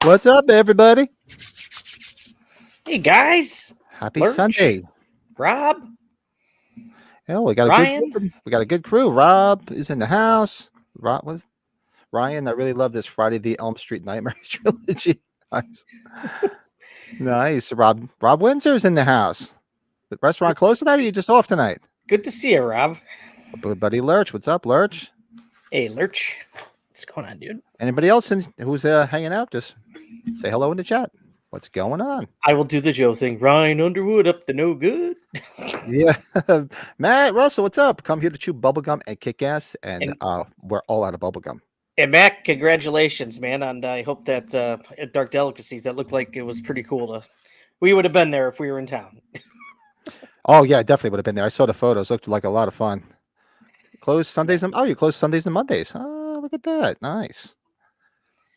What's up, everybody? Hey guys, Happy Lurch, Sunday. Rob, Oh, we got Ryan. a good crew. Rob is in the house. Rob was Ryan. I really love this Friday the Elm Street Nightmare trilogy. Nice. Nice. Rob Windsor's in the house. The restaurant closed tonight, or you just off tonight? Good to see you, Rob. Buddy Lurch. What's up, Lurch? Hey, Lurch. What's going on, dude? Anybody else who's hanging out? Just say hello in the chat. What's going on? I will do the Joe thing. Ryan Underwood up to no good. Yeah. Matt Russell, what's up? Come here to chew bubblegum and kick ass, and we're all out of bubblegum. And Mac, congratulations, man. And I hope that at Dark Delicacies, that looked like it was pretty cool. We would have been there if we were in town. Oh, yeah, I definitely would have been there. I saw the photos. Looked like a lot of fun. Closed Sundays and you closed Sundays and Mondays. Oh, look at that. Nice.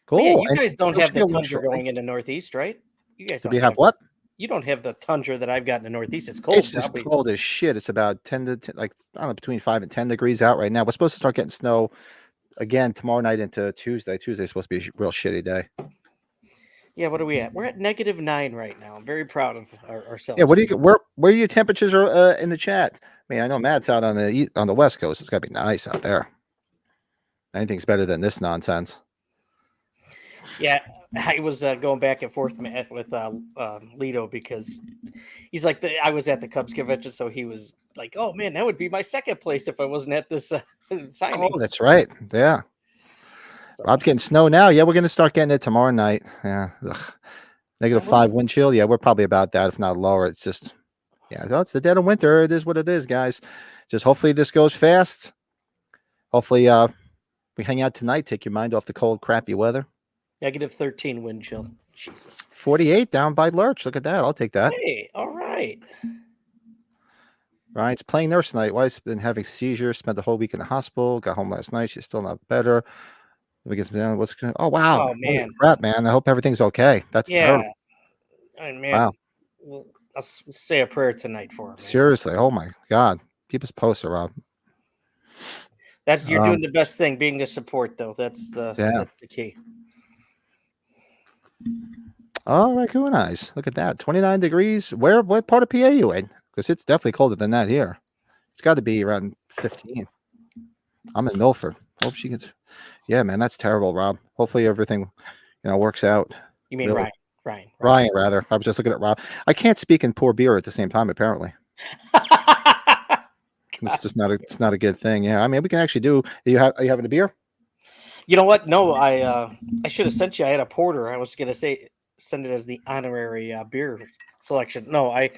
Cool. Yeah, you guys don't have the tundra short, going into Northeast, right? You guys don't have what? You don't have the tundra that I've got in the Northeast. It's cold. It's just cold as shit. It's about 10 to I don't know, between 5 and 10 degrees out right now. We're supposed to start getting snow again tomorrow night into Tuesday. Tuesday's supposed to be a real shitty day. Yeah, what are we at? We're at -9 right now. I'm very proud of ourselves. Yeah, where are your temperatures are in the chat? I mean, I know Matt's out on the West Coast. It's got to be nice out there. Anything's better than this nonsense. Yeah, I was going back and forth with Lito because he's like, I was at the Cubs convention, so he was like, oh man, that would be my second place if I wasn't at this signing. Oh, that's right. Yeah. So, Rob's getting snow now. Yeah, we're going to start getting it tomorrow night. Yeah. -5 wind chill. Yeah, we're probably about that, if not lower. It's just, yeah, it's the dead of winter. It is what it is, guys. Just hopefully this goes fast. Hopefully we hang out tonight, take your mind off the cold, crappy weather. -13 wind chill. Jesus. 48 down by Lurch. Look at that. I'll take that. Hey, all right. Ryan's playing nurse tonight. Wife's been having seizures. Spent the whole week in the hospital. Got home last night. She's still not better. What's going? Oh wow! Oh man, holy crap, man! I hope everything's okay. That's terrible. And man, wow. I'll say a prayer tonight for him. Seriously, oh my God, keep us posted, Rob. You're doing the best thing, being a support though. That's the key. All right, cool, nice. Look at that, 29 degrees. What part of PA are you in? Because it's definitely colder than that here. It's got to be around 15. I'm in Milford. Hope she gets. Yeah, man, that's terrible, Rob. Hopefully everything, works out. You mean really. Ryan, rather. I was just looking at Rob. I can't speak and pour beer at the same time, apparently. It's just not a good thing. Yeah, I mean, we can actually do. Are you having a beer? You know what? No, I should have sent you. I had a porter. I was gonna send it as the honorary beer selection. No, I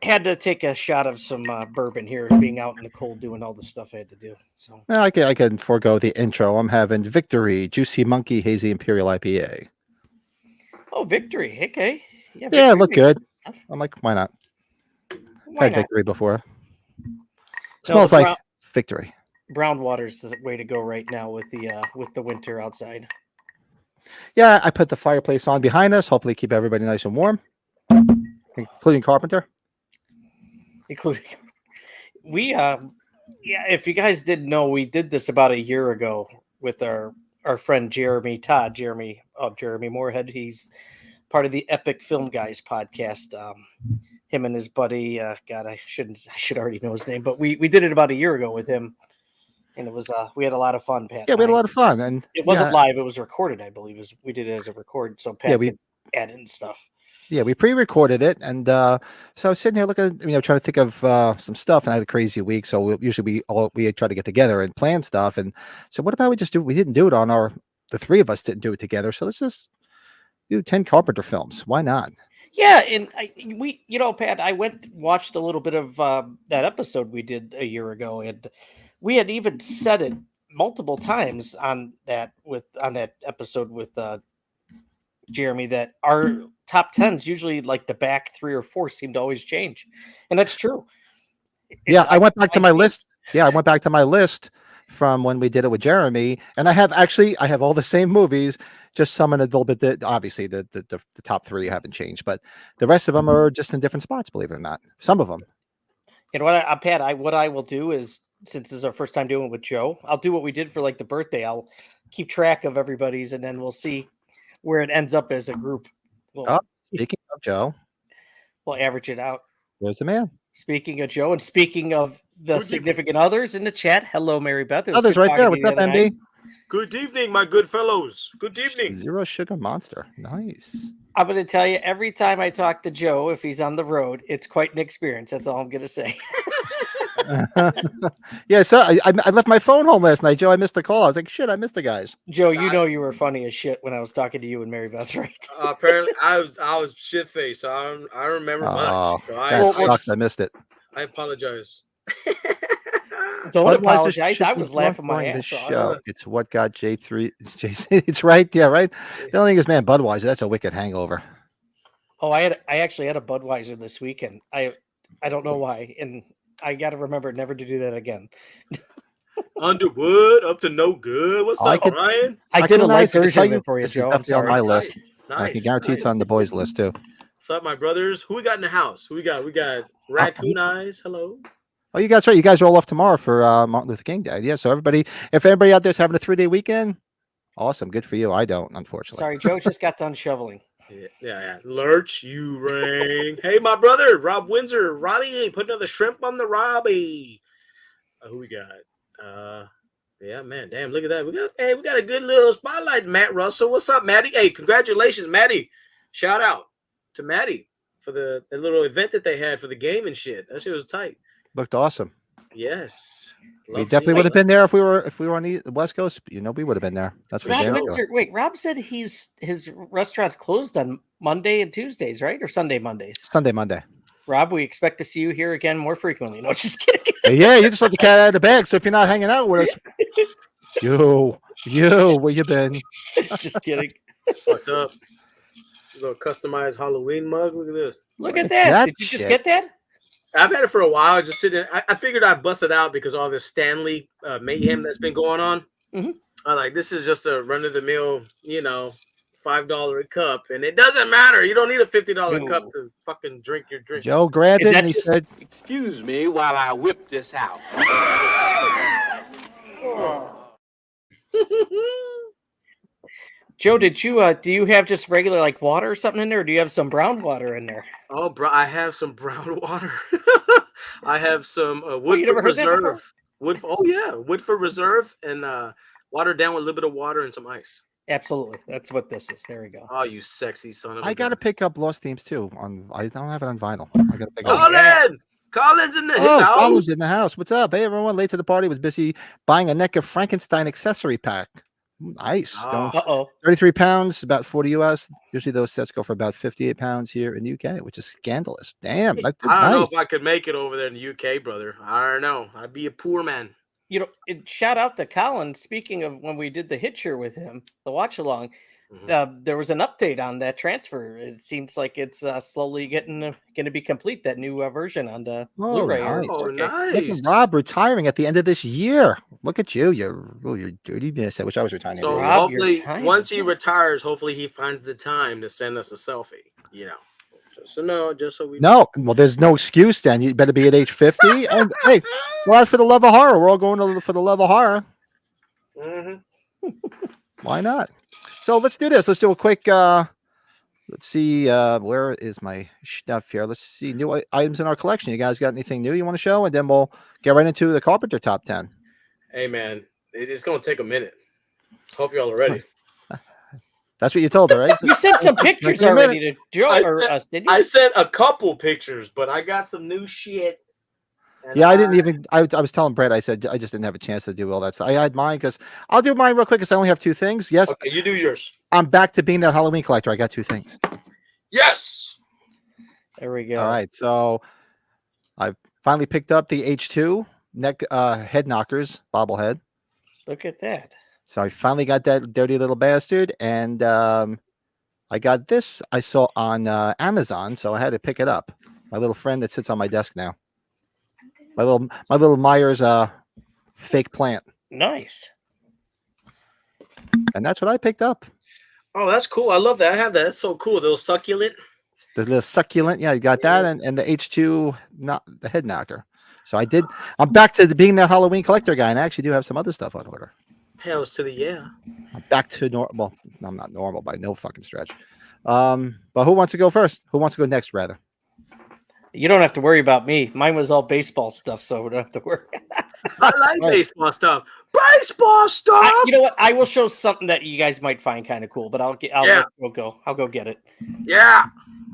had to take a shot of some bourbon here, being out in the cold, doing all the stuff I had to do. So I can forego the intro. I'm having Victory Juicy Monkey Hazy Imperial IPA. Oh, Victory. Okay. Yeah, look good. I'm like, why not? I've had Victory before. Smells like Victory. Brown water's the way to go right now with the winter outside. Yeah, I put the fireplace on behind us. Hopefully keep everybody nice and warm. Including Carpenter. If you guys didn't know, we did this about a year ago with our friend Jeremy Moorhead. He's part of the Epic Film Guys podcast. Him and his buddy, God, I should already know his name, but we did it about a year ago with him, and it was we had a lot of fun, Pat. Yeah, we had a lot of fun, and it wasn't live; it was recorded, I believe. We did it as a record, so Pat could add in stuff. Yeah, we pre-recorded it, and so I was sitting here looking, trying to think of some stuff, and I had a crazy week. So usually we try to get together and plan stuff, and so what about we didn't do it on the three of us didn't do it together. So let's just do 10 Carpenter films. Why not? Yeah, and Pat, I watched a little bit of that episode we did a year ago, and we had even said it multiple times on that episode with Jeremy that our top 10s usually, like the back 3 or 4, seem to always change, and that's true. I went back to my list. Yeah, I went back to my list from when we did it with Jeremy, and I have all the same movies, just some in a little bit. Obviously, the top 3 haven't changed, but the rest of them are just in different spots. Believe it or not, some of them. And Pat, what I will do is, since this is our first time doing it with Joe, I'll do what we did for like the birthday. I'll keep track of everybody's, and then we'll see where it ends up as a group. Oh, speaking of Joe, We'll average it out. there's the man. Speaking of Joe, and speaking of the significant others in the chat, hello, Mary Beth. Others right there. What's up, MB? Good evening, my good fellows. Good evening. Zero Sugar Monster. Nice. I'm going to tell you, every time I talk to Joe, if he's on the road, it's quite an experience. That's all I'm going to say. Yeah, so I left my phone home last night, Joe. I missed the call. I was like, shit, I missed the guys. Joe, you know you were funny as shit when I was talking to you and Mary Beth, right? Apparently, I was shit faced, so I don't remember much. So That sucks. I missed it. I apologize. Don't apologize. I was laughing my ass off. It's what got J3. It's right. Yeah, right. The only thing is, man, Budweiser. That's a wicked hangover. Oh, I actually had a Budweiser this weekend. I don't know why, and I got to remember never to do that again. Underwood up to no good. What's up, Ryan? I did a light version of it for you, This Joe. is definitely on my list. Nice. I can guarantee it's on the boys' list too. What's up, my brothers? Who we got in the house? Who we got? We got Raccoon Eyes. Hello. Oh, you guys right. You guys roll off tomorrow for Martin Luther King Day. Yeah. So if everybody out there's having a 3-day weekend, awesome. Good for you. I don't, unfortunately. Sorry, Joe just got done shoveling. Yeah. Lurch, you ring. Hey, my brother, Rob Windsor. Robbie, put another shrimp on the Robbie. Who we got? Yeah, man. Damn, look at that. We got a good little spotlight, Matt Russell. What's up, Maddie? Hey, congratulations, Maddie. Shout out to Maddie for the little event that they had for the game and shit. That shit was tight. Looked awesome. Yes. We definitely would have been there if we were on the West Coast. We would have been there. That's for sure. Wait, Rob said his restaurant's closed on Monday and Tuesdays, right? Or Sunday, Mondays? Sunday, Monday. Rob, we expect to see you here again more frequently. No, just kidding. Yeah, you just let the cat out of the bag. So if you're not hanging out with us, you, where you been? Just kidding. Fucked up. A little customized Halloween mug. Look at this. Look at that. Did you just get that? I've had it for a while. Just sitting. I figured I'd bust it out because all this Stanley mayhem that's been going on. Mm-hmm. I'm like, this is just a run of the mill, $5 a cup, and it doesn't matter. You don't need a $50 cup to fucking drink your drink. Joe grabbed it and he said, "Excuse me while I whip this out." Joe, did you do you have just regular like water or something in there, or do you have some brown water in there? Oh, bro, I have some brown water. I have some Woodford Reserve. Wood for Reserve, and watered down with a little bit of water and some ice. Absolutely, that's what this is. There we go. Oh, you sexy son of a I got to pick up Lost Themes too. I don't have it on vinyl. I got to pick up. Colin's in the house. Colin's in the house. What's up? Hey, everyone. Late to the party. Was busy buying a neck of Frankenstein accessory pack. Nice. 33 pounds, about 40 US. Usually those sets go for about 58 pounds here in the UK, which is scandalous. Damn. I don't know if I could make it over there in the UK, brother. I don't know. I'd be a poor man. Shout out to Colin. Speaking of when we did the Hitcher with him, the watch along, there was an update on that transfer. It seems like it's slowly going to be complete. That new version on the Blu-ray. Nice. Nice. Rob retiring at the end of this year. Look at you. You're dirtiness. I wish I was retiring. So Rob, hopefully, once he retires, hopefully he finds the time to send us a selfie. Just so we know. Well, there's no excuse then. You better be at age 50. And hey, well, for the love of horror, we're all going for the love of horror. Mm-hmm. Why not? So let's do this. Let's do a quick. Let's see. Where is my stuff here? Let's see new items in our collection. You guys got anything new you want to show? And then we'll get right into the Carpenter top 10. Hey man, it's gonna take a minute. Hope y'all are ready. That's what you told her, right? You sent some pictures already to Joe I sent a couple pictures, but I got some new shit. Yeah, I didn't even. I was telling Brett. I said I just didn't have a chance to do all that. So I had mine because I'll do mine real quick because I only have 2 things. Yes, okay, you do yours. I'm back to being that Halloween collector. I got 2 things. Yes. There we go. All right, so I finally picked up the H2 neck head knockers bobblehead. Look at that. So I finally got that dirty little bastard, and I got this. I saw on Amazon, so I had to pick it up. My little friend that sits on my desk now. My little Myers fake plant. Nice. And that's what I picked up. Oh, that's cool. I love that. I have that. That's so cool. The little succulent. The little succulent. Yeah, you got that, and the H2, the head knocker. So I'm back to being that Halloween collector guy, and I actually do have some other stuff on order. Hells to the yeah. Back to normal. Well, I'm not normal by no fucking stretch. But who wants to go first? Who wants to go next, rather? You don't have to worry about me. Mine was all baseball stuff, so we don't have to worry. I like Right. baseball stuff. Baseball stuff. You know what? I will show something that you guys might find kind of cool, but I'll Yeah. let go. I'll go get it. Yeah.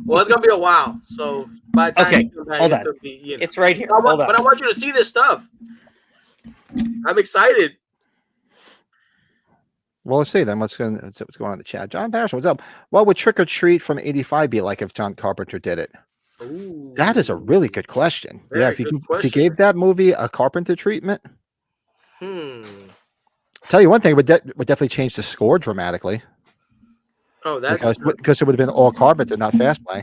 Well, it's gonna be a while. So by the time Okay, you come back, hold it's on. gonna be, you know. It's right here. But Hold on. I want you to see this stuff. I'm excited. Well, let's see then. What's going on in the chat? John Passion, what's up? What would Trick or Treat from '85 be like if John Carpenter did it? Ooh, That is a really good question. Very Yeah, if good you question. gave that movie a Carpenter treatment, Hmm. tell you one thing, it would definitely change the score dramatically Oh, that's because it would have been all Carpenter, not Fast Play.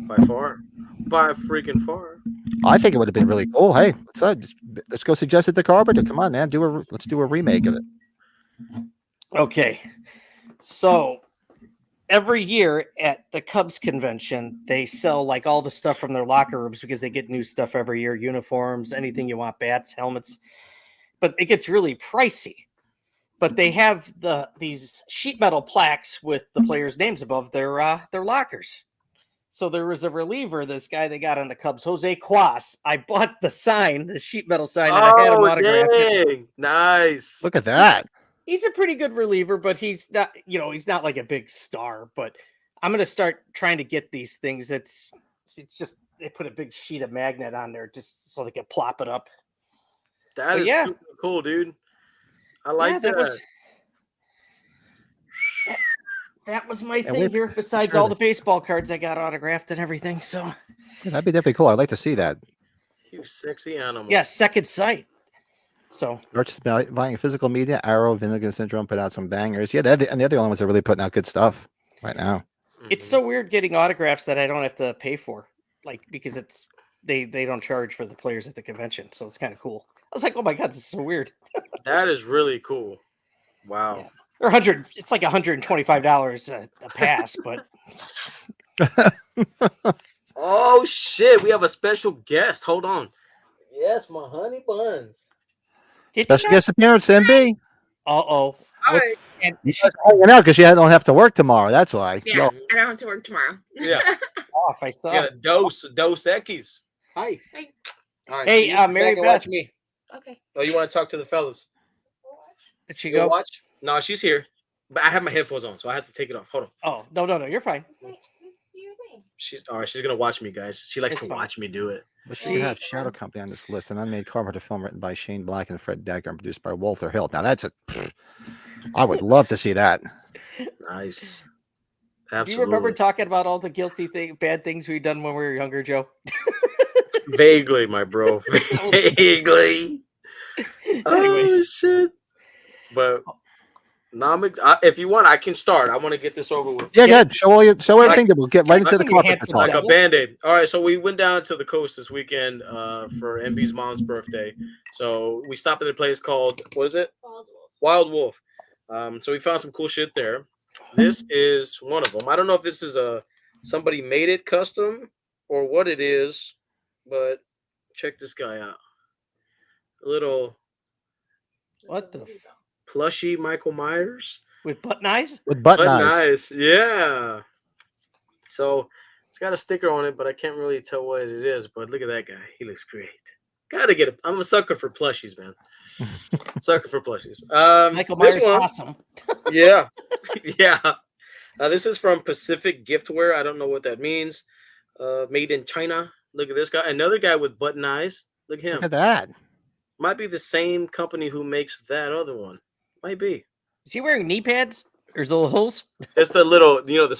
by far. By freaking far. I think it would have been really cool. Hey, let's go suggest it to Carpenter. Come on, man, let's do a remake of it. Okay. So every year at the Cubs convention, they sell like all the stuff from their locker rooms because they get new stuff every year, uniforms, anything you want, bats, helmets. But it gets really pricey. But they have these sheet metal plaques with the players' names above their lockers. So there was a reliever, this guy they got on the Cubs, Jose Cuas. I bought the sign, the sheet metal sign, and I had him Oh, autographed. dang. Nice. Look at that. He's a pretty good reliever, but he's not, he's not like a big star. But I'm going to start trying to get these things. It's just, they put a big sheet of magnet on there just so they can plop it up. That But is yeah. super cool, dude. I like that. That was my thing we've- here, besides sure all the that's- baseball cards I got autographed and everything. So, Yeah, that'd be definitely cool. I'd like to see that. You sexy animal. yeah, second sight. So, Purchase buying physical media, Arrow, Vinegar Syndrome put out some bangers. Yeah, and they're the only ones that are really putting out good stuff right now. it's so weird getting autographs that I don't have to pay for, like, because it's they don't charge for the players at the convention, so it's kind of cool. I was like, oh my god, this is so weird. That is really cool. Wow. Yeah. Or it's like $125 a pass, but Oh shit, we have a special guest. Hold on. Yes, my honey buns. Special guest appearance, MB. Uh-oh. Hi. And She's hanging out because you don't have to work tomorrow. That's why. Yeah, I don't have to work tomorrow. Yeah. off, I saw. Got a Dos Equis. Hi. Hey. All right. Hey, you sit Mary back and Beth. watch me. Okay. Oh, you want to talk to the fellas? Did she You wanna go? watch? No, she's here. But I have my headphones on, so I have to take it off. Hold on. Oh, no, you're fine. Wait, do your thing. She's all right. She's gonna watch me, guys. She likes It's to fine. watch me do it. But she have Shadow Company on this list, and unmade Carpenter film written by Shane Black and Fred Decker and produced by Walter Hill. Now that's I would love to see that. Nice. Do Absolutely. you remember talking about all the bad things we've done when we were younger, Joe? Vaguely, my bro. Vaguely. Oh Anyways. shit. But now if you want, I can start. I want to get this over with. Yeah, good. Show everything that we'll get right into the you Carpenter handsome talk. Like a devil. band-aid. All right, so we went down to the coast this weekend for MB's mom's birthday. So we stopped at a place called, what is it? Wild Wolf. So we found some cool shit there. This is one of them. I don't know if this is somebody made it custom or what it is, but check this guy out. A little What the plushy Michael Myers. with button eyes? With button But eyes. nice, yeah. So it's got a sticker on it, but I can't really tell what it is. But look at that guy; he looks great. Gotta get it. I'm a sucker for plushies, man. Sucker for plushies. Michael this Myers, one, awesome. yeah, yeah. This is from Pacific Giftware. I don't know what that means. Made in China. Look at this guy. Another guy with button eyes. Look at him. Look at that. Might be the same company who makes that other one. Might be. Is he wearing knee pads? Or his little holes? It's the little, the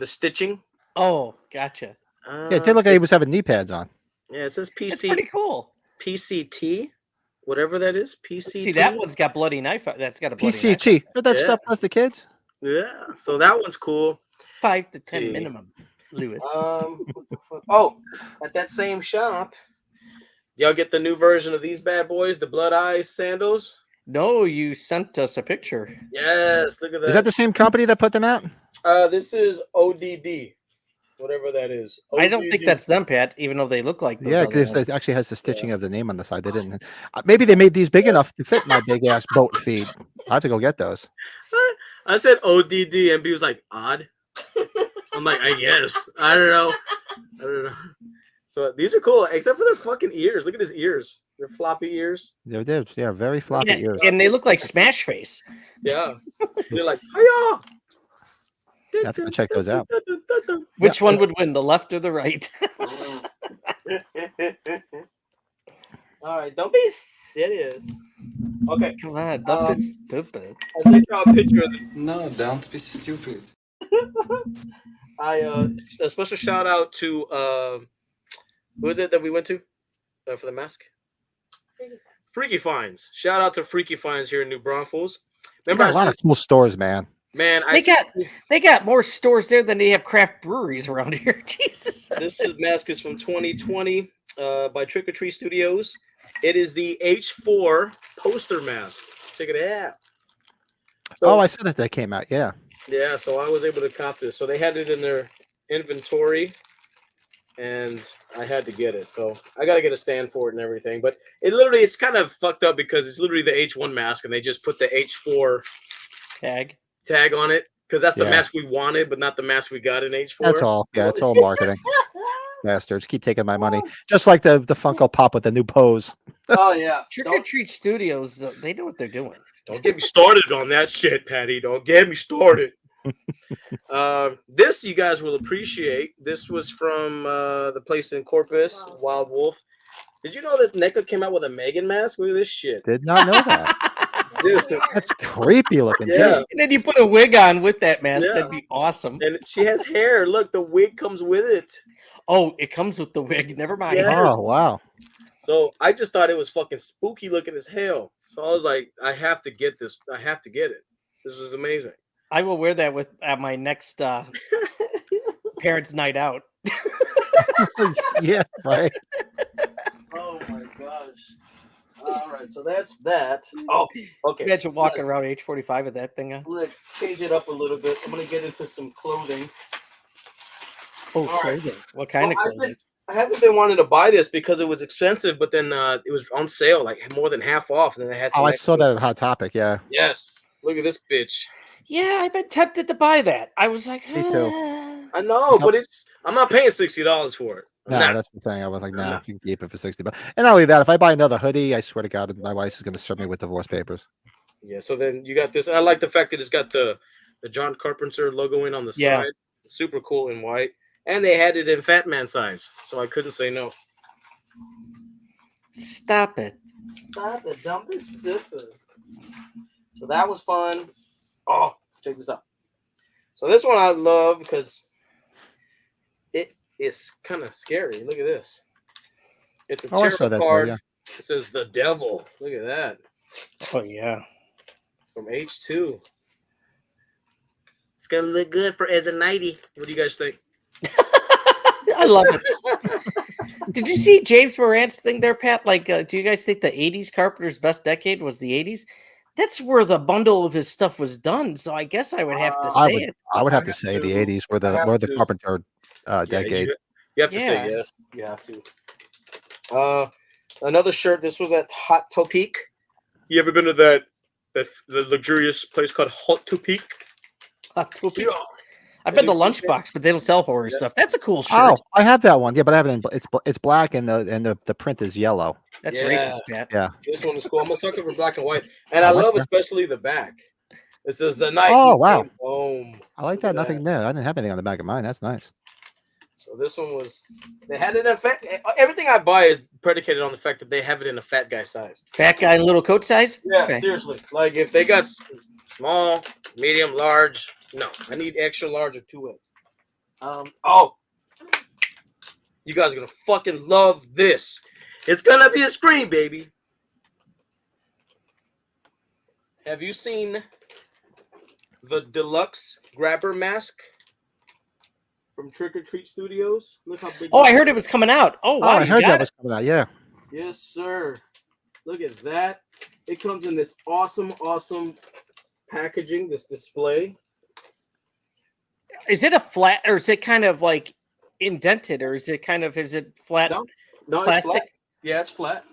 stitching. Oh, gotcha. Yeah, it did look like he was having knee pads on. Yeah, it says It's pretty cool. PCT, whatever that is. PCT. See, that one's got bloody knife. That's got a bloody knife. PCT. What that Yeah. stuff does to kids? Yeah, so that one's cool. 5 to 10 See. minimum, Lewis. What the fuck? Oh, at that same shop, y'all get the new version of these bad boys, the Blood Eyes sandals. No, you sent us a picture. Yes, look at that. Is that the same company that put them out? This is ODD. whatever that is. I don't think ODD. that's them, Pat, even though they look like those Yeah, other because ones. it actually has the stitching of the name on the side. They didn't. Maybe they made these big enough to fit my big ass boat feet. I have to go get those. I said ODD, and B was like, odd. I'm like, I guess. I don't know. So these are cool, except for their fucking ears. Look at his ears. Their floppy ears. They're very floppy Yeah, ears. and they look like Smash Face. Yeah. They're like, hiya! I have to go check those out. Which one would win, the left or the right? All right, don't be serious. Okay, Come on, don't be stupid. I'll take y'all a picture of the No, don't be stupid. a special shout out to who is it that we went to for the mask? Freaky Finds. Shout out to Freaky Finds here in New Braunfels. They Remember, got a lot of cool stores, man. man, They got more stores there than they have craft breweries around here. Jesus. mask is from 2020 by Trick or Treat Studios. It is the H4 poster mask. Check it out. So, I said that came out. Yeah. yeah, so I was able to cop this. So they had it in their inventory, and I had to get it. So I got to get a stand for it and everything. But it's kind of fucked up because it's literally the H1 mask, and they just put the H4 tag on it because that's the mask we wanted, but not the mask we got in H4. That's all. Yeah, it's all marketing. Bastards keep taking my money, just like the Funko Pop with the new pose. Oh yeah, Trick or Treat Studios, they know what they're doing. Don't get me started on that shit, Patty. Don't get me started. This you guys will appreciate. This was from the place in Corpus, Wild Wolf. Did you know that NECA came out with a Megan mask? Look at this shit. Did not know that. Dude. That's creepy looking. Yeah. Too. And then you put a wig on with that mask. Yeah. That'd be awesome. And she has hair. Look, the wig comes with it. Oh, it comes with the wig. Never mind. Yeah. Oh wow. So I just thought it was fucking spooky looking as hell. So I was like, I have to get this. I have to get it. This is amazing. I will wear that at my next parents' night out. Yeah, right. Oh my gosh. All right, so that's that. Oh, okay. Imagine walking around age 45 with that thing on. I'm gonna change it up a little bit. I'm gonna get into some clothing. Oh, All right. clothing. What kind of clothing? I haven't been wanting to buy this because it was expensive, but then it was on sale, like more than half off, and then I had. Oh, I saw that at Hot Topic. Yeah. Yes. Look at this bitch. Yeah, I've been tempted to buy that. I was like, Me too. I know, but I'm not paying $60 for it. No, Nah. that's the thing. I was like, no, you can keep it for $60. And not only that, if I buy another hoodie, I swear to God, my wife is going to serve me with divorce papers. Yeah. So then you got this. I like the fact that it's got the John Carpenter logo in on the side. Super cool in white, and they had it in Fat Man size, so I couldn't say no. Stop it. Stop it, don't be stupid. So that was fun. Oh, check this out. So this one I love because it is kind of scary. Look at this. It's a I saw tarot that card. there, It says the devil. Look at that. Oh, yeah. From H2. It's gonna look good for as a 90. What do you guys think? I love it. Did you see James Morant's thing there, Pat? Like, do you guys think the 80s Carpenter's best decade was the 80s? That's where the bundle of his stuff was done. So I guess I would have to say it. I would have to say the 80s were the Carpenter decade. You have to say yes. You have to. Another shirt. This was at Hot Topic. You ever been to the luxurious place called Hot Topic? Hot Topic. I've been to Lunchbox, but they don't sell horror stuff. That's a cool shirt. Oh, I have that one. Yeah, but I have it in it's black and the print is yellow. That's racist, Pat. Yeah. This one is cool. I'm a sucker for black and white, and I love especially the back. It says the night. Oh wow. Home. I like that. Nothing there. I didn't have anything on the back of mine. That's nice. So this one was. They had it in fact. Everything I buy is predicated on the fact that they have it in a fat guy size. Fat guy in little coat size? Yeah, Okay. seriously. Like if they got small, medium, large. No, I need extra large or 2X. Oh, you guys are gonna fucking love this. It's gonna be a scream, baby. Have you seen the deluxe grabber mask from Trick or Treat Studios? Look how big. Oh, I heard it was coming out. Oh, wow. I heard that was coming out. Yeah. Yes, sir. Look at that. It comes in this awesome packaging. This display. Is it a flat, or is it kind of like indented, or is it flat? No, it's Plastic? flat. Yeah, it's flat.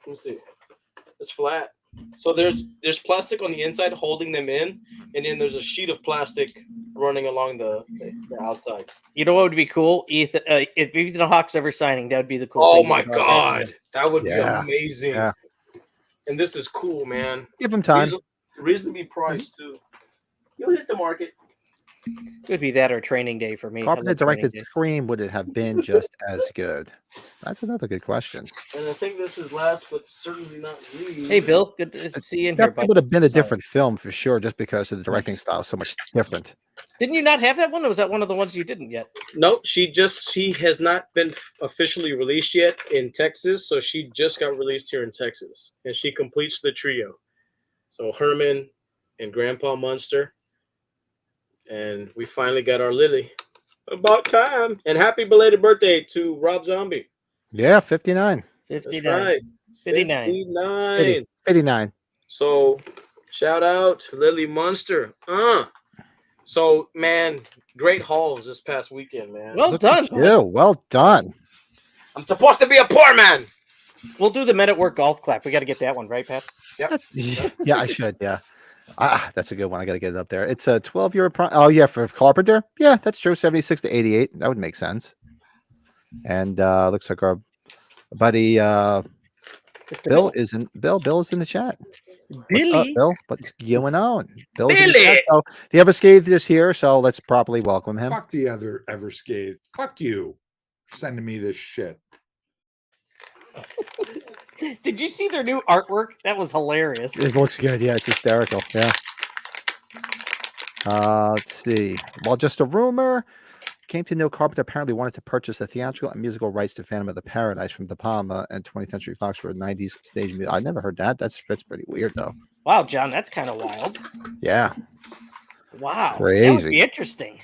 Let me see. It's flat. So there's plastic on the inside holding them in, and then there's a sheet of plastic running along the outside. You know what would be cool? If Ethan Hawke's ever signing, that would be the cool Oh thing. my god, that would be Yeah. amazing. Yeah. And this is cool, man. Give him time. Reasonably priced too. You'll hit the market. It would be that or Training Day for me. I Carpenter love Training directed Day. Scream, would it have been just as good? That's another good question. And I think this is last, but certainly not least. Hey, Bill, good to see you in here. Definitely Bud. would have been a Sorry. different film for sure, just because of the directing style is so much different. Didn't you not have that one, or was that one of the ones you didn't yet? Nope, she has not been officially released yet in Texas, so she just got released here in Texas, and she completes the trio. So Herman and Grandpa Munster, and we finally got our Lily. About time! And happy belated birthday to Rob Zombie. Yeah, 59. 59. That's right, 59. 59. 59. So shout out Lily Munster. So man, great hauls this past weekend, man. Well Look done. at you. Well done. I'm supposed to be a poor man. We'll do the Men at Work golf clap. We got to get that one, right, Pat? Yeah, I should. Yeah. That's a good one. I got to get it up there. It's a 12-year. Oh, yeah, for Carpenter. Yeah, that's true. 76 to 88. That would make sense. And looks like our buddy Mr. Bill is in. Bill is in the chat. What's up, Billy. Bill? What's going on? Bill's in the Billy! chat. So, the Ever Scathed is here, so let's properly welcome him. Fuck the other Ever Scathed. Fuck you. Sending me this shit. Did you see their new artwork? That was hilarious. It looks good. Yeah, it's hysterical. Yeah. Let's see. Well, just a rumor. Came to know Carpenter apparently wanted to purchase the theatrical and musical rights to Phantom of the Paradise from De Palma and 20th Century Fox for a 90s stage music. I never heard that. That's pretty weird, though. Wow, John, that's kind of wild. Yeah. Wow. That would Crazy. be interesting.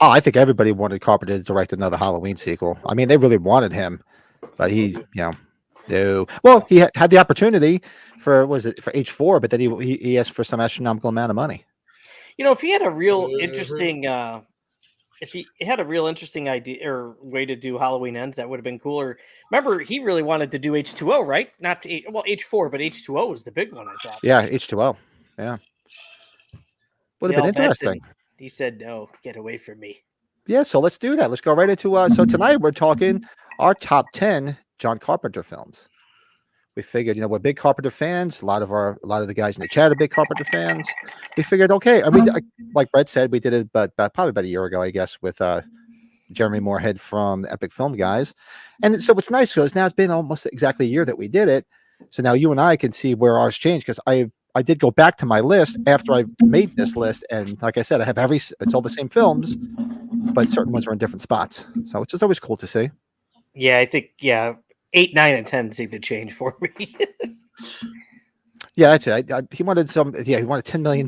Oh, I think everybody wanted Carpenter to direct another Halloween sequel. I mean, they really wanted him, but he, no. Well, he had the opportunity for H4, but then he asked for some astronomical amount of money. If he had a real interesting, idea or way to do Halloween Ends, that would have been cooler. Remember, he really wanted to do H2O, right? Not H4, but H2O was the big one, I thought. Yeah, H2O. Yeah. Would have been interesting. He said, "No, get away from me." Yeah, so let's do that. Let's go right into so tonight we're talking our top 10 John Carpenter films. We figured, we're big Carpenter fans. A lot of the guys in the chat are big Carpenter fans. We figured, okay, like Brett said, we did it, but probably about a year ago, I guess, with Jeremy Moorhead from the Epic Film Guys. And so what's nice is now it's been almost exactly a year that we did it. So now you and I can see where ours changed, because I did go back to my list after I made this list, and like I said, I have it's all the same films, but certain ones are in different spots. So it's just always cool to see. Yeah, I think 8, 9, and 10 seem to change for me. Yeah, that's it. He wanted he wanted $10 million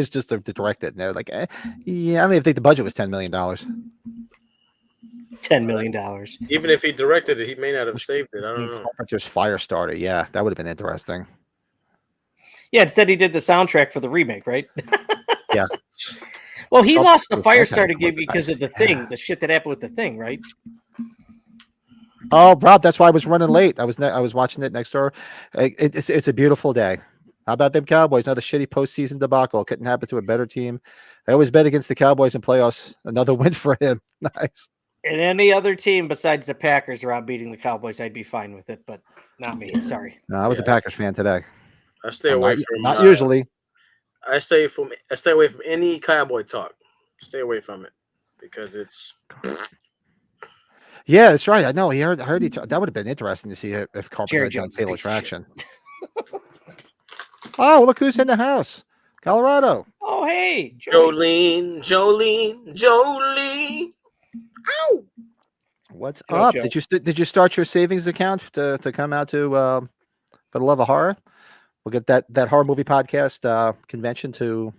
just to direct it. And they're like, I don't even think the budget was $10 million. $10 million. Even if he directed it, he may not have saved it. I don't know. Carpenter's Firestarter. Yeah, that would have been interesting. Yeah, instead he did the soundtrack for the remake, right? Yeah. Well, he lost the it was Firestarter fantastic. gig because of the thing, the shit that happened with the thing, right? Oh, Rob, that's why I was running late. I was watching it next door. It's a beautiful day. How about them Cowboys? Another shitty postseason debacle. Couldn't happen to a better team. I always bet against the Cowboys in playoffs. Another win for him. Nice. And any other team besides the Packers, Rob, beating the Cowboys, I'd be fine with it, but not me. Sorry. No, I was a Packers fan today. I stay away from not usually. I stay away from any Cowboy talk. Stay away from it because it's. Yeah, that's right. I know. I heard that would have been interesting to see if Carpenter had done Jones, Fatal piece of Attraction. Oh, look who's in the house. Colorado. Oh, hey. Joey. Jolene. Ow! What's Go, up? Joe. Did you start your savings account to come out to For the Love of Horror? We'll get that horror movie podcast convention to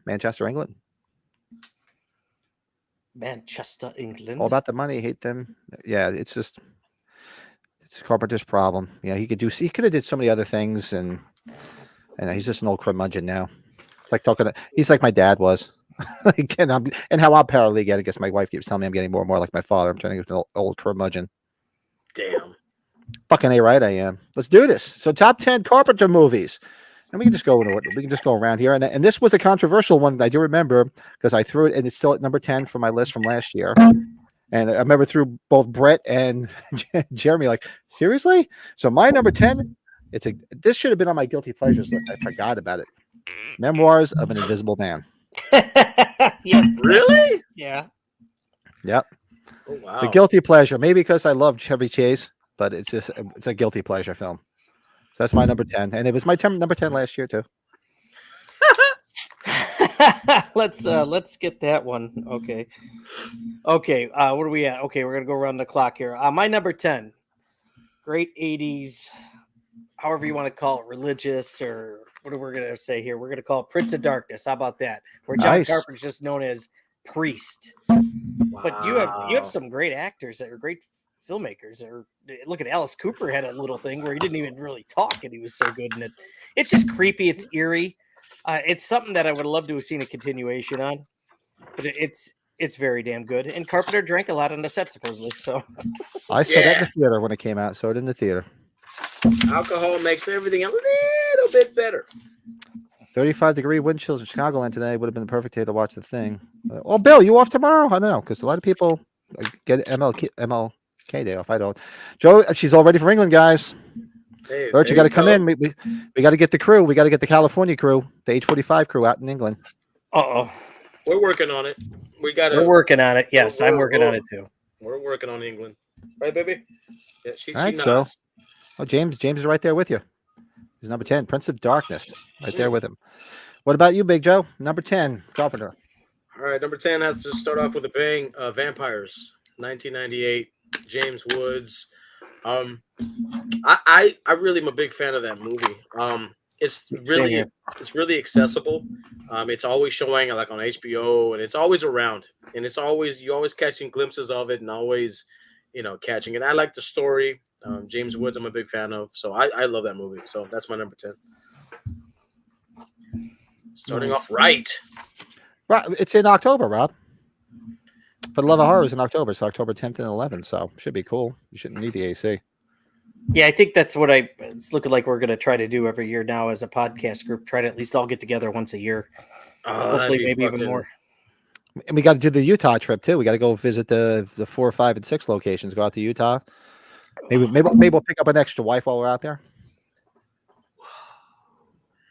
Manchester, England. Manchester, England. All about the money. Hate them. Yeah, it's Carpenter's problem. Yeah, he could have did so many other things, and he's just an old curmudgeon now. It's like he's like my dad was. Again, and how I'll parallel get. I guess my wife keeps telling me I'm getting more and more like my father. I'm turning into an old curmudgeon. Damn. Fucking A right I am. Let's do this. So top 10 Carpenter movies. And we can just go around here. And this was a controversial one I do remember because I threw it and it's still at number 10 for my list from last year. And I remember through both Brett and Jeremy, like, seriously? So my number 10, this should have been on my guilty pleasures list. I forgot about it. Memoirs of an Invisible Man. Yeah. Really? Yeah. Yep. Oh, wow. It's a guilty pleasure. Maybe because I love Chevy Chase, but it's a guilty pleasure film. So that's my number 10. And it was my number 10 last year too. Let's get that one. Okay. What are we at? Okay, we're gonna go around the clock here. My number 10, great 80s, however you want to call it, religious, or what are we gonna say here? We're gonna call it Prince of Darkness. How about that? Where John Nice. Carpenter's just known as Priest. But you have Wow. some great actors that are great filmmakers. Look at Alice Cooper had a little thing where he didn't even really talk, and he was so good in it. It's just creepy. It's eerie. It's something that I would love to have seen a continuation on, but it's very damn good. And Carpenter drank a lot on the set, supposedly. So I saw that in the theater when it came out. Saw it in the theater. Alcohol makes everything a little bit better. 35-degree wind chills in Chicagoland today would have been the perfect day to watch the thing. Oh, Bill, you off tomorrow? I don't know, because a lot of people get MLK day off. I don't. Joe, she's all ready for England, guys. Hey, Bert, you got to come go. in. We got to get the crew. We got to get the California crew, the H-45 crew out in England. We're working on it. We're working on it. Yes, I'm working on it too. We're working on England. Right, baby? Yeah, she All right, nods. so. Oh, James is right there with you. He's number 10, Prince of Darkness, right there with him. What about you, Big Joe? Number 10, Carpenter. All right, number 10 has to start off with a bang. Vampires, 1998, James Woods. I really am a big fan of that movie. It's really accessible. It's always showing like on HBO, and it's always around, and you're always catching glimpses of it, and always, catching it. I like the story. James Woods, I'm a big fan of, so I love that movie. So that's my number 10. Starting off right. Right, it's in October, Rob. For the Love of Horror is in October. It's October 10th and 11th, so should be cool. You shouldn't need the AC. Yeah, I think that's what it's looking like we're going to try to do every year now as a podcast group. Try to at least all get together once a year. Hopefully, maybe even more. And we got to do the Utah trip too. We got to go visit the 4, 5, and 6 locations. Go out to Utah. Maybe we'll pick up an extra wife while we're out there.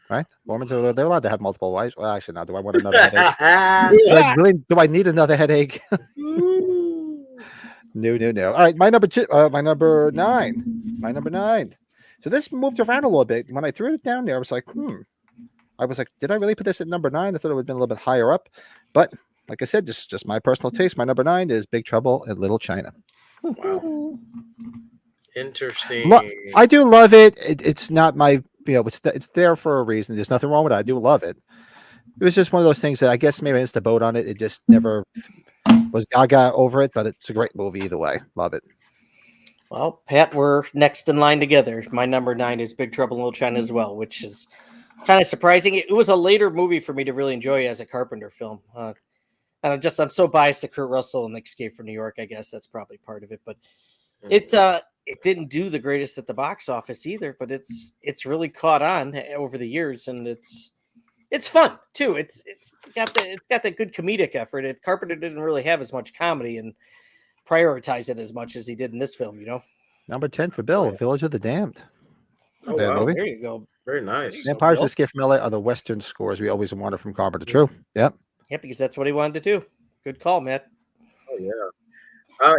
Right? Mormons they're allowed to have multiple wives. Well, actually, not. Do I want another headache? Do I need another headache? No. All right, my number 9. So this moved around a little bit. When I threw it down there, I was like, did I really put this at number 9? I thought it would have been a little bit higher up. But like I said, just my personal taste. My number 9 is Big Trouble in Little China. Wow. Interesting. I do love it. It's not my, it's there for a reason. There's nothing wrong with it. I do love it. It was just one of those things that I guess maybe I missed the boat on it. It just never was gaga over it, but it's a great movie either way. Love it. Well, Pat, we're next in line together. My number 9 is Big Trouble in Little China as well, which is kind of surprising. It was a later movie for me to really enjoy as a Carpenter film. And I'm so biased to Kurt Russell and Escape from New York. I guess that's probably part of it, but it didn't do the greatest at the box office either. But it's really caught on over the years, and it's fun too. It's got that good comedic effort. Carpenter didn't really have as much comedy and prioritize it as much as he did in this film. Number 10 for Bill, Village of the Damned. Oh, Bad wow. movie. There you go. Very nice. Vampires Escape from LA are the Western scores we always wanted from Carpenter. True. Yep. Yeah, because that's what he wanted to do. Good call, Matt. Oh, yeah.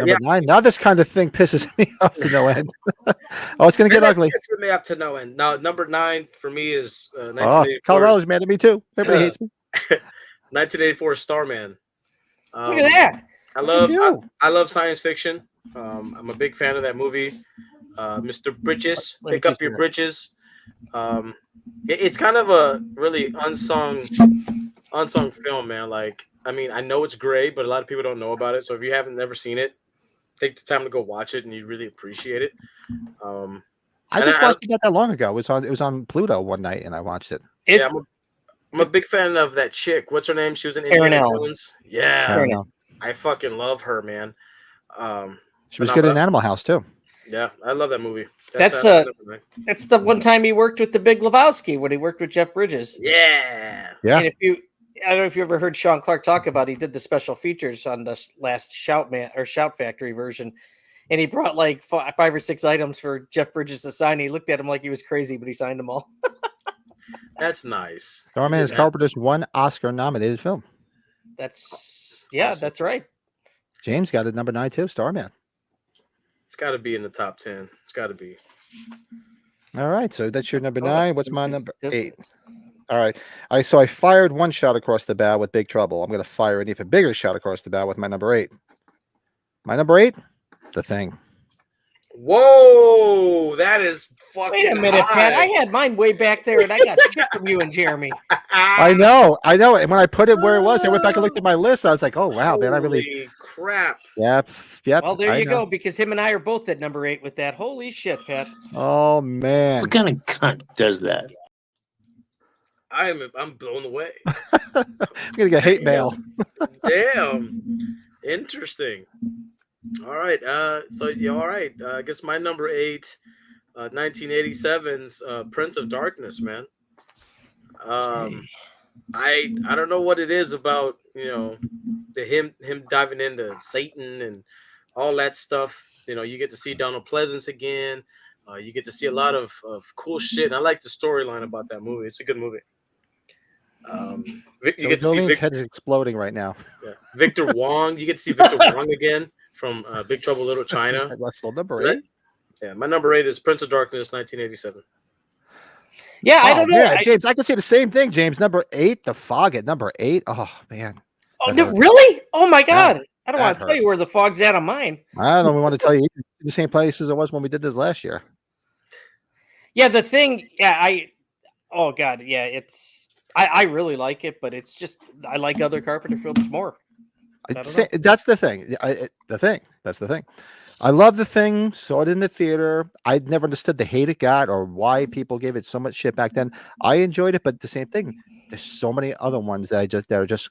Number 9. Now this kind of thing pisses me off to no end. Oh, it's going to get ugly. Pisses me off to no end. Now, number 9 for me is 1984. Colorado's mad at me too. Everybody hates me. 1984 Starman. Look at that. I love science fiction. I'm a big fan of that movie. Mr. Bridges, pick up your britches. It's kind of a really unsung film, man. Like, I mean, I know it's great, but a lot of people don't know about it. So if you haven't never seen it, take the time to go watch it, and you really appreciate it. I just watched it not that long ago. It was on Pluto one night, and I watched it. I'm a big fan of that chick. What's her name? She was in Karen Indiana Allen. Jones. Yeah, I don't know. I fucking love her, man. She was but good no, in Animal House too. Yeah, I love that movie. That's the one time he worked with the Big Lebowski when he worked with Jeff Bridges. Yeah. Yeah. And I don't know if you ever heard Sean Clark talk about, he did the special features on the last Shout Factory version, and he brought like 5 or 6 items for Jeff Bridges to sign. He looked at him like he was crazy, but he signed them all. That's nice. Starman is Carpenter's one Oscar-nominated film. That's right. James got it number 9 too. Starman. It's got to be in the top 10. It's got to be. All right, so that's your number 9. What's my number 8? All right. So I fired one shot across the bow with Big Trouble. I'm going to fire an even bigger shot across the bow with my number 8. My number 8, The Thing. Whoa, that is fucking Wait a minute, high. Pat. I had mine way back there, and I got shit from you and Jeremy. I know. And when I put it where it was, I went back and looked at my list. I was like, oh, wow, man, I really. Holy crap. Yep. Well, there I you know. go, because him and I are both at number 8 with that. Holy shit, Pat. Oh, man. What kind of cunt does that? I'm blown away. I'm going to get hate mail. Damn. Interesting. All right. So yeah, all right. I guess my number 8, 1987's Prince of Darkness, man. I don't know what it is about, him diving into Satan and all that stuff. You get to see Donald Pleasance again. You get to see a lot of cool shit. And I like the storyline about that movie. It's a good movie. You get to see Jolene's head is exploding right now. Yeah. Victor Wong. You get to see Victor Wong again from Big Trouble in Little China. That's still number 8. Yeah, my number 8 is Prince of Darkness, 1987. Yeah, I don't know. Yeah, James, I can say the same thing, James. Number 8, The Fog at number 8. Oh, man. Oh, no, really? Oh, my God. I don't want that to tell you hurts. where The Fog's at on mine. I don't know. We want to tell you the same place as it was when we did this last year. Yeah, The Thing. Yeah, oh, God. Yeah, I really like it, but it's just I like other Carpenter films more. That's the thing. That's the thing. I love The Thing. Saw it in the theater. I never understood the hate it got or why people gave it so much shit back then. I enjoyed it, but the same thing. There's so many other ones that are just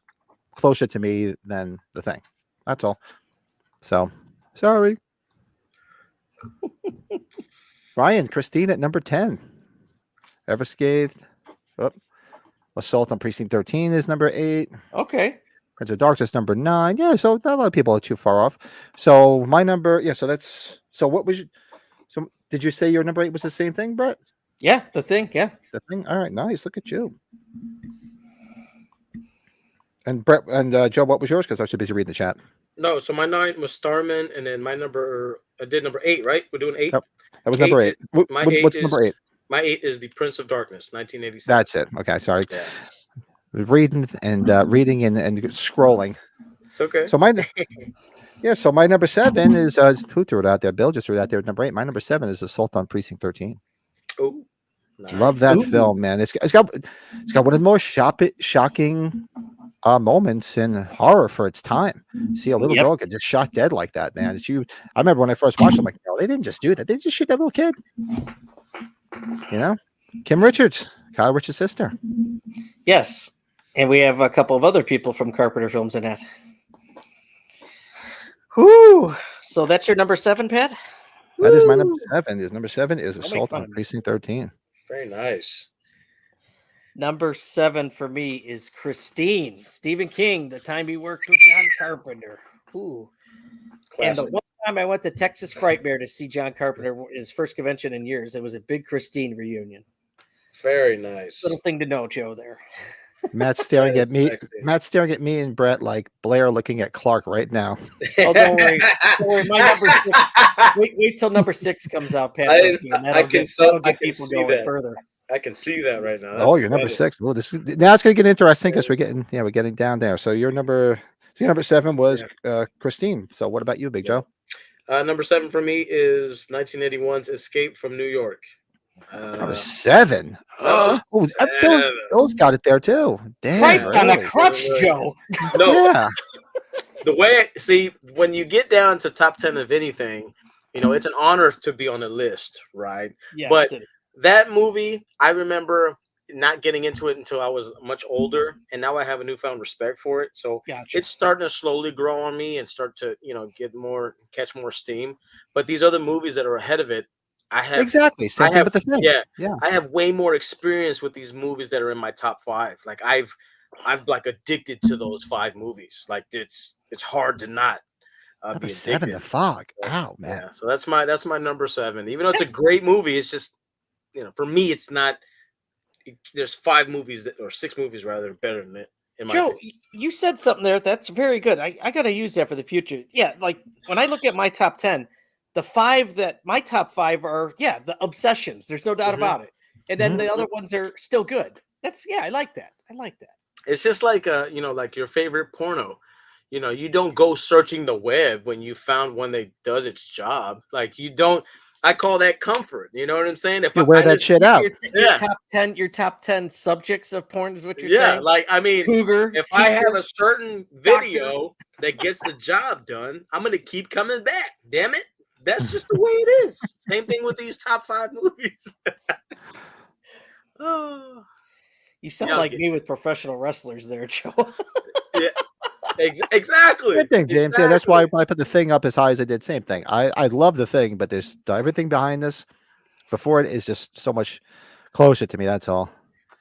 closer to me than The Thing. That's all. So, sorry. Ryan, Christine at number 10. Ever Scathed. Oh. Assault on Precinct 13 is number 8. Okay. Prince of Darkness number 9. Yeah, so not a lot of people are too far off. So my number, what was so did you say your number 8 was the same thing, Brett? Yeah, The Thing, yeah. The Thing. All right, nice. Look at you. And Brett and Joe, what was yours? Because I was too busy reading the chat. No, so my 9 was Starman, and then I did number 8, right? We're doing 8? Yep. That was number 8. What's number 8? My 8 is The Prince of Darkness, 1987. That's it. Okay, sorry. Yeah. Reading and scrolling. It's okay. So so my number 7 is who threw it out there? Bill just threw it out there at number 8. My number 7 is Assault on Precinct 13. Oh, nice. Love that film, man. It's got one of the most shocking moments in horror for its time. See a little girl get just shot dead like that, man. I remember when I first watched it, I'm like, no, they didn't just do that. They just shoot that little kid. Kim Richards, Kyle Richards' sister. Yes. And we have a couple of other people from Carpenter films in that. Whoo! So that's your number 7, Pat? That is my number 7. Number 7 is Assault on Precinct 13. Very nice. Number 7 for me is Christine. Stephen King, the time he worked with John Carpenter. Ooh. Classic. And the one time I went to Texas Frightmare to see John Carpenter, his first convention in years, it was a big Christine reunion. Very nice. Little thing to know, Joe, there. Matt's staring at me. Matt's staring at me and Brett like Blair looking at Clark right now. Oh, don't worry. Don't worry. My number 6. Wait till number 6 comes out, Pat. I can see that. Further. I can see that right now. That's you're number 6. Well, now it's going to get interesting because we're getting down there. So your number 7 was Christine. So what about you, Big Joe? Number 7 for me is 1981's Escape from New York. Number 7. Bill's got it there too. Damn, Christ on a crutch, Joe. No, yeah. The way when you get down to top 10 of anything, it's an honor to be on the list, right? Yes, but that movie, I remember not getting into it until I was much older, and now I have a newfound respect for it. So Gotcha. it's starting to slowly grow on me and start to catch more steam. But these other movies that are ahead of it, I have Exactly. Same thing with the thing. yeah, Yeah. I have way more experience with these movies that are in my top 5. Like I've like addicted to those 5 movies. Like it's hard to not Number be 7, addicted. The Fog. So, Ow, man. yeah, so that's my number 7. Even though it's a great movie, it's just for me, it's not. There's 5 movies or 6 movies rather better than it. In my Joe, opinion. you said something there that's very good. I got to use that for the future. Yeah, like when I look at my top 10, my top 5 are the obsessions. There's no doubt about it. And then the other ones are still good. I like that. It's just like like your favorite porno. You don't go searching the web when you found one that does its job. Like you don't. I call that comfort. You know what I'm saying? If You wear that shit out. Your top 10 subjects of porn is what you're Yeah, saying? like I mean, Cougar, if I have teacher, a certain video that gets the job done, I'm gonna keep coming back. Damn it. That's just the way it is. Same thing with these top 5 movies. Oh. You sound like me with professional wrestlers there, Joe. Yeah, exactly. Same thing, James. Yeah, that's why when I put the thing up as high as I did. Same thing. I love the thing, but there's everything behind this. Before it is just so much closer to me. That's all.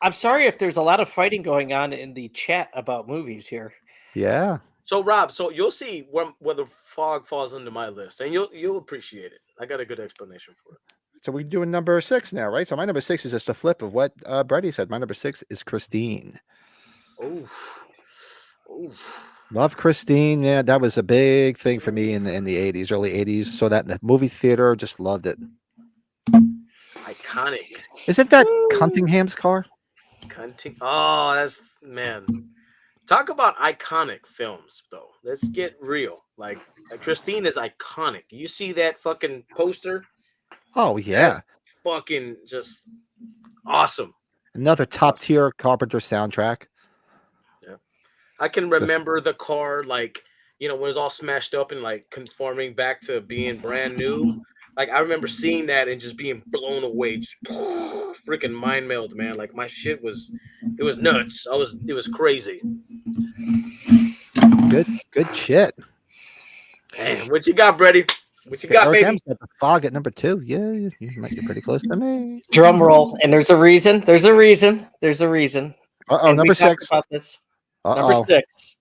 I'm sorry if there's a lot of fighting going on in the chat about movies here. Yeah. So Rob, you'll see where the Fog falls into my list, and you'll appreciate it. I got a good explanation for it. So we're doing number 6 now, right? So my number 6 is just a flip of what Brady said. My number 6 is Christine. Oh. Love Christine. Yeah, that was a big thing for me in the 80s, early 80s. So that in the movie theater, just loved it. Iconic. Isn't that Cunningham's car? Oh, that's man. Talk about iconic films, though. Let's get real. Like Christine is iconic. You see that fucking poster? Oh yeah, that's fucking just awesome. Another top tier Carpenter soundtrack. Yeah, I can remember the car, like when it was all smashed up and like conforming back to being brand new. Like I remember seeing that and just being blown away, just freaking mind meld, man. Like my shit was nuts. It was crazy. Good shit. Man, what you got, Brady? What you got, baby? Got the Fog at number 2. Yeah, you might be pretty close to me. Drum roll, and there's a reason. Uh-oh, number 6. About this. Number 6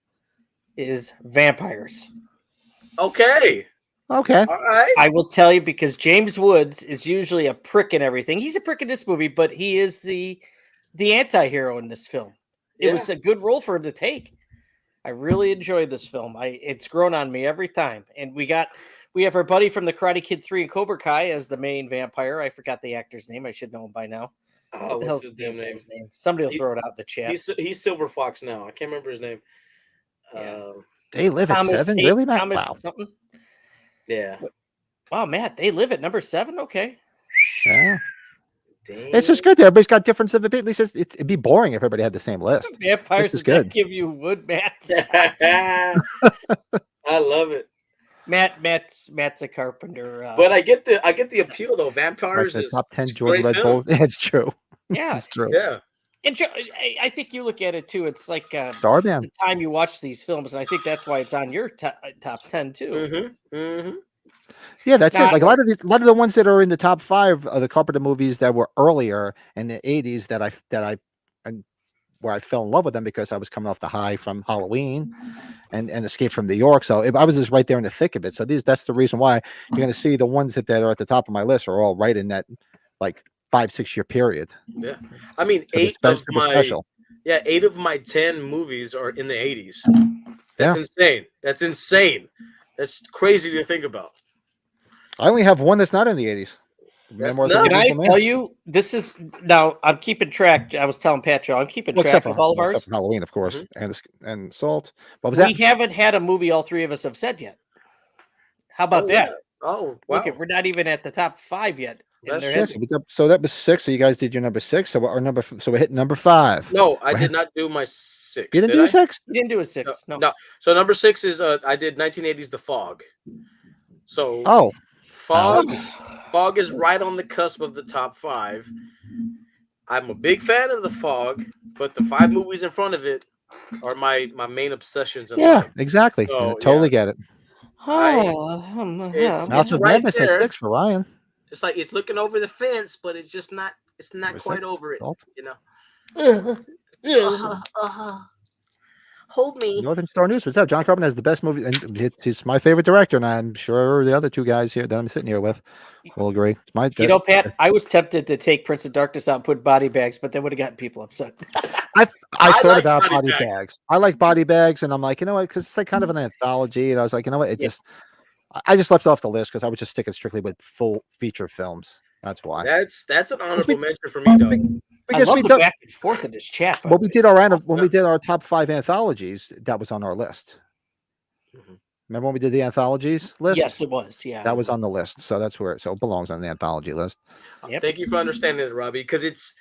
is vampires. Okay. All right. I will tell you because James Woods is usually a prick in everything. He's a prick in this movie, but he is the anti-hero in this film. It was a good role for him to take. I really enjoyed this film. It's grown on me every time. And we have our buddy from the Karate Kid 3 and Cobra Kai as the main vampire. I forgot the actor's name. I should know him by now. Oh, what's his damn name? Somebody will throw it out in the chat. He's Silver Fox now. I can't remember his name. Yeah. They live at 7? Really, Matt? Wow. Something? Yeah. Wow, Matt, they live at number 7? Okay. Yeah. Dang. It's just good. Everybody's got different of opinions. It'd be boring if everybody had the same list. Vampires is good. Give you wood, Matt. I love it. Matt's a carpenter. But I get the appeal though. Vampires like is top 10 it's George great Red film. Bulls. It's true. Yeah, It's true. Yeah. And I think you look at it too. It's like Starman. the time you watch these films, and I think that's why it's on your top 10 too. Mm-hmm. Mm-hmm. Yeah, that's it. Like a lot of the ones that are in the top 5 of the Carpenter movies that were earlier in the 80s where I fell in love with them because I was coming off the high from Halloween and Escape from New York. So I was just right there in the thick of it. So that's the reason why you're going to see the ones that are at the top of my list are all right in that like 5-6 year period. Yeah, I mean, So 8 they're of my special. 8 of my 10 movies are in the 80s. That's insane. That's insane. That's crazy to think about. I only have one that's not in the 80s. That's Memoirs nuts. of Can I Evil Man. tell you, this is now I'm keeping track. I was telling Pat Joe, I'm keeping track of all of ours. Except for Halloween, of course, and Salt. What was We that? haven't had a movie all 3 of us have said yet. How about that? Yeah. Oh, wow. Look, we're not even at the top 5 yet. And That's there true. hasn't- So that was 6. So you guys did your number 6. So we're hitting number 5. No, I did not do my 6. You didn't did do I? 6? You didn't do a 6. No. No. So number 6 is I did 1980s The Fog. So Fog is right on the cusp of the top 5. I'm a big fan of The Fog, but the 5 movies in front of it are my main obsessions in Yeah, life. exactly. So, I totally get it. It's House of right Madness there. at 6 for Ryan. It's like it's looking over the fence, but it's just not. It's not Number quite 6, over it. Salt. You know. Hold me. Northern Star News. What's up? John Carpenter has the best movie, and it's my favorite director, and I'm sure the other 2 guys here that I'm sitting here with will agree. It's my. You know, Pat, I was tempted to take Prince of Darkness out and put Body Bags, but that would have gotten people upset. I thought like about Body Body Bags. Bags. I like Body Bags, and I'm like, you know what? Because it's like kind of an anthology, and I was like, you know what? I just left it off the list because I was just sticking strictly with full feature films. That's why. That's an honorable mention for me, though. I Because love we the did back and forth in this chat. when we did our top 5 anthologies, that was on our list. Remember when we did the anthologies list? Yes, it was. Yeah, That was on the list, so that's where it belongs on the anthology list. Yep. Thank you for understanding it, Robbie. Because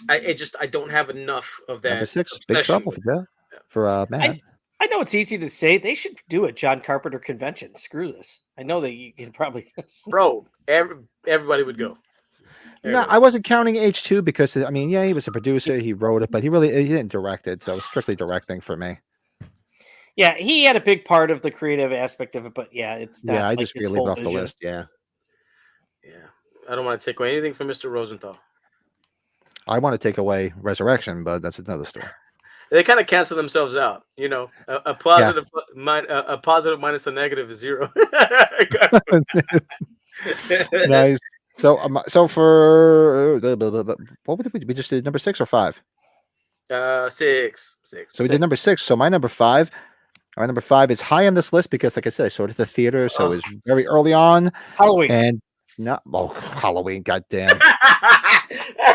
I don't have enough of that. Number 6, Big obsession Trouble with for Matt. I know it's easy to say. They should do a John Carpenter convention. Screw this. I know that you can probably. Bro, everybody would go. No, I wasn't counting H2 because I mean, yeah, he was a producer, he wrote it, but he didn't direct it, so it was strictly directing for me. Yeah, he had a big part of the creative aspect of it, but yeah, it's not. Yeah, I like just his feel leave it full off the vision. list. Yeah, I don't want to take away anything from Mr. Rosenthal. I want to take away Resurrection, but that's another story. They kind of cancel themselves out. You know, a positive minus a negative is 0. Nice. So for what did we just did number 6 or 5? 6. So we did number 6. So my number 5. Our number 5 is high on this list because, like I said, I saw it at the theater, so it was very early on. Halloween. And Halloween, goddamn.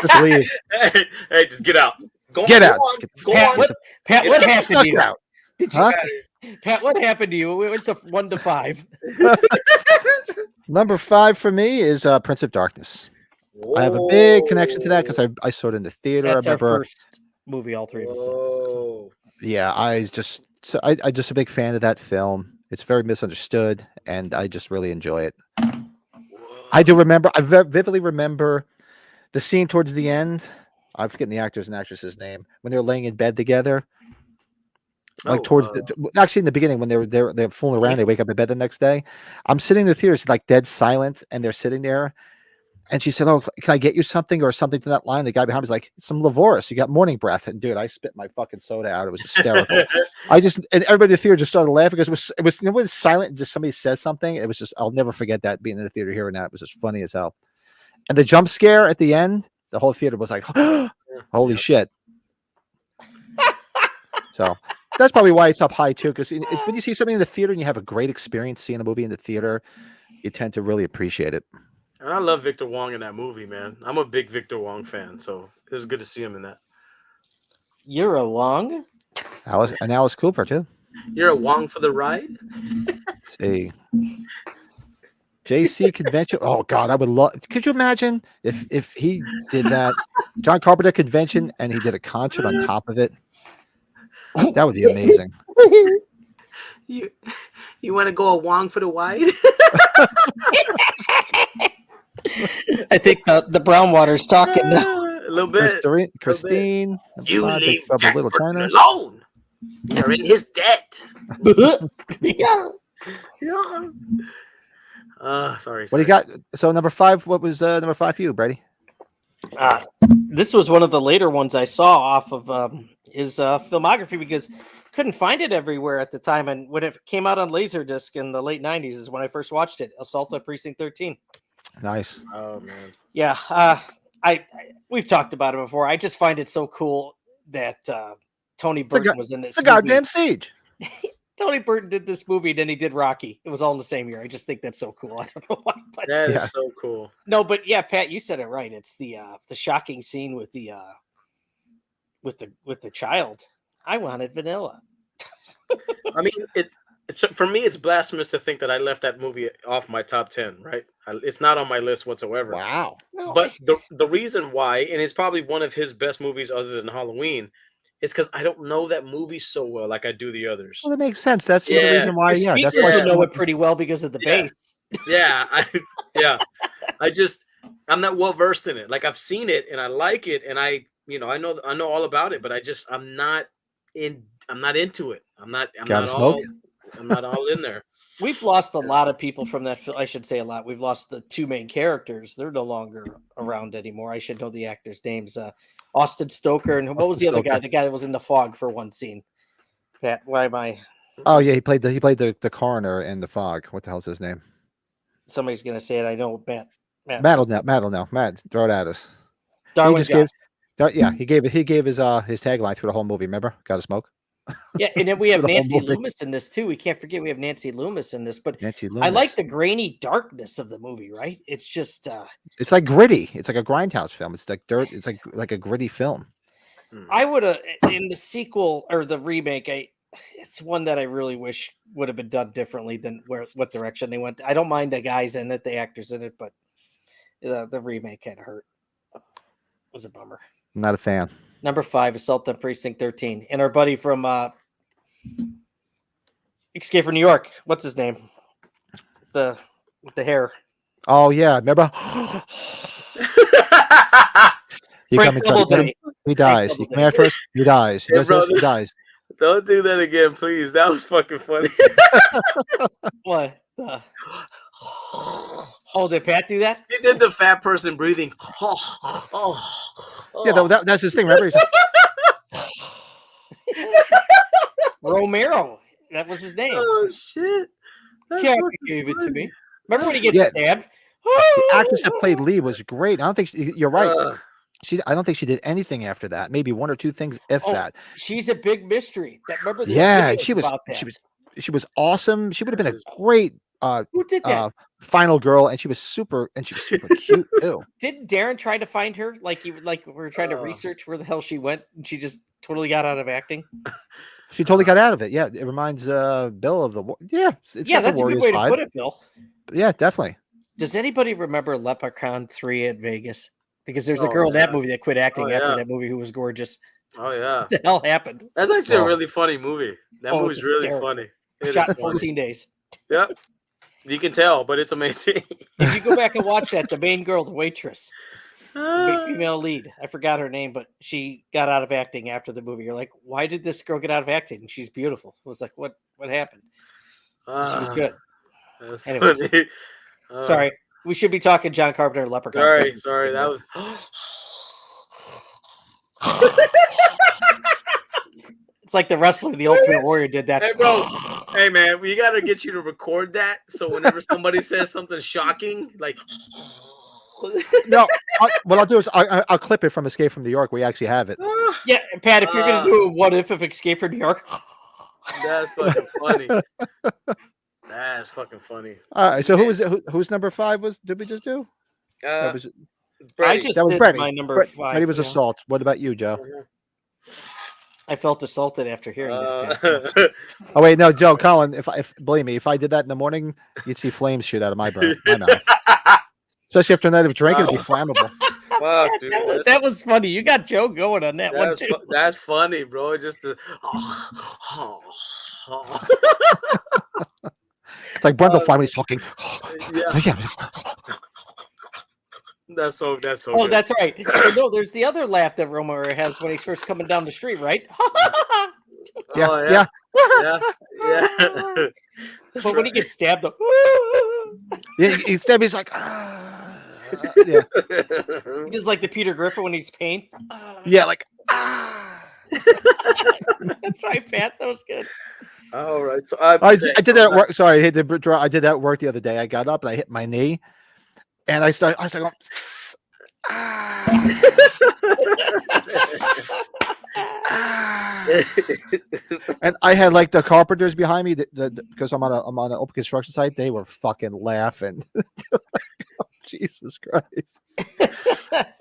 Just leave. Hey, just get out. Get out. Go Pat, on. Pat, what happened to you? Out. Did you? Huh? Pat, what happened to you? We went to 1 to 5. Number 5 for me is Prince of Darkness. I have a big connection to that because I saw it in the theater. That's I remember our first movie, all 3 of us. So. Yeah, I just a big fan of that film. It's very misunderstood, and I just really enjoy it. I vividly remember the scene towards the end. I'm forgetting the actors and actresses' name when they're laying in bed together. Like actually in the beginning when they're fooling around, they wake up in bed the next day. I'm sitting in the theater, it's like dead silent, and they're sitting there. And she said, "Oh, can I get you something or something to that line?" The guy behind me was like, "Some Livoris. You got morning breath." And dude, I spit my fucking soda out. It was hysterical. And everybody in the theater just started laughing because it was silent. And just somebody says something. It was just, I'll never forget that being in the theater hearing that. It was just funny as hell. And the jump scare at the end, the whole theater was like, "Holy shit!" So that's probably why it's up high too. Because when you see something in the theater and you have a great experience seeing a movie in the theater, you tend to really appreciate it. And I love Victor Wong in that movie, man. I'm a big Victor Wong fan, so it was good to see him in that. You're a Wong? Alice Cooper too. You're a Wong for the ride? Let's see. JC Convention. Oh God, I would love. Could you imagine if he did that? John Carpenter Convention and he did a concert on top of it. That would be amazing. You want to go a Wong for the wide? I think the brown water's talking now. A little bit. Christine. You leave Jack Little Burton China. alone. You're in his debt. Yeah. Sorry. What do you got? So number 5. What was number 5 for you, Brady? This was one of the later ones I saw off of his filmography because couldn't find it everywhere at the time. And when it came out on Laserdisc in the late 90s is when I first watched it. Assault on Precinct 13. Nice. Oh man. Yeah. We've talked about it before. I just find it so cool that Tony Burton was in this. It's a goddamn siege. Tony Burton did this movie, then he did Rocky. It was all in the same year. I just think that's so cool. I don't know why, but That is so cool. No, but yeah, Pat, you said it right. It's the shocking scene with the child. I wanted vanilla. I mean, for me, it's blasphemous to think that I left that movie off my top 10. Right? It's not on my list whatsoever. Wow. No, But the reason why, and it's probably one of his best movies other than Halloween, is because I don't know that movie so well like I do the others. Well, that makes sense. That's the reason why. Yeah, that's why why you know it pretty well because of the bass. Yeah, I I'm not well versed in it. Like I've seen it and I like it, and I know all about it, but I'm not into it. I'm not all in there. We've lost a lot of people from that film. I should say a lot. We've lost the two main characters. They're no longer around anymore. I should know the actors' names. Austin Stoker and what was the other guy? The guy that was in the fog for one scene. Pat, why am I? Oh yeah, he played the coroner in The Fog. What the hell's his name? Somebody's gonna say it. I know Matt. Matt will know. Matt, throw it at us. Darwin he just Johnson. he gave his tagline through the whole movie. Remember, got to smoke. Yeah, and then we have For the whole Nancy movie. Loomis in this too. We can't forget we have Nancy Loomis in this. But Nancy Loomis. I like the grainy darkness of the movie. Right? It's just It's like gritty. It's like a grindhouse film. It's like dirt. It's like a gritty film. I would have in the sequel or the remake. It's one that I really wish would have been done differently than what direction they went. I don't mind the guys in it, the actors in it, but the remake kind of hurt. It was a bummer. I'm not a fan. Number 5, Assault on Precinct 13, and our buddy from Escape from New York. What's his name? With the hair. Oh yeah, remember? He Frank come and try to get him. Doubleday. He dies. He Doubleday. come here first. He dies. He Hey, does this. brother. He dies. Don't do that again, please. That was fucking funny. What? Oh, did Pat do that? He did the fat person breathing. Yeah, that's his thing. Remember? He's like, Romero. That was his name. Oh shit! That's Kathy fucking gave it to funny. me. Remember when he gets Yeah. stabbed? the actress that played Lee was great. I don't think you're right. Uh, I don't think she did anything after that. Maybe one or two things, if Oh, that. She's a big mystery. Remember the Yeah, videos she was about that? she was awesome. She would have been a great Who did that? final girl, and she was super cute too. Didn't Darren try to find her? Like we were trying to research where the hell she went, and she just totally got out of acting. She totally got out of it. Yeah, it reminds Bill of the it's got the That's a good Warriors way to vibe. put it, Bill. Yeah, definitely. Does anybody remember Leprechaun 3 at Vegas? Because there's a girl in that movie that quit acting after that movie who was gorgeous. Oh yeah, What the hell happened? that's actually a really funny movie. That Oh, movie's it's really hysterical. funny. It Shot is in funny. 14 days. Yep, you can tell, but it's amazing. If you go back and watch that, the main girl, the waitress, the Ah. female lead, I forgot her name, but she got out of acting after the movie. You're like, why did this girl get out of acting? And she's beautiful. It was like, what happened? She was good. That's Anyways. funny. Sorry, we should be talking John Carpenter Leprechaun. Sorry, that was. It's like the wrestler, the Ultimate Warrior, did that. Hey, bro. Hey, man, we got to get you to record that. So whenever somebody says something shocking, like. No, what I'll do is I'll clip it from Escape from New York. We actually have it. Yeah, Pat, if you're gonna do a what if of Escape from New York, That's fucking funny. That's fucking funny. All right. So who's number 5 was? Did we just do? Uh, Was, I Brady. just that was did Brady. my number 5. Brady was yeah. assault. What about you, Joe? I felt assaulted after hearing that. Pat. Oh wait, no, Joe, Colin. If believe me, if I did that in the morning, you'd see flames shoot out of my mouth. Especially after a night of drinking, it'd be flammable. Fuck, dude. That was funny. You got Joe going on that one too. That's funny, bro. Just the. It's like Brundle Fly when he's talking. Yeah. That's so. Oh, good. that's right. Oh, no, there's the other laugh that Romero has when he's first coming down the street, right? Yeah, Oh, yeah. yeah. That's But when he right. gets stabbed, He's like, yeah, he's like the Peter Griffin when he's pain. yeah, like. That's right, Pat. That was good. All right. So I did that at work. Sorry, I did that at work the other day. I got up and I hit my knee, and I started going, and I had like the carpenters behind me because I'm on an open construction site. They were fucking laughing. Jesus Christ!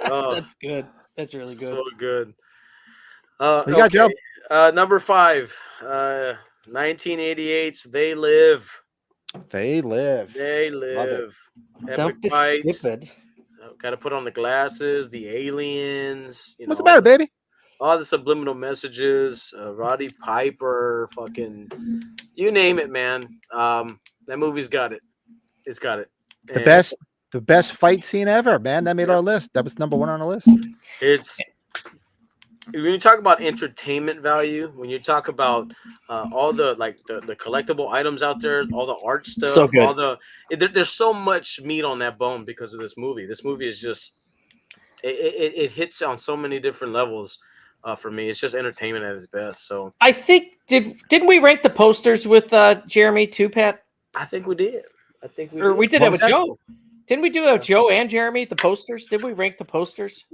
Oh, That's good. That's really good. so good. You got Joe? Number 5, 1988's They Live. They live. They Love it. live. Don't Epic be fights. stupid. Got to put on the glasses, the aliens. What's the matter, baby? All the subliminal messages. Roddy Piper, fucking, you name it, man. That movie's got it. It's got it. The best The best fight scene ever, man. That made our list. That was number 1 on the list. It's when you talk about entertainment value, when you talk about all the the collectible items out there, all the art stuff, So good. all there's so much meat on that bone because of this movie. This movie is just it hits on so many different levels. For me, it's just entertainment at its best. So I think didn't we rank the posters with Jeremy too, Pat? I think we did. I think Or we did What that was with that? Joe. Didn't we do that with Joe and Jeremy? The posters? Did we rank the posters?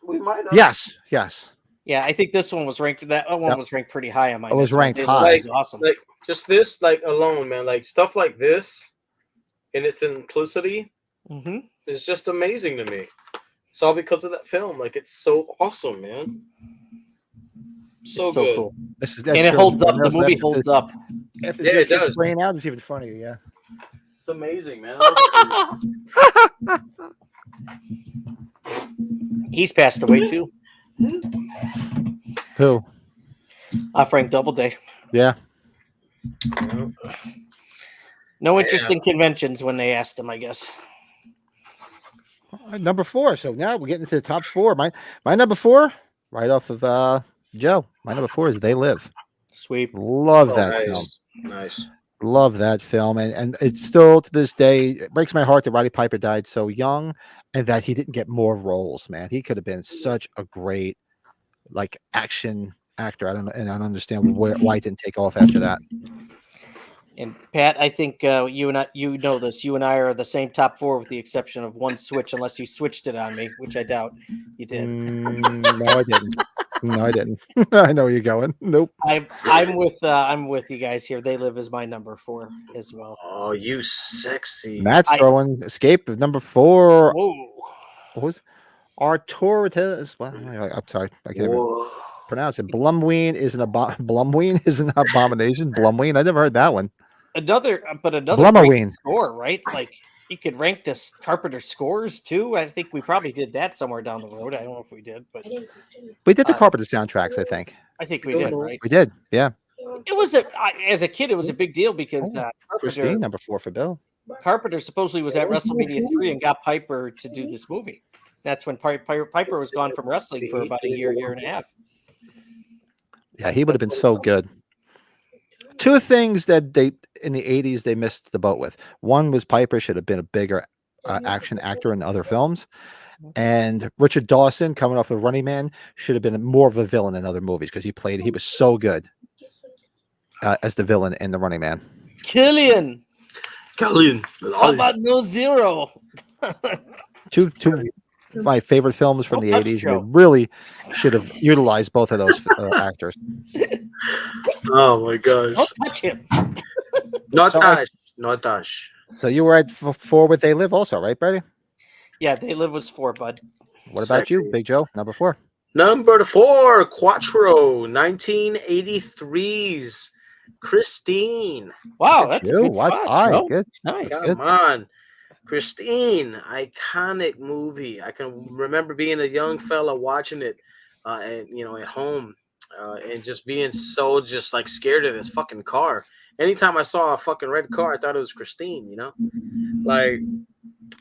We might have. Yes. Yeah, I think this one was ranked. That one Yep. was ranked pretty high on mine. It was This one ranked did high. look awesome. Like just this, like alone, man. Like stuff like this, in its simplicity, Mm-hmm. is just amazing to me. It's all because of that film. Like it's so awesome, man. So It's so good. cool. That's And it true. holds up. The That's- movie that's- holds up. After Yeah, the it kid's does. playing out, it's even funnier. Yeah. It's amazing, man. He's passed away too. Who? Frank Doubleday. Yeah. No interest in conventions when they asked him, I guess. Number 4. So now we're getting to the top 4. My number 4, right off of Joe. My number 4 is They Live. Sweet. Love Oh, that nice. film. Nice. Love that film. And it's still to this day, it breaks my heart that Roddy Piper died so young and that he didn't get more roles, man. He could have been such a great like action actor. I don't understand why he didn't take off after that. And Pat, I think you know this. You and I are the same top 4 with the exception of one switch, unless you switched it on me, which I doubt you did. No, I didn't. No, I didn't. I know where you're going. Nope. I'm with you guys here. They Live is my number 4 as well. Oh, you sexy. Matt's throwing Escape of number 4. Whoa. What was Artoritas? Well, I'm sorry. I can't even Whoa. pronounce it. Blumween is an abomination. Blumween. I never heard that one. Another Blummerween. great score, right? Like you could rank this Carpenter scores too. I think we probably did that somewhere down the road. I don't know if we did, but We did the Carpenter soundtracks, I think. I think we did, right? We did. Yeah. It was as a kid, it was a big deal because Christine, number 4 for Bill. Carpenter supposedly was at WrestleMania 3 and got Piper to do this movie. That's when Piper was gone from wrestling for about a year and a half. Yeah, he would have been so good. 2 things that they in the 80s they missed the boat with. One was Piper should have been a bigger action actor in other films. And Richard Dawson, coming off of Running Man, should have been more of a villain in other movies because he was so good as the villain in The Running Man. Killian. Colin. How about No Zero? Two of my favorite films from Don't the touch 80s. Joe. We really should have utilized both of those actors. Oh my gosh. Don't touch him. Not So touch. Not touch. So you were at 4 with They Live also, right, Brady? Yeah, They Live was 4, bud. What about you, Sexy. Big Joe? Number 4. Number 4, Quattro, 1983's Christine. Wow, Look at that's you. a good What's spot, high? Joe. Good. Nice. Good. Come on. Christine, iconic movie. I can remember being a young fella watching it at home and just being so just like scared of this fucking car. Anytime I saw a fucking red car, I thought it was Christine, Like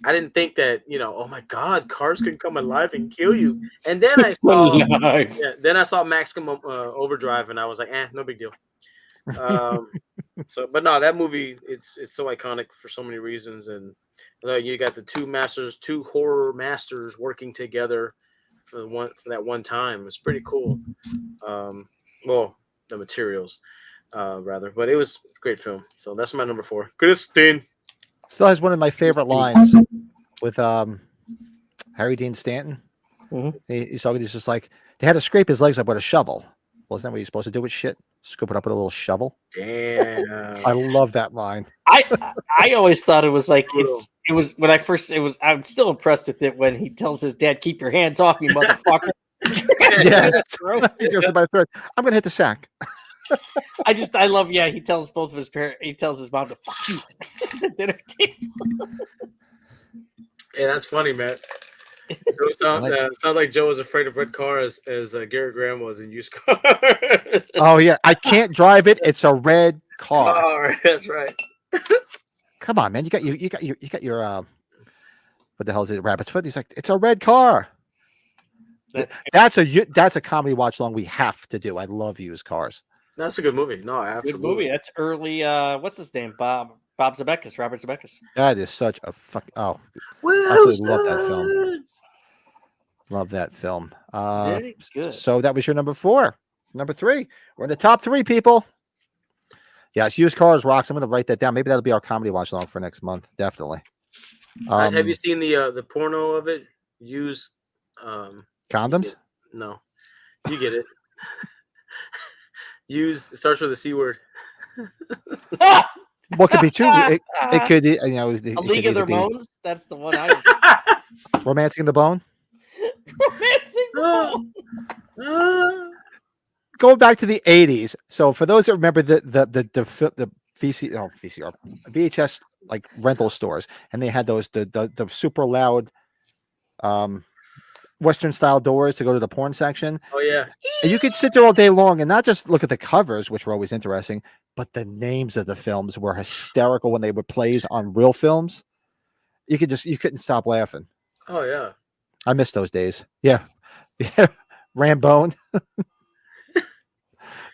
I didn't think that, oh my God, cars can come alive and kill you. And then I saw then I saw Maximum Overdrive and I was like, no big deal. But no, that movie, it's so iconic for so many reasons. And you got the two horror masters working together for that one time. It's pretty cool. Well, the materials, rather, but it was a great film. So that's my number 4. Christine. Still has one of my favorite lines with Harry Dean Stanton. Mhm. He's just like, they had to scrape his legs up with a shovel. Wasn't that what you're supposed to do with shit? Scoop it up with a little shovel. Damn. I love that line. I always thought it was like I'm still impressed with it when he tells his dad, "Keep your hands off me, motherfucker." Yes. He goes to my throat. I'm gonna hit the sack. I love he tells both of his parents, he tells his mom to fuck you at the dinner table. Yeah, that's funny, man. It sounds like Joe was afraid of red cars as Garrett Graham was in used cars. Oh yeah, I can't drive it. It's a red car. Oh, that's right. Come on, man. You got your what the hell is it? Rabbit's Foot. He's like, it's a red car. That's That's a comedy watch long we have to do. I love used cars. That's a good movie. No, a absolutely. good movie. That's early. What's his name? Bob Zemeckis. Robert Zemeckis. That is such a fucking Well absolutely love that film. done. Love that film. Very good. So that was your number 4. Number 3. We're in the top 3, people. Yes, used cars rocks. I'm gonna write that down. Maybe that'll be our comedy watch long for next month. Definitely. Have you seen the porno of it? Used Condoms? No, you get it. Used, it starts with a C word. What could be true? It could, it A League of could either Their be Bones. That's the one I was Romancing the Bone. romancing the bone. Going back to the 80s. So for those that remember the VHS like rental stores, and they had those the super loud Western style doors to go to the porn section. Oh yeah. And you could sit there all day long and not just look at the covers, which were always interesting, but the names of the films were hysterical when they were plays on real films. You couldn't stop laughing. Oh yeah. I miss those days. Yeah. Rambone.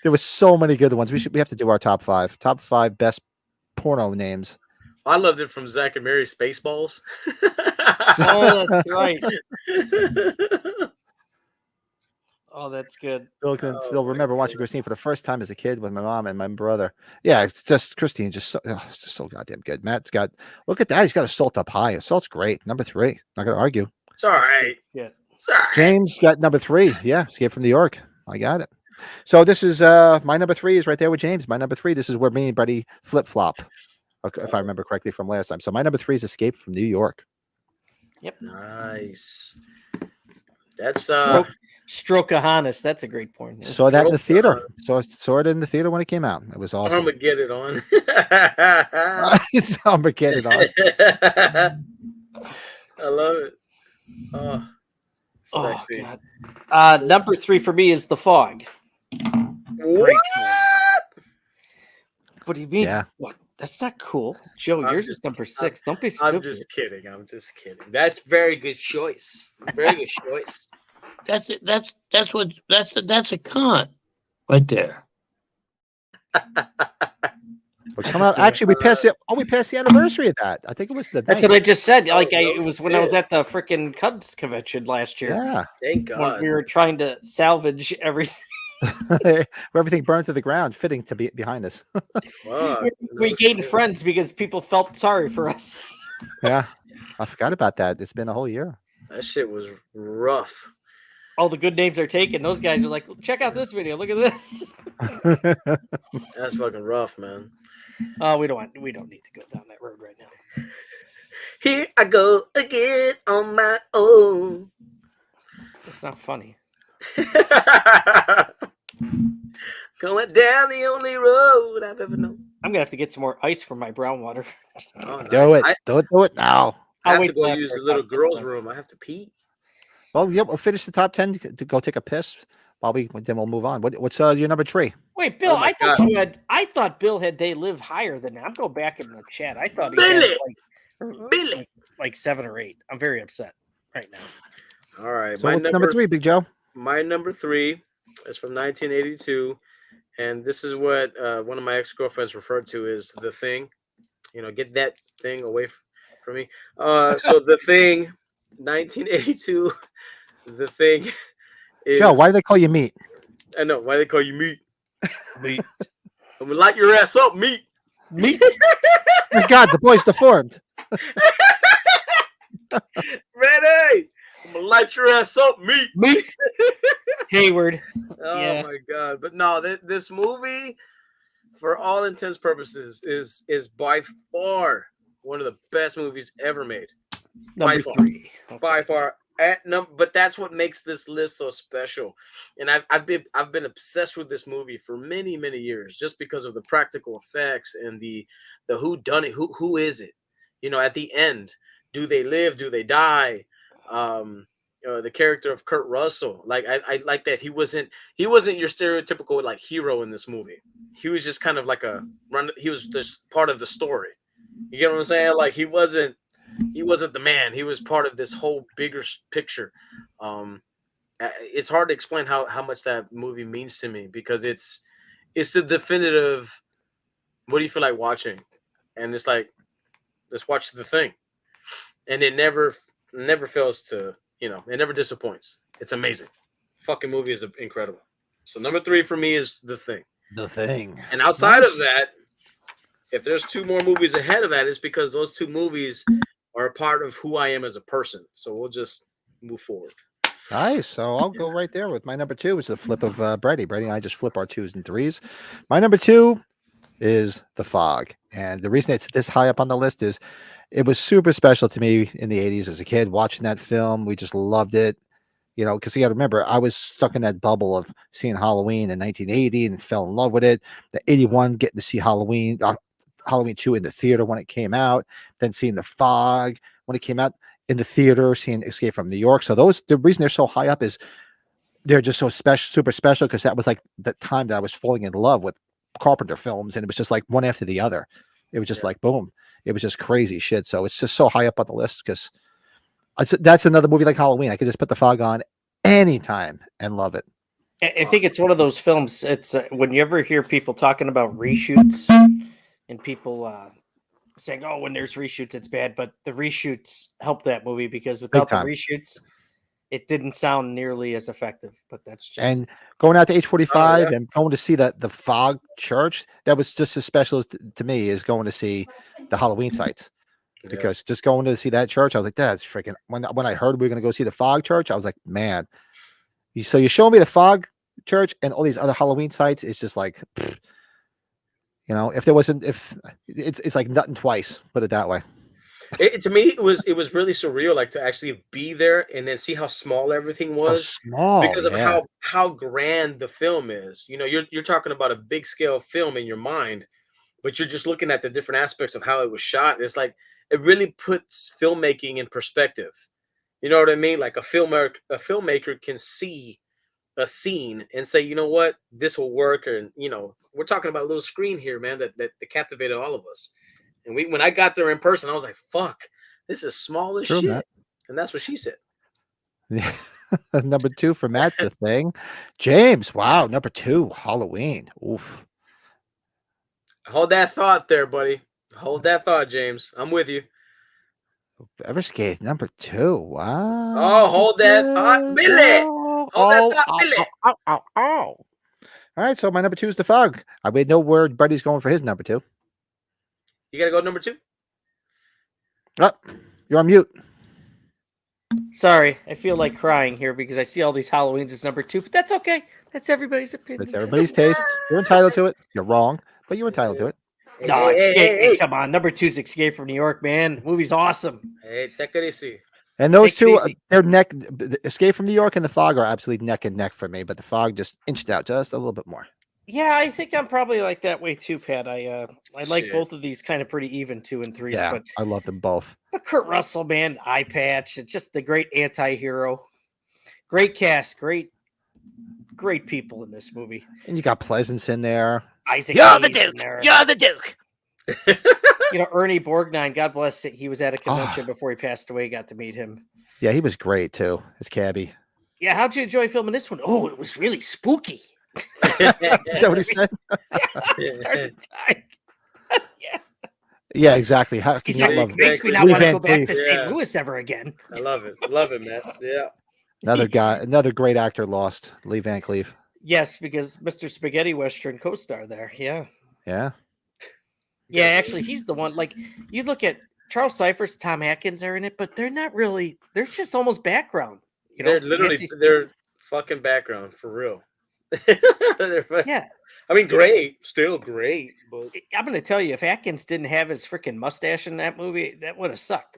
There was so many good ones. We have to do our top 5 best porno names. I loved it from Zack and Mary Spaceballs. Oh, that's right. Oh, that's good. Still can still remember watching Christine for the first time as a kid with my mom and my brother. Yeah, it's just Christine, it's just so goddamn good. Matt's got, look at that. He's got Assault up high. Assault's great. Number 3. Not gonna argue. It's all right. Yeah. It's all right. James got number 3. Yeah, Escape from New York. I got it. So this is my number 3 is right there with James. My number 3. This is where me and Buddy flip flop, if I remember correctly from last time. So my number 3 is Escape from New York. Yep. Nice. That's Strokeahannes. That's a great porn. Yeah. Saw that in the theater. Saw it in the theater when it came out. It was awesome. Armageddon on. Armageddon on. I love it. Oh, Oh, sexy. God. Number 3 for me is The Fog. What? What do you mean? Yeah. What? That's not cool. Joe, I'm yours just- is number 6. Don't be stupid. I'm just kidding. I'm just kidding. That's very good choice. Very good choice. That's a con right there. We're coming out. Actually, we passed it. Oh, we passed the anniversary of that. I think it was the. That's night. what I just said. Like Oh, it was when I was at the freaking Cubs convention last year. Yeah. Thank When God. we were trying to salvage everything. Where everything burned to the ground, fitting to be behind us. Fuck, We no gained shit. friends because people felt sorry for us. Yeah, I forgot about that. It's been a whole year. That shit was rough. All the good names are taken. Those guys are like, check out this video. Look at this. That's fucking rough, man. Oh, we don't need to go down that road right now. Here I go again on my own. It's not funny. Going down the only road I've ever known. I'm gonna have to get some more ice for my brown water. Oh, nice. Do it. I Do it now. have wait to till go after use I the little talk to girl's them. room. I have to pee. Well, yeah, we'll finish the top 10 to go take a piss. Then we'll move on. What's your number 3? Wait, Bill, Oh my I thought Bill had they live higher than that. I'm going back in the chat. I thought he Billy! had Billy. like 7 or 8. I'm very upset right now. All right. So what's number 3, Big Joe? My number 3 is from 1982. And this is what one of my ex-girlfriends referred to as The Thing. You know, get that thing away from me. So The Thing, 1982. The Thing is... Joe, why do they call you meat? I know. Why they call you meat? Meat. I'm gonna light your ass up, meat. Meat. Oh, God, the boy's deformed. Ready? I'm gonna light your ass up, meat. Meat. Hayward. Oh Yeah. my God. But no, this movie, for all intents purposes, is by far one of the best movies ever made. Number far. 3. By far. But that's what makes this list so special. And I've been obsessed with this movie for many years, just because of the practical effects and the who done it, who is it? You know, at the end, do they live? Do they die? The character of Kurt Russell, like I like that he wasn't your stereotypical like hero in this movie. He was just kind of like he was just part of the story. You get what I'm saying? Like he wasn't he wasn't the man. He was part of this whole bigger picture. It's hard to explain how much that movie means to me because it's the definitive. What do you feel like watching? And it's like, let's watch The Thing, and it never fails to, it never disappoints. It's amazing. Fucking movie is incredible. So number 3 for me is The Thing. The Thing. And outside of that, if there's 2 more movies ahead of that, it's because those 2 movies are a part of who I am as a person. So we'll just move forward. Nice. So I'll go right there with my number 2. It's the flip of Brady. Brady and I just flip our 2s and 3s. My number 2 is The Fog. And the reason it's this high up on the list is it was super special to me in the 80s as a kid watching that film. We just loved it. Because you got to remember, I was stuck in that bubble of seeing Halloween in 1980 and fell in love with it. The 81, getting to see Halloween 2 in the theater when it came out, then seeing The Fog when it came out in the theater, seeing Escape from New York. So the reason they're so high up is they're just so special, super special, because that was like the time that I was falling in love with Carpenter films, and it was just like one after the other. It was just like boom. It was just crazy shit. So it's just so high up on the list because that's another movie like Halloween. I could just put The Fog on anytime and love it. I think it's one of those films. It's when you ever hear people talking about reshoots and people saying, "Oh, when there's reshoots, it's bad," but the reshoots help that movie because without the reshoots, it didn't sound nearly as effective. But that's just and going out to H45 and going to see the Fog Church. That was just as special to me as going to see the Halloween sites. Because just going to see that church, I was like, that's freaking. When I heard we were going to go see the Fog Church, I was like, man. So you show me the Fog Church and all these other Halloween sites, it's just like, if there wasn't, if it's like nothing twice, put it that way. To me, it was really surreal, like to actually be there and then see how small everything was, so small, because of how grand the film is. You're talking about a big scale film in your mind, but you're just looking at the different aspects of how it was shot. It's like it really puts filmmaking in perspective. You know what I mean? Like a filmmaker can see a scene and say, you know what, this will work. And we're talking about a little screen here, man, that captivated all of us. And when I got there in person, I was like, fuck, this is small as shit. Matt. And that's what she said. Yeah. Number 2 for Matt's The Thing. James, wow, number 2, Halloween. Oof. Hold that thought there, buddy. Hold that thought, James. I'm with you. Everscape, number 2. Wow. Oh, hold that thought, Billy. Hold that thought, Billy. Ow. All right, so my number 2 is The Fog. I made no word Buddy's going for his number 2. You got to go number 2? Oh, you're on mute. Sorry, I feel like crying here because I see all these Halloweens as number 2, but that's okay. That's everybody's opinion. That's everybody's taste. You're entitled to it. You're wrong, but you're entitled to it. No, hey. Come on. Number 2 is Escape from New York, man. The movie's awesome. Hey, take it easy. And those two, they're Escape from New York and The Fog are absolutely neck and neck for me, but The Fog just inched out just a little bit more. Yeah, I think I'm probably like that way too, Pat. I like both of these kind of pretty even 2 and 3s. Yeah, but I love them both. But Kurt Russell, man, eye patch, it's just the great anti-hero. Great cast, great people in this movie. And you got Pleasance in there. Isaac, you're the Duke. You're the Duke. Ernie Borgnine, God bless it. He was at a convention before he passed away. Got to meet him. Yeah, he was great too, as Cabby. Yeah, how'd you enjoy filming this one? Oh, it was really spooky. Is that what he said? Started dying. Yeah, exactly. How can you love makes me not want to go back to St. Louis ever again. I love it, man. Yeah. Another great actor lost, Lee Van Cleef. Yes, because Mr. Spaghetti Western co-star there. Yeah. Yeah. Yeah, actually, he's the one. Like, you look at Charles Cyphers, Tom Atkins are in it, but they're not really. They're just almost background. They're literally they're fucking background for real. Yeah. I mean, great, still great. But I'm gonna tell you, if Atkins didn't have his freaking mustache in that movie, that would have sucked.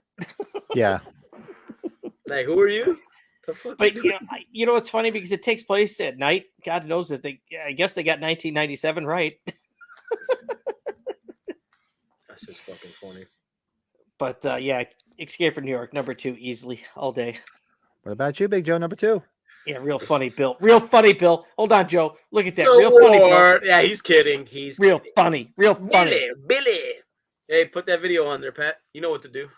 Yeah. Like, who are you? But you know, it's funny because it takes place at night. God knows that I guess they got 1997 right. That's just fucking funny. But yeah, Escape from New York, number 2, easily all day. What about you, Big Joe, number 2? Yeah, real funny, Bill. Real funny, Bill. Hold on, Joe. Look at that. No real funny, Bill. Yeah, he's kidding. He's real kidding. funny. Real funny. Billy. Hey, put that video on there, Pat. You know what to do.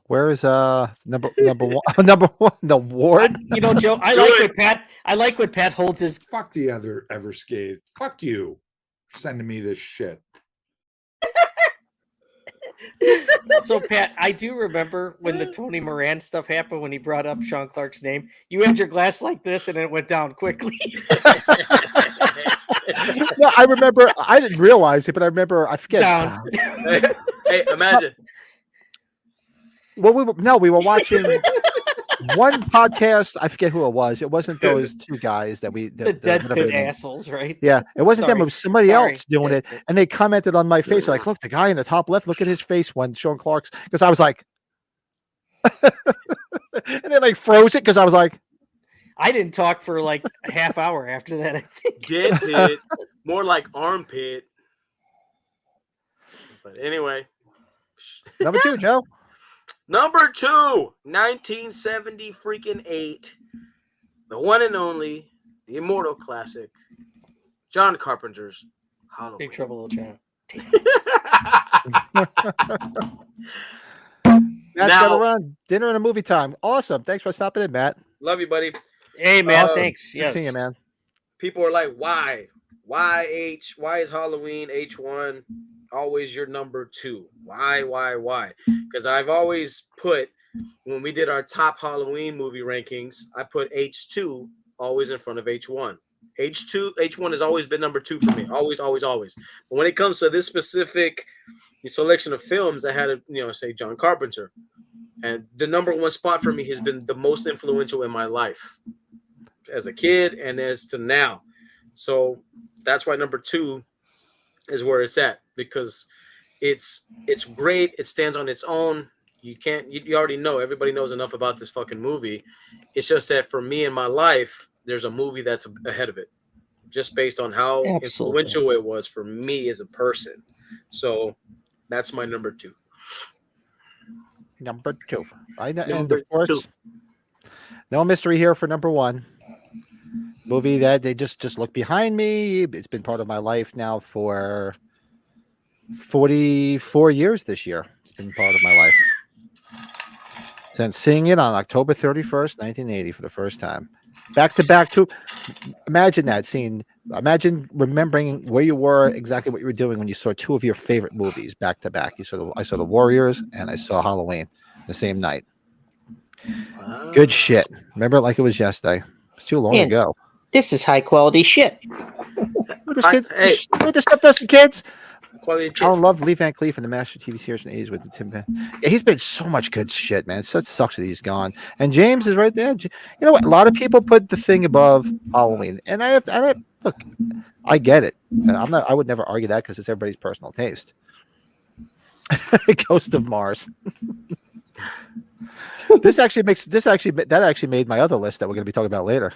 Where is number one number one the ward? You know, Joe, I Do like it. when Pat. I like when Pat holds his. Fuck the other ever scathed. Fuck you. For sending me this shit. So Pat, I do remember when the Tony Moran stuff happened when he brought up Sean Clark's name. You had your glass like this, and it went down quickly. No, I remember. I didn't realize it, but I remember. I forget. Down. Hey, imagine. Well, we were watching one podcast. I forget who it was. It wasn't those two guys that we The dead whatever pit their name- assholes, right? Yeah, it wasn't them. Sorry. It was somebody Sorry. else doing Dead it, pit. and they commented on my face like, "Look, the guy in the top left. Look at his face when Sean Clark's." Because I was like, and they like froze it because I was like, I didn't talk for like a half hour after that. I think. Dead pit. More like armpit. But anyway. "Number two, Joe." Number 2, 1970 freaking 8. The one and only, the immortal classic, John Carpenter's Halloween. Big Trouble in Little China. Matt's Now- got to run. Dinner and a movie time. Awesome. Thanks for stopping in, Matt. Love you, buddy. Hey man, Uh, thanks. Good Yes. seeing you, man. People are like, why? Why H? Why is Halloween H1 always your number 2? Why? Because I've always put, when we did our top Halloween movie rankings, I put H2 always in front of H1. H1 has always been number 2 for me. Always. But when it comes to this specific selection of films, I had to, say John Carpenter. And the number 1 spot for me has been the most influential in my life as a kid and as to now. So that's why number 2 is where it's at, because it's great. It stands on its own. You already know, everybody knows enough about this fucking movie. It's just that for me in my life, there's a movie that's ahead of it, just based on how Absolutely. influential it was for me as a person. So that's my number 2. Number 2. Right? And Number of course, 2. no mystery here for number 1. Movie that they just look behind me. It's been part of my life now for 44 years this year. It's been part of my life. Since seeing it on October 31st, 1980 for the first time. Back to back to imagine that scene. Imagine remembering where you were, exactly what you were doing when you saw 2 of your favorite movies back to back. I saw The Warriors and I saw Halloween the same night. Good shit. Remember it like it was yesterday. It's too long Man. ago. This is high quality shit. What this kid, Hey. what this stuff does to kids? Quality I love Lee Van Cleef and the Master TV series in the 80s with the Tim. Yeah, he's been so much good shit, man. It sucks that he's gone. And James is right there. You know what? A lot of people put The Thing above Halloween, and I look. I get it. And I would never argue that because it's everybody's personal taste. Ghost of Mars. That actually made my other list that we're going to be talking about later.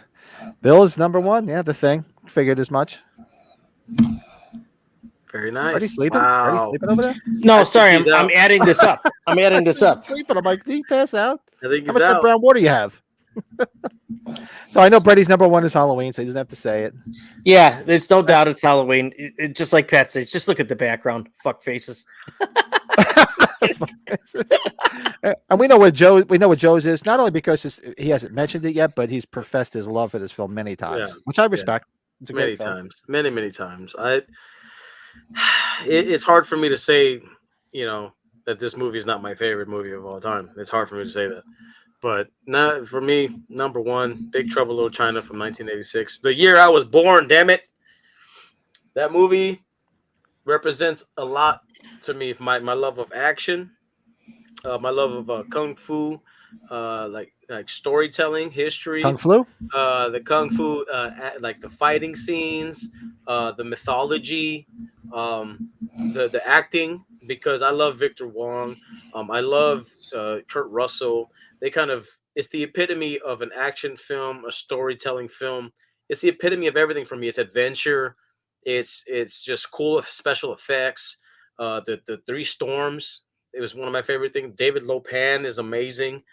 Bill is number 1. Yeah, The Thing. Figured as much. Very nice. Are you sleeping? Wow. Are you sleeping over there? No, I think sorry, he's I'm out. adding this up. I'm adding this up. Sleeping. I'm like, did he pass out? I think How he's much out. brown water you have? So I know Brady's number 1 is Halloween, so he doesn't have to say it. Yeah, there's no doubt it's Halloween. Just like Pat says, just look at the background. Fuck faces. And we know what Joe's is, not only because he hasn't mentioned it yet, but he's professed his love for this film many times, Yeah. which I respect. It's a Many great film. times. Many times. It's hard for me to say, that this movie is not my favorite movie of all time. It's hard for me to say that. But not for me, number 1, Big Trouble in Little China from 1986. The year I was born, damn it. That movie represents a lot to me. My love of action, my love of kung fu, like storytelling, history, Kung Flu? the kung fu, like the fighting scenes, the mythology, the acting, because I love Victor Wong. I love Kurt Russell. It's the epitome of an action film, a storytelling film. It's the epitome of everything for me. It's adventure. It's just cool special effects. The 3 Storms. It was one of my favorite things. David Lopan is amazing.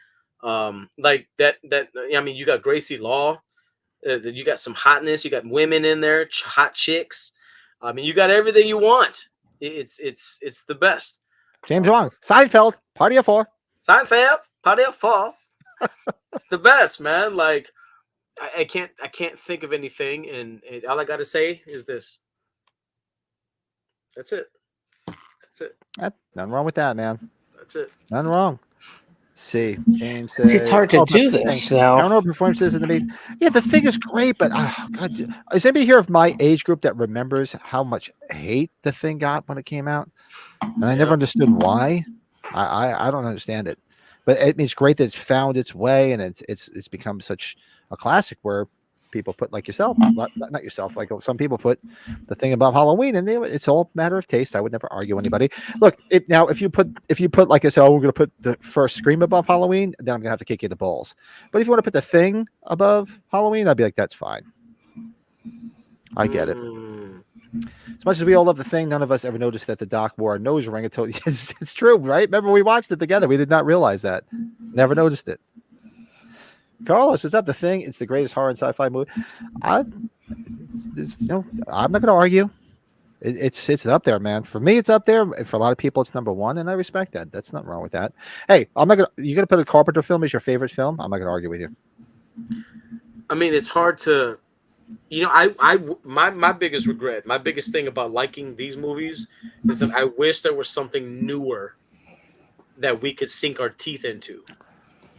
Like that. I mean, you got Gracie Law. You got some hotness. You got women in there, hot chicks. I mean, you got everything you want. It's the best. James Wong. Seinfeld. Party of 4. Seinfeld, party of four. It's the best, man. Like I can't think of anything, and all I gotta say is this. That's it. That's it. Nothing wrong with that, man. That's it. Nothing wrong. Let's see, James See, it's said, hard to but do the this Thing, now. paranormal performances in the maze. Yeah, the Thing is great, but oh god, is anybody here of my age group that remembers how much hate the Thing got when it came out? And I never understood why. I don't understand it, but it's great that it's found its way and it's become such a classic where people put, like yourself, not yourself, like some people put the Thing above Halloween, and it's all a matter of taste. I would never argue anybody. Look, now if you put like I said, oh, we're gonna put the first Scream above Halloween, then I'm gonna have to kick you in the balls. But if you want to put the Thing above Halloween, I'd be like, that's fine. I get it. As much as we all love the Thing, none of us ever noticed that the doc wore a nose ring until it's true, right? Remember, we watched it together. We did not realize that. Never noticed it. Carlos, what's up? The Thing, it's the greatest horror and sci-fi movie. I'm not going to argue. It's up there, man. For me, it's up there. For a lot of people, it's number one, and I respect that. That's nothing wrong with that. Hey, you're gonna put a Carpenter film as your favorite film? I'm not going to argue with you. I mean, it's hard to, my biggest regret, my biggest thing about liking these movies is that I wish there was something newer that we could sink our teeth into.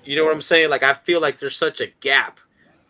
You know what I'm saying? Like, I feel like there's such a gap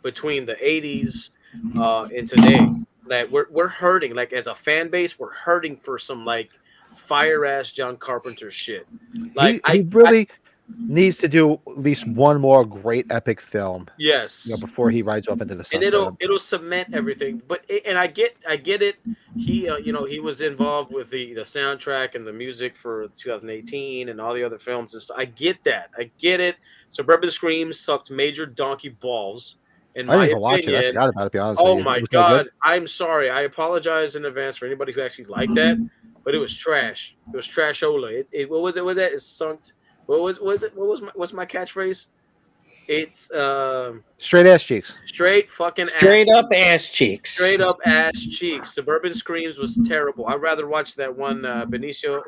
between the 80s and today that we're hurting. Like, as a fan base, we're hurting for some like fire ass John Carpenter shit. Like, he really needs to do at least one more great epic film. Yes, before he rides off into the sunset. And it'll cement everything. But I get it. He he was involved with the soundtrack and the music for 2018 and all the other films and stuff. I get that. I get it. Suburban Scream sucked major donkey balls. I didn't even watch it. I forgot about it, to be honest with you. Oh my god. I'm sorry. I apologize in advance for anybody who actually liked that. But it was trash. It was trashola. What was it with that? It sunk. What's my catchphrase? It's straight ass cheeks. Straight fucking straight up ass cheeks. Straight up ass cheeks. Suburban Screams was terrible. I'd rather watch that one Benicio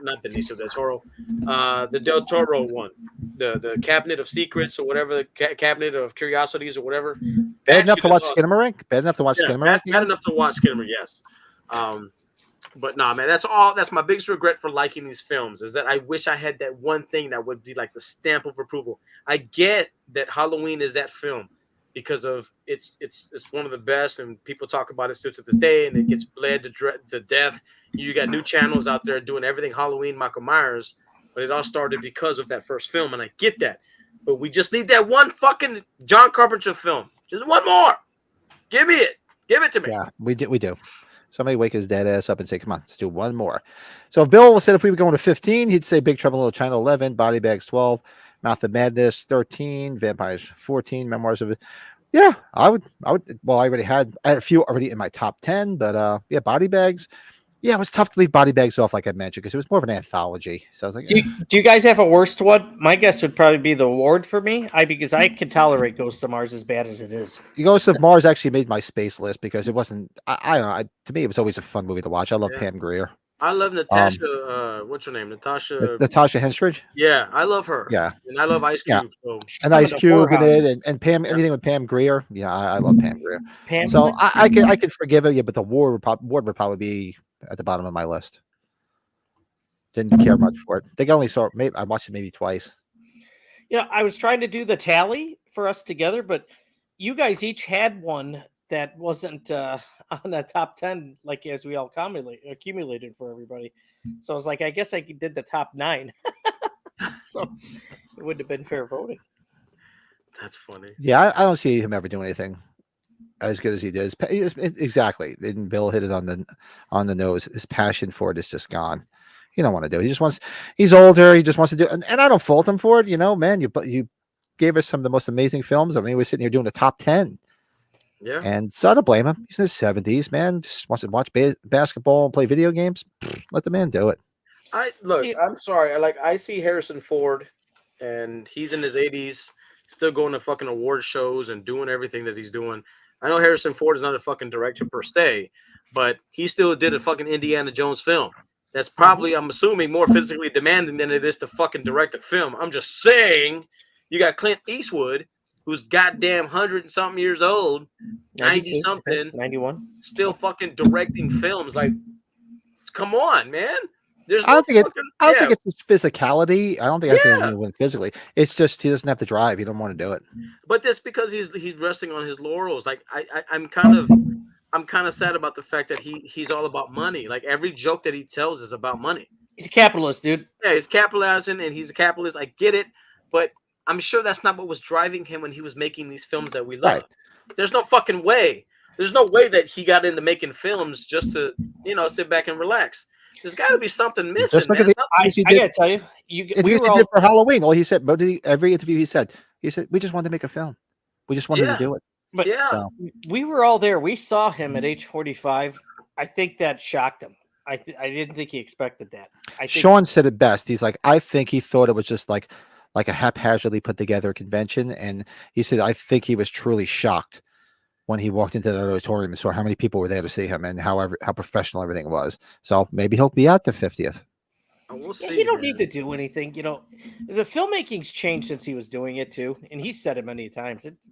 del Toro. The Del Toro one. The Cabinet of Secrets or whatever, the Cabinet of Curiosities or whatever. Bad enough to watch Skinamarink? Bad enough to watch Skinamarink? Bad enough to watch Skinamarink, yes. But nah, man, that's my biggest regret for liking these films is that I wish I had that one thing that would be like the stamp of approval. I get that Halloween is that film because of it's one of the best and people talk about it still to this day and it gets bled to death. You got new channels out there doing everything Halloween, Michael Myers, but it all started because of that first film and I get that. But we just need that one fucking John Carpenter film. Just one more. Give me it. Give it to me. Yeah, we do. Somebody wake his dead ass up and say, come on, let's do one more. So if Bill said if we were going to 15, he'd say Big Trouble in Little China 11, Body Bags 12, Mouth of Madness 13, Vampires 14, Memoirs of it. Yeah, I would. Well, I had a few already in my top 10, but yeah, Body Bags. Yeah, it was tough to leave Body Bags off, like I mentioned, because it was more of an anthology. So I was like, do you guys have a worst one? My guess would probably be The Ward for me. Because I can tolerate Ghosts of Mars as bad as it is. Ghosts of Mars actually made my space list because it wasn't. I don't know. To me, it was always a fun movie to watch. I love Pam Grier. I love Natasha. What's her name? Natasha Henstridge. Yeah, I love her. Yeah, and I love Ice Cube. Yeah. And Ice Cube in it, and Pam. Anything with Pam Grier. Yeah, I love Pam Grier. So I could forgive it. Yeah, but the Ward would probably be at the bottom of my list. Didn't care much for it. I think I only saw it. I watched it maybe twice. I was trying to do the tally for us together, but you guys each had one that wasn't on the top 10, like as we all accumulated for everybody. So I was like, I guess I did the top 9. So it wouldn't have been fair voting. That's funny. Yeah, I don't see him ever doing anything as good as he did. Exactly. And Bill hit it on the nose. His passion for it is just gone. He don't want to do it. He's older. He just wants to do it. And I don't fault him for it. Man, you gave us some of the most amazing films. I mean, we're sitting here doing the top 10. Yeah. And so I don't blame him. He's in his 70s, man. Just wants to watch basketball and play video games. Let the man do it. I'm sorry. I see Harrison Ford and he's in his 80s, still going to fucking award shows and doing everything that he's doing. I know Harrison Ford is not a fucking director per se, but he still did a fucking Indiana Jones film. That's probably, I'm assuming, more physically demanding than it is to fucking direct a film. I'm just saying, you got Clint Eastwood, who's goddamn 100-something years old, 90-something, 91, still fucking directing films. Like, come on, man. There's I don't think I don't yeah. think it's just physicality. I don't think that's anything to win physically. It's just he doesn't have to drive. He don't want to do it. But that's because he's resting on his laurels. Like I'm kind of sad about the fact that he's all about money. Like every joke that he tells is about money. He's a capitalist, dude. Yeah, he's capitalizing and he's a capitalist. I get it, but I'm sure that's not what was driving him when he was making these films that we love. Right. There's no fucking way. There's no way that he got into making films just to, sit back and relax. There's got to be something missing. Just look at the I gotta tell you, we did for Halloween. All he said, every interview he said, we just wanted to make a film. We just wanted to do it. But we were all there. We saw him at age 45. I think that shocked him. I didn't think he expected that. Sean said it best. He's like, I think he thought it was just like a haphazardly put together convention, and he said, I think he was truly shocked when he walked into the auditorium and saw how many people were there to see him and how professional everything was. So maybe he'll be at the 50th. We'll see, you don't need to do anything. The filmmaking's changed since he was doing it too, and he said it many times. It's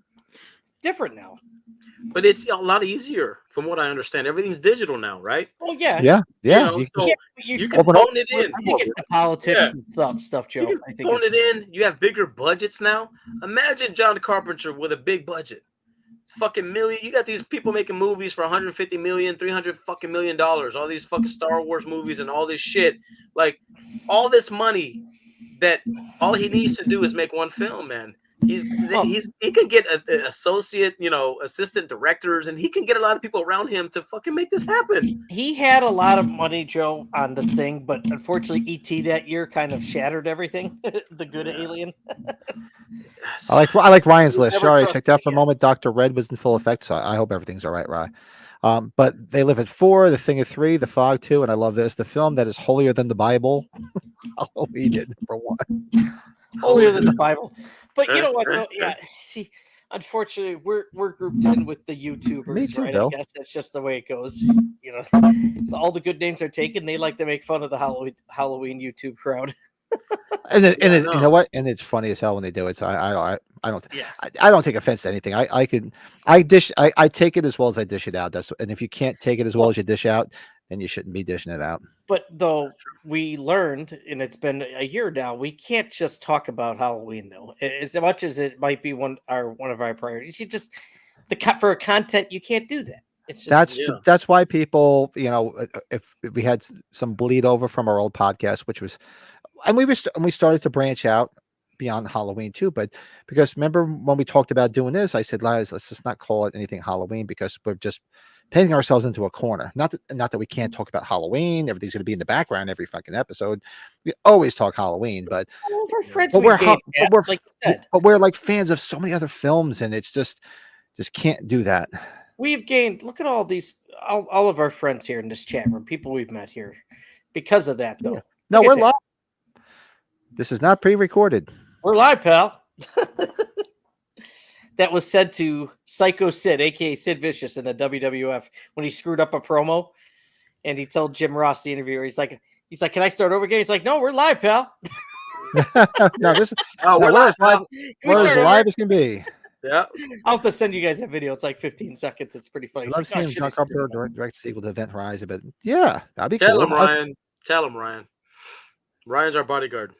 different now. But it's a lot easier, from what I understand. Everything's digital now, right? Oh yeah, yeah. You can phone it in. I think it's the politics and stuff, Joe. You can phone it in. You have bigger budgets now. Imagine John Carpenter with a big budget. It's fucking million. You got these people making movies for 150 million, 300 fucking million dollars. All these fucking Star Wars movies and all this shit. Like all this money that all he needs to do is make one film, man. He can get associate, assistant directors, and he can get a lot of people around him to fucking make this happen. He had a lot of money, Joe, on the thing, but unfortunately, E.T. that year kind of shattered everything. The good alien. I like Ryan's list. Sorry, I checked out for a moment. Dr. Red was in full effect, so I hope everything's all right, Ryan. But They Live at 4, The Thing at 3, The Fog 2, and I love this. The film that is holier than the Bible. Halloween at number 1. Holier than the Bible. But you know what? No, yeah. See, unfortunately, we're grouped in with the YouTubers, Me too, right? Bill. I guess that's just the way it goes. All the good names are taken. They like to make fun of the Halloween YouTube crowd. You know what? And it's funny as hell when they do it. So I don't take offense to anything. I take it as well as I dish it out. And if you can't take it as well as you dish out, then you shouldn't be dishing it out. But though we learned, and it's been a year now, we can't just talk about Halloween though. As much as it might be one of our priorities, you just for content you can't do that. It's just, that's why people, if we had some bleed over from our old podcast, which was, and we started to branch out beyond Halloween too. But because remember when we talked about doing this, I said, guys, let's just not call it anything Halloween because we're just painting ourselves into a corner. Not that we can't talk about Halloween. Everything's going to be in the background every fucking episode. We always talk Halloween, but we're like fans of so many other films, and it's just can't do that. We've gained. Look at all these, all of our friends here in this chat room, people we've met here, because of that though. Yeah. No, we're live. This is not pre-recorded. We're live, pal. That was said to Psycho Sid, aka Sid Vicious, in the WWF when he screwed up a promo, and he told Jim Ross, the interviewer, he's like, "Can I start over again?" He's like, "No, we're live, pal." No, this is we're live. We're as live as can be. Yeah, I'll have to send you guys that video. It's like 15 seconds. It's pretty funny. I love seeing John Carpenter direct sequel to Event Horizon, but yeah, that'd be cool. Tell him, Ryan. Ryan's our bodyguard.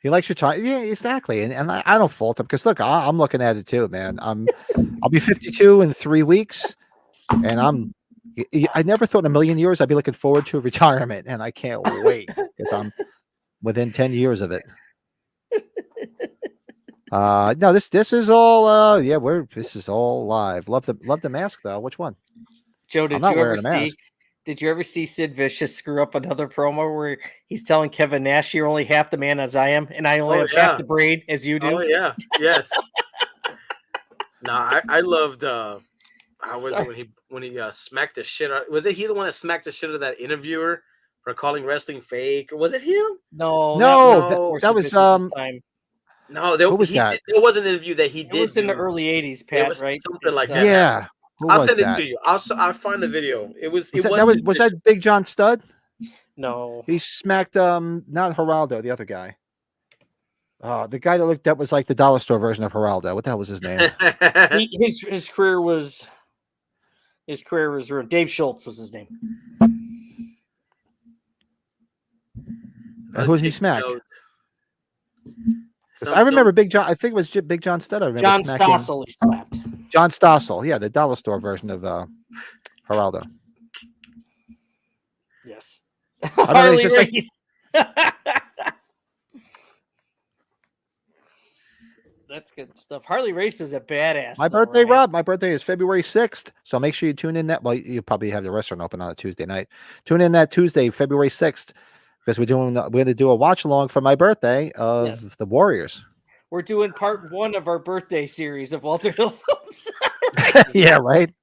He likes your time. Yeah, exactly. And I don't fault him because look, I'm looking at it too, man. I'll be 52 in 3 weeks, and I never thought in a million years I'd be looking forward to retirement, and I can't wait because I'm within 10 years of it. No, this is all this is all live. Love the mask though. Which one? Joe, did you ever see Sid Vicious screw up another promo where he's telling Kevin Nash, "You're only half the man as I am, and I only have half the brain as you do"? Oh yeah, yes. I loved. How was it when he smacked the shit out? Was it he the one that smacked the shit out of that interviewer for calling wrestling fake? Or was it him? No, that was No, there was an interview that he did. It was in the early '80s, Pat. Right? Something like that. Yeah. Who I'll was send it that? to you. I'll find the video. It was. Was It that, was that Big John Studd? No. He smacked not Geraldo, the other guy. The guy that was like the dollar store version of Geraldo. What the hell was his name? His career was ruined. Dave Schultz was his name. Who's he smack? Some- I remember Big John. I think it was Big John Studd. I remember John smacking Stossel he slapped. John Stossel. Yeah, the dollar store version of Geraldo. Yes. mean, Harley it's just like- Race. That's good stuff. Harley Race was a badass. My though, birthday, right? Rob. My birthday is February 6th. So make sure you tune in that. Well, you probably have the restaurant open on a Tuesday night. Tune in that Tuesday, February 6th, because we're going to do a watch along for my birthday of the Warriors. We're doing part 1 of our birthday series of Walter Hill films. Yeah, right.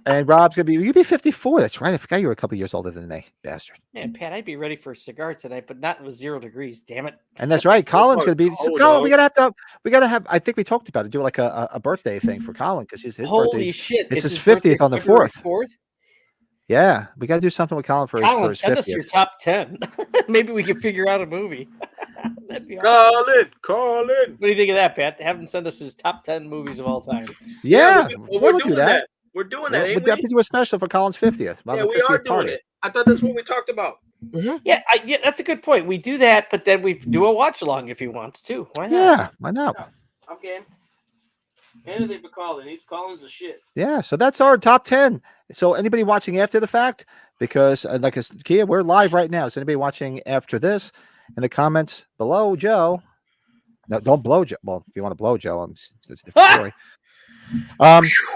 And Rob's gonna be. You'll be 54. That's right. I forgot you were a couple years older than me, bastard. Man, Pat, I'd be ready for a cigar tonight, but not with 0 degrees. Damn it. And that's right. Colin's gonna be. So, Oh, Colin, no. we gotta have. I think we talked about it. Do like a birthday thing for Colin because his Holy birthday. shit. It's his birthday 50th on the February 4th. Yeah, we gotta do something with Colin for Colin, his send 50th. us your top 10. Maybe we can figure out a movie. That'd be awesome. Colin. What do you think of that, Pat? Have him send us his top 10 movies of all time. Yeah, we're we'll do doing that. We're doing that. We'll ain't have to we? do a special for Colin's 50th. Yeah, we are doing it. I thought that's what we talked about. Yeah, that's a good point. We do that, but then we do a watch along if he wants to. Why not? Yeah, why not? Okay. Anything for Colin. Colin's the shit. Yeah, so that's our top 10. So anybody watching after the fact, because Kia, we're live right now. So anybody watching after this, in the comments below, Joe. No, don't blow Joe. Well, if you want to blow Joe, it's a different story.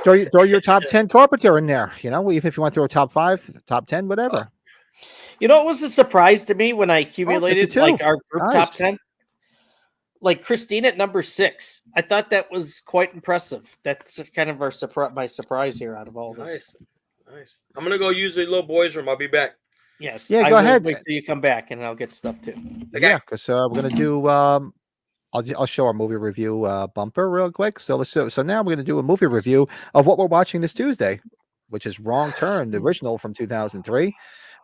Throw your top 10 Carpenter in there. You know, even if you want to throw a top 5, top 10, whatever. You know, it was a surprise to me when I accumulated 52. like our group Nice. top 10. Like Christine at number 6. I thought that was quite impressive. That's kind of my surprise here out of all this. Nice. I'm gonna go use the little boys' room. I'll be back. Yes. Yeah, I go will ahead. Wait till you come back, and I'll get stuff too. Okay. Yeah, because we're gonna do. I'll show our movie review bumper real quick. So now we're gonna do a movie review of what we're watching this Tuesday, which is Wrong Turn, the original from 2003,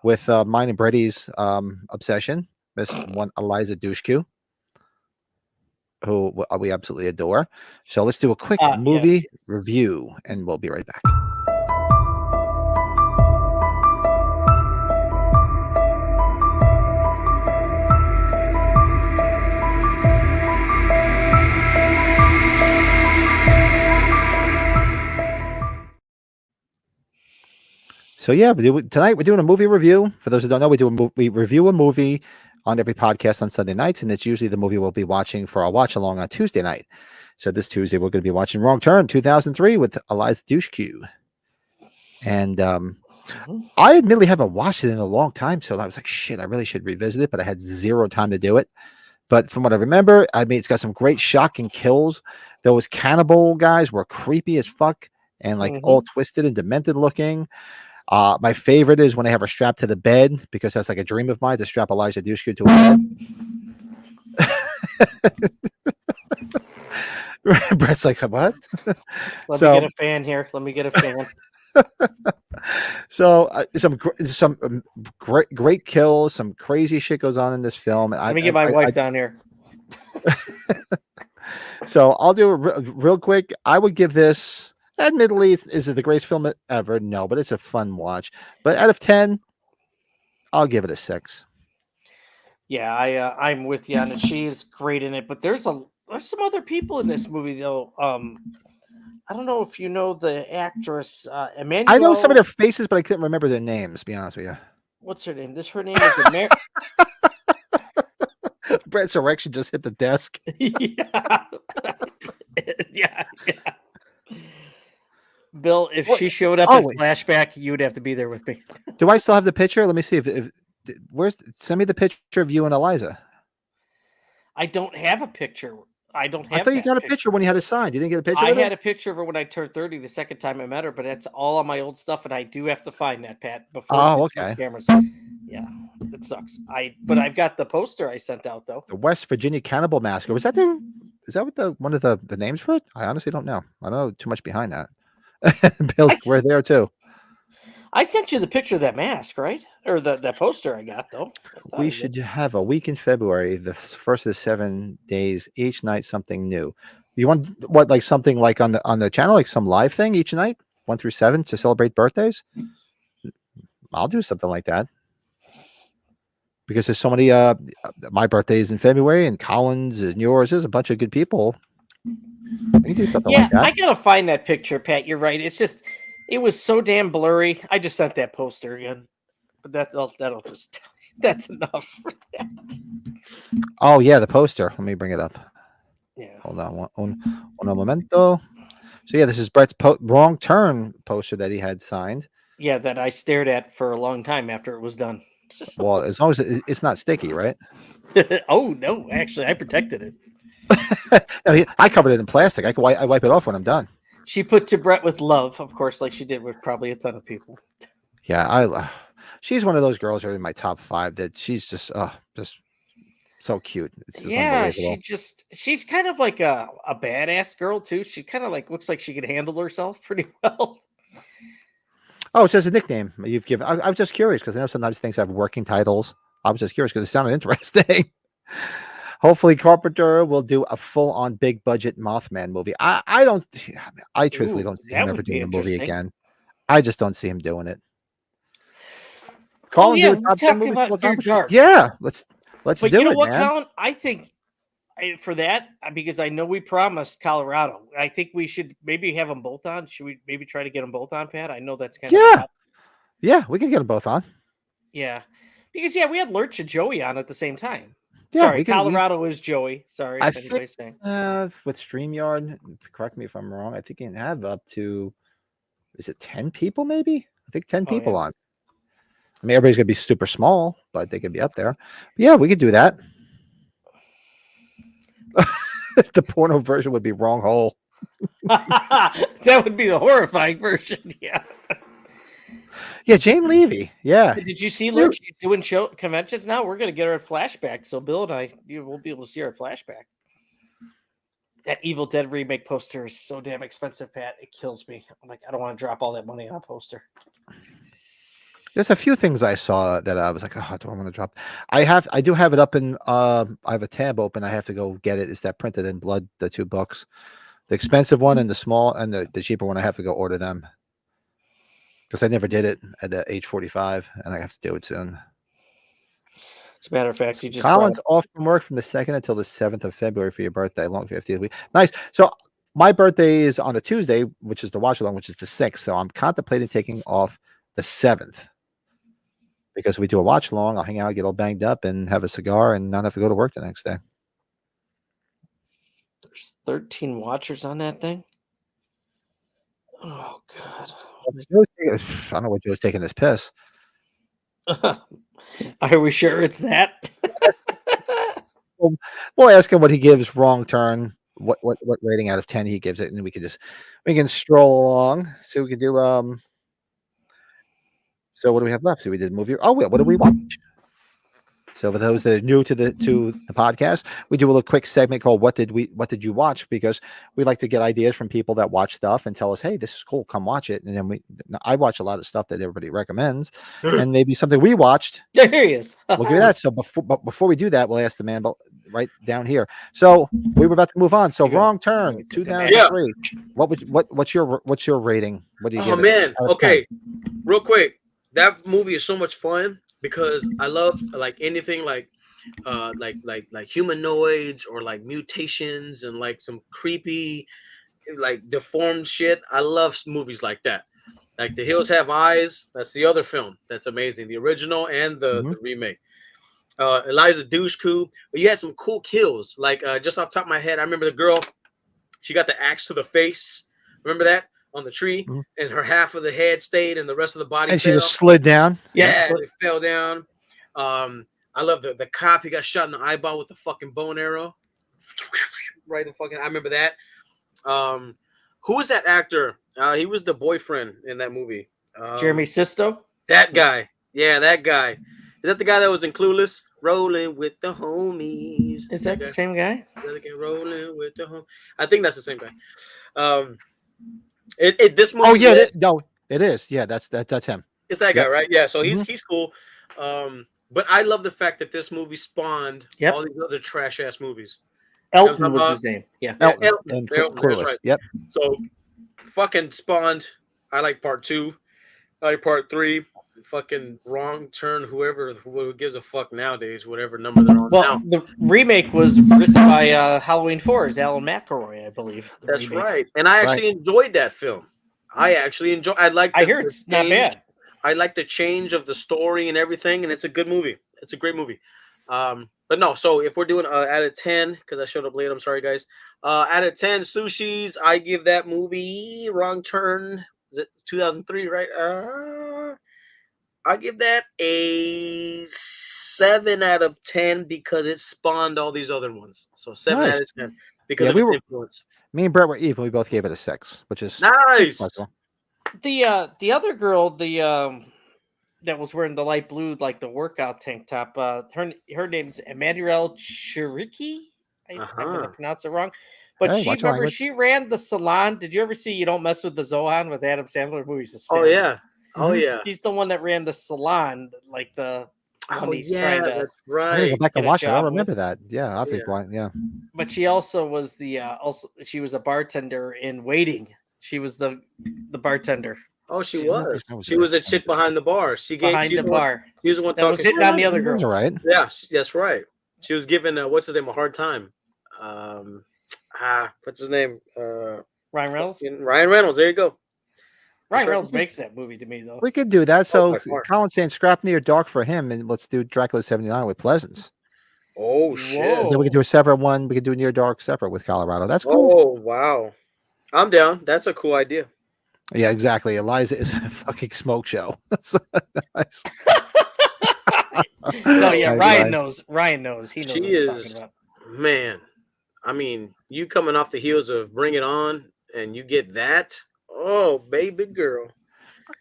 with mine and Brady's obsession, Miss one Eliza Dushku, who we absolutely adore. So let's do a quick movie yes. review, and we'll be right back. So yeah, tonight we're doing a movie review. For those who don't know, we review a movie on every podcast on Sunday nights, and it's usually the movie we'll be watching for our watch along on Tuesday night. So this Tuesday we're going to be watching Wrong Turn 2003 with Eliza Dushku. And I admittedly haven't watched it in a long time, so I was like, shit, I really should revisit it, but I had zero time to do it. But from what I remember, I mean, it's got some great shocking kills. Those cannibal guys were creepy as fuck and like all twisted and demented looking. My favorite is when they have her strapped to the bed, because that's like a dream of mine, to strap Eliza Dushku to a bed. Brett's like, what? Let me get a fan here. Let me get a fan. So some great kills, some crazy shit goes on in this film. Let me get my wife down here. So I'll do it real quick. I would give this, admittedly, is it the greatest film ever? No, but it's a fun watch. But out of 10, I'll give it a 6. Yeah, I'm with you on it. She's great in it, but there's some other people in this movie though. I don't know if you know the actress Emmanuel. I know some of their faces, but I couldn't remember their names, to be honest with you. What's her name? Her name is Brett's erection just hit the desk. yeah. Bill, if she showed up in flashback, you would have to be there with me. Do I still have the picture? Let me see if send me the picture of you and Eliza. I don't have a picture. I thought you got a picture when you had a sign. You didn't get a picture? I had a picture of her when I turned 30 the second time I met her, but that's all on my old stuff, and I do have to find that, Pat, before okay. Cameras. Yeah, it sucks. But I've got the poster I sent out though. The West Virginia Cannibal Massacre. Is that what one of the names for it? I honestly don't know. I don't know too much behind that. Bill, we're there too. I sent you the picture of that mask, right? Or that poster I got, though. We should have a week in February, the first of the 7 days, each night something new. You want what, like something like on the channel, like some live thing each night, 1 through 7, to celebrate birthdays? I'll do something like that. Because there's so many my birthday is in February and Colin's and yours. There's a bunch of good people. We can do something like that. I gotta find that picture, Pat. You're right. It's just it was so damn blurry. I just sent that poster again. But that'll just that's enough for that. Oh yeah, the poster. Let me bring it up. Yeah. Hold on one momento. So yeah, this is Brett's Wrong Turn poster that he had signed. Yeah, that I stared at for a long time after it was done. Well, as long as it's not sticky, right? Oh no, actually, I protected it. No, I covered it in plastic. I wipe it off when I'm done. She put to Brett with love, of course, like she did with probably a ton of people. Yeah, she's one of those girls who are in my top 5 that she's just so cute. It's just unbelievable. She's kind of like a badass girl too. She kind of like looks like she could handle herself pretty well. Oh, it's just a nickname you've given. I was just curious because I know sometimes things have working titles. I was just curious because it sounded interesting. Hopefully, Carpenter will do a full-on big-budget Mothman movie. I truthfully don't see him ever doing a movie again. I just don't see him doing it. Colin, talk about Dear Dark. Yeah, let's do it, you know what, man. Colin? I think for that, because I know we promised Colorado. I think we should maybe have them both on. Should we maybe try to get them both on, Pat? I know that's kind of yeah, we can get them both on. Yeah, because we had Lurch and Joey on at the same time. Yeah, sorry, Colorado is Joey. Sorry, I think with StreamYard, correct me if I'm wrong. I think you can have up to, is it 10 people? Maybe I think 10 people on. I mean, everybody's gonna be super small, but they could be up there. But yeah, we could do that. The porno version would be Wrong Hole. That would be the horrifying version. Yeah. Yeah, Jane Levy. Yeah. Did you see Lurch? She's doing conventions now. We're gonna get her at Flashback. So Bill and I, will be able to see her at Flashback. That Evil Dead remake poster is so damn expensive, Pat. It kills me. I'm like, I don't want to drop all that money on a poster. There's a few things I saw that I was like, oh, do I want to drop? I do have it up in I have a tab open. I have to go get it. It's that printed in blood, the $2. The expensive one and the small and the cheaper one, I have to go order them. Because I never did it at the age 45, and I have to do it soon. As a matter of fact, you just Colin's off from work from the 2nd until the 7th of February for your birthday, long 50th week. Nice. So my birthday is on a Tuesday, which is the watch along, which is the 6th. So I'm contemplating taking off the 7th. Because we do a watch along, I'll hang out, get all banged up, and have a cigar, and not have to go to work the next day. There's 13 watchers on that thing. Oh God! I don't know what Joe's taking this piss. Are we sure it's that? We'll ask him what he gives Wrong Turn, what rating out of 10 he gives it, and we can stroll along. So we can do So what do we have left? So we did a movie. Oh, what did we watch? So for those that are new to the podcast, we do a little quick segment called "What did you watch?" Because we like to get ideas from people that watch stuff and tell us, "Hey, this is cool. Come watch it." And then I watch a lot of stuff that everybody recommends, and maybe something we watched. There he is. We'll do that. So before we do that, we'll ask the man right down here. So we were about to move on. So Wrong Turn, 2003. What's your rating? What do you give? Oh man. Okay. Real quick. That movie is so much fun because I love like anything like humanoids or like mutations and like some creepy like deformed shit. I love movies like that. Like The Hills Have Eyes. That's the other film. That's amazing. The original and the remake. Eliza Dushku. But you had some cool kills. Like just off the top of my head, I remember the girl. She got the axe to the face. Remember that? On the tree, and her half of the head stayed, and the rest of the body. And she just slid down. Yeah, it fell down. I love the cop. He got shot in the eyeball with the fucking bow and arrow. Right in fucking. I remember that. Who was that actor? He was the boyfriend in that movie. Jeremy Sisto. That guy. Yeah, that guy. Is that the guy that was in Clueless? Rolling with the homies. Is that the same guy? Rolling with the homies. I think that's the same guy. This movie. Oh yeah, no, it is. Yeah, that's him. It's that guy, Yep. right? Yeah. So Mhm. he's cool. But I love the fact that this movie spawned Yep. all these other trash ass movies. Elton was his name. Yeah. Elton Elton. and Elton, that's Clueless. right. Yep. So fucking spawned. I like part 2. I like part 3. Fucking Wrong Turn. Who gives a fuck nowadays? Whatever number they're on Well, now. the remake was written by Halloween 4's Alan McElroy, I believe. The That's remake. right. And I actually enjoyed that film. I like. I hear it's not bad. I like the change of the story and everything, and it's a good movie. It's a great movie. But no, so if we're doing out of 10, because I showed up late, I'm sorry, guys. Out of 10 sushis, I give that movie Wrong Turn. Is it 2003, right? I give that a 7 out of 10 because it spawned all these other ones. So 7 out of 10 because of its influence. Me and Brett were even. We both gave it a 6, which is nice. Special. The other girl, that was wearing the light blue, like the workout tank top. Her name's Emmanuelle Chiriqui. I'm gonna pronounce it wrong, but she ran the salon. Did you ever see You Don't Mess with the Zohan with Adam Sandler movies? Oh yeah, oh yeah. She's the one that ran the salon, like the. Oh yeah, that's right. I gotta go back and watch it. I remember that. Yeah, I think. Yeah. But she also was she was a bartender in Waiting. She was the bartender. Oh, she was. She was a chick behind the bar. She was the one that was hitting on the other girls. Right. Yeah, that's right. She was giving what's his name a hard time. What's his name? Ryan Reynolds. Ryan Reynolds. There you go. Ryan Reynolds makes that movie to me though. We could do that. So Colin's saying scrap Near Dark for him, and let's do Dracula 79 with Pleasance. Oh shit! And then we could do a separate one. We could do Near Dark separate with Colorado. That's cool. Oh wow, I'm down. That's a cool idea. Yeah, exactly. Eliza is a fucking smoke show. Nice. No, yeah, Ryan knows. Ryan knows. He knows she what he's is, talking about. Man, I mean, you coming off the heels of Bring It On, and you get that. Oh, baby girl.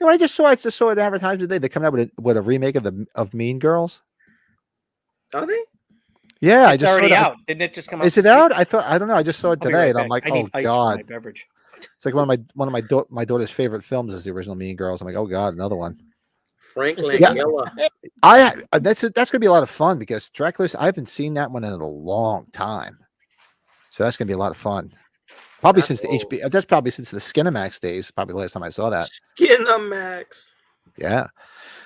I just saw it advertised today. They're coming out with a remake of Mean Girls. Are they? Yeah, it's already out. Didn't it just come out? Is it out? I don't know. I just saw it today, and I'm like, oh god. It's like one of my daughter's favorite films is the original Mean Girls. I'm like, oh god, another one. Frank Langella. That's gonna be a lot of fun because Dracula. I haven't seen that one in a long time, so that's gonna be a lot of fun. Probably since the HBO. That's probably since the Skinamax days. Probably the last time I saw that. Skinamax. Yeah.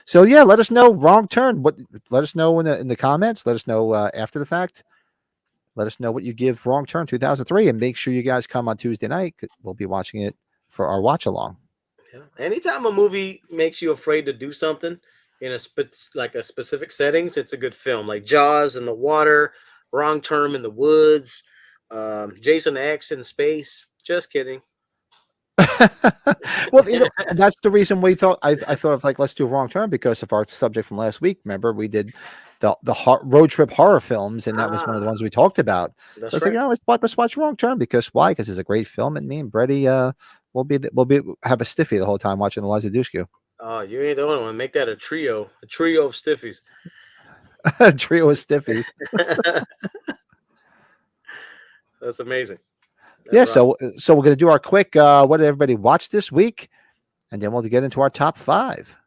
So yeah, let us know. Wrong Turn. Let us know in the comments. Let us know after the fact. Let us know what you give Wrong Turn 2003, and make sure you guys come on Tuesday night. We'll be watching it for our watch along. Yeah. Anytime a movie makes you afraid to do something in a specific settings, it's a good film. Like Jaws in the water, Wrong Turn in the woods, Jason X in space. Just kidding. Well, that's the reason we thought. I thought of let's do Wrong Turn because of our subject from last week. Remember, we did the road trip horror films, and that was one of the ones we talked about. That's so I was like, let's watch Wrong Turn because why? Because it's a great film, and me and Brady we'll have a stiffy the whole time watching Eliza Dushku. Oh, you ain't the only one. Make that a trio of stiffies. A trio of stiffies. That's amazing. Yeah, so we're gonna do our quick what did everybody watch this week, and then we'll get into our top 5.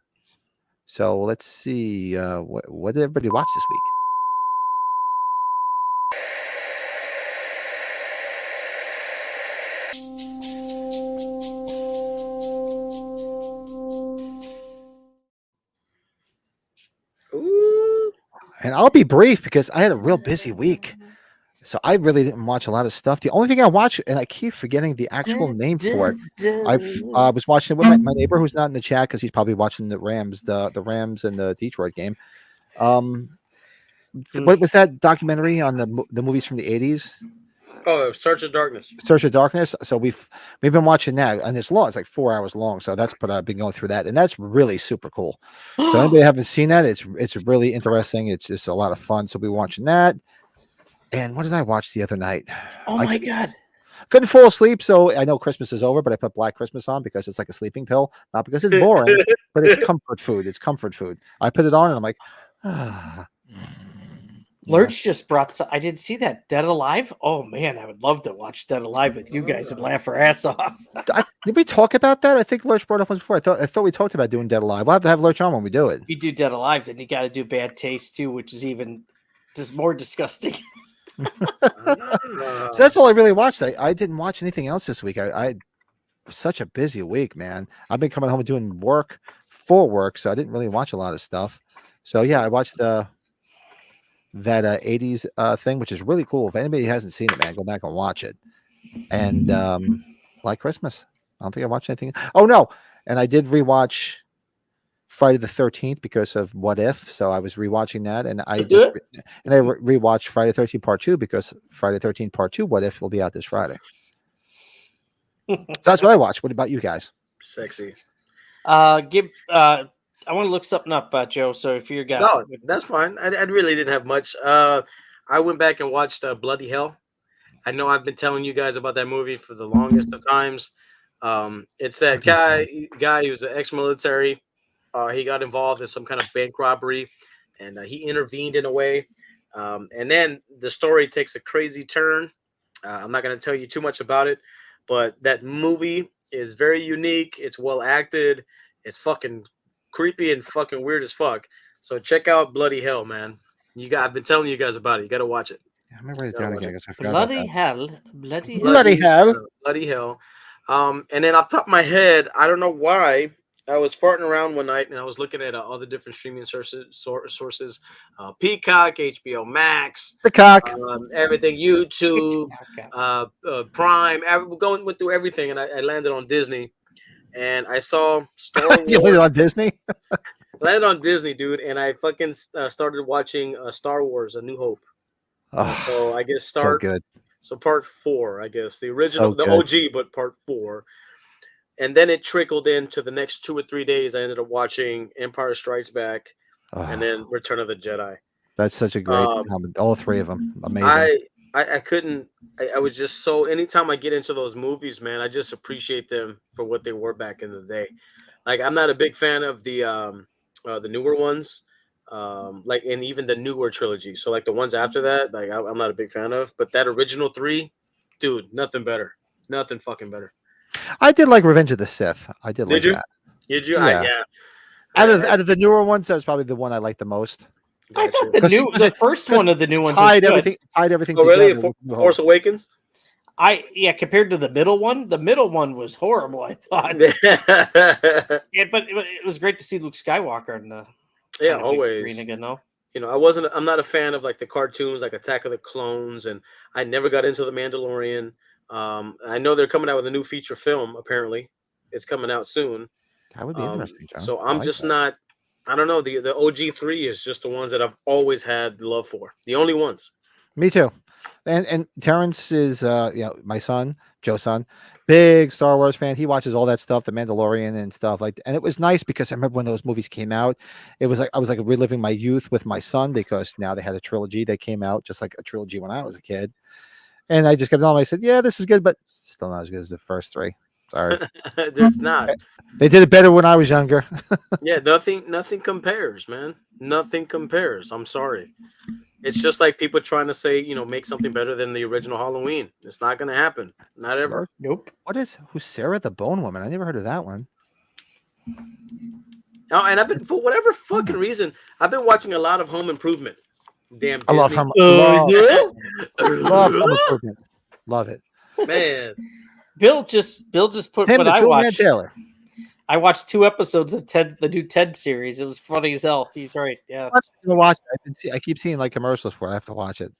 So let's see what did everybody watch this week. Ooh. And I'll be brief because I had a real busy week. So I really didn't watch a lot of stuff. The only thing I watched, and I keep forgetting the actual name for it. I was watching it with my neighbor who's not in the chat because he's probably watching the Rams, the Rams and the Detroit game. What was that documentary on the movies from the 80s? Oh, Search of Darkness. Search of Darkness. So we've been watching that, and it's long. It's like 4 hours long. So that's what I've been going through that, and that's really super cool. So anybody haven't seen that, it's really interesting. It's just a lot of fun. So we're watching that. And what did I watch the other night? Oh my god. Couldn't fall asleep, so I know Christmas is over, but I put Black Christmas on because it's like a sleeping pill, not because it's boring, but it's comfort food. It's comfort food. I put it on and I'm like, Lurch just brought. I didn't see that Dead Alive. Oh man, I would love to watch Dead Alive with you guys and laugh our ass off. Did we talk about that? I think Lurch brought up once before. I thought we talked about doing Dead Alive. We'll have to have Lurch on when we do it. If you do Dead Alive, then you got to do Bad Taste too, which is even just more disgusting. So that's all I really watched. I didn't watch anything else this week. I was such a busy week, man. I've been coming home and doing work for work, so I didn't really watch a lot of stuff. So yeah, I watched that 80s thing, which is really cool. If anybody hasn't seen it, man, go back and watch it. And like Christmas, I don't think I watched anything. Oh no, and I did rewatch Friday the 13th because of What If. So I was rewatching that, and I just rewatched Friday the 13th Part 2 because Friday the 13th Part 2 What If will be out this Friday. So that's what I watched. What about you guys? Sexy. I want to look something up, Joe. So if you're guy, No, that's fine. I really didn't have much. I went back and watched Bloody Hell. I know I've been telling you guys about that movie for the longest of times. It's that guy who's an ex-military. He got involved in some kind of bank robbery, and he intervened in a way. And then the story takes a crazy turn. I'm not going to tell you too much about it, but that movie is very unique. It's well acted. It's fucking creepy and fucking weird as fuck. So check out Bloody Hell, man. I've been telling you guys about it. You got to watch it. Yeah, I'm gonna write it down again. I forgot Bloody Hell, Bloody Hell. And then off the top of my head, I don't know why. I was farting around one night and I was looking at all the different streaming sources, Peacock, HBO Max, Peacock, everything, YouTube, Prime. Went through everything, and I landed on Disney. And I saw Star Wars. You landed on Disney? Landed on Disney, dude, and I fucking started watching Star Wars: A New Hope. So I guess so good. So part 4, I guess the original, the OG, but part 4. And then it trickled into the next 2 or 3 days. I ended up watching Empire Strikes Back, and then Return of the Jedi. That's such a great all 3 of them. Amazing. I couldn't. I was just so. Anytime I get into those movies, man, I just appreciate them for what they were back in the day. Like I'm not a big fan of the newer ones, and even the newer trilogy. So like the ones after that, like I'm not a big fan of. But that original 3, dude, nothing better. Nothing fucking better. I did like Revenge of the Sith. I did like that. Did you? Yeah. Out of the newer ones, that was probably the one I liked the most. I thought the first one of the new ones tied everything. Oh, really? Force Awakens? Compared to the middle one was horrible. I thought. But it was great to see Luke Skywalker on the always screen again. No, I'm not a fan of like the cartoons, like Attack of the Clones, and I never got into the Mandalorian. I know they're coming out with a new feature film. Apparently, it's coming out soon. That would be interesting, John. So I'm just not. I don't know. The OG 3 is just the ones that I've always had love for. The only ones. Me too. And Terrence is my son, Joe's son, big Star Wars fan. He watches all that stuff, The Mandalorian and stuff like that. And it was nice because I remember when those movies came out, it was like I was like reliving my youth with my son because now they had a trilogy that came out just like a trilogy when I was a kid. And I just kept on. I said, yeah, this is good, but still not as good as the first 3. Sorry. There's not. They did it better when I was younger. Yeah, nothing compares, man. Nothing compares. I'm sorry. It's just like people trying to say, make something better than the original Halloween. It's not going to happen. Not ever. Nope. Who's Sarah the Bone Woman? I never heard of that one. Oh, and I've been, for whatever fucking reason, I've been watching a lot of Home Improvement. Damn Disney. I love Home Improvement. Love it. Man. Bill just put Tim, what the I watched. Taylor. I watched 2 episodes of the new Ted series. It was funny as hell. He's right. Yeah. I'm gonna watch it. I keep seeing like commercials for it. I have to watch it.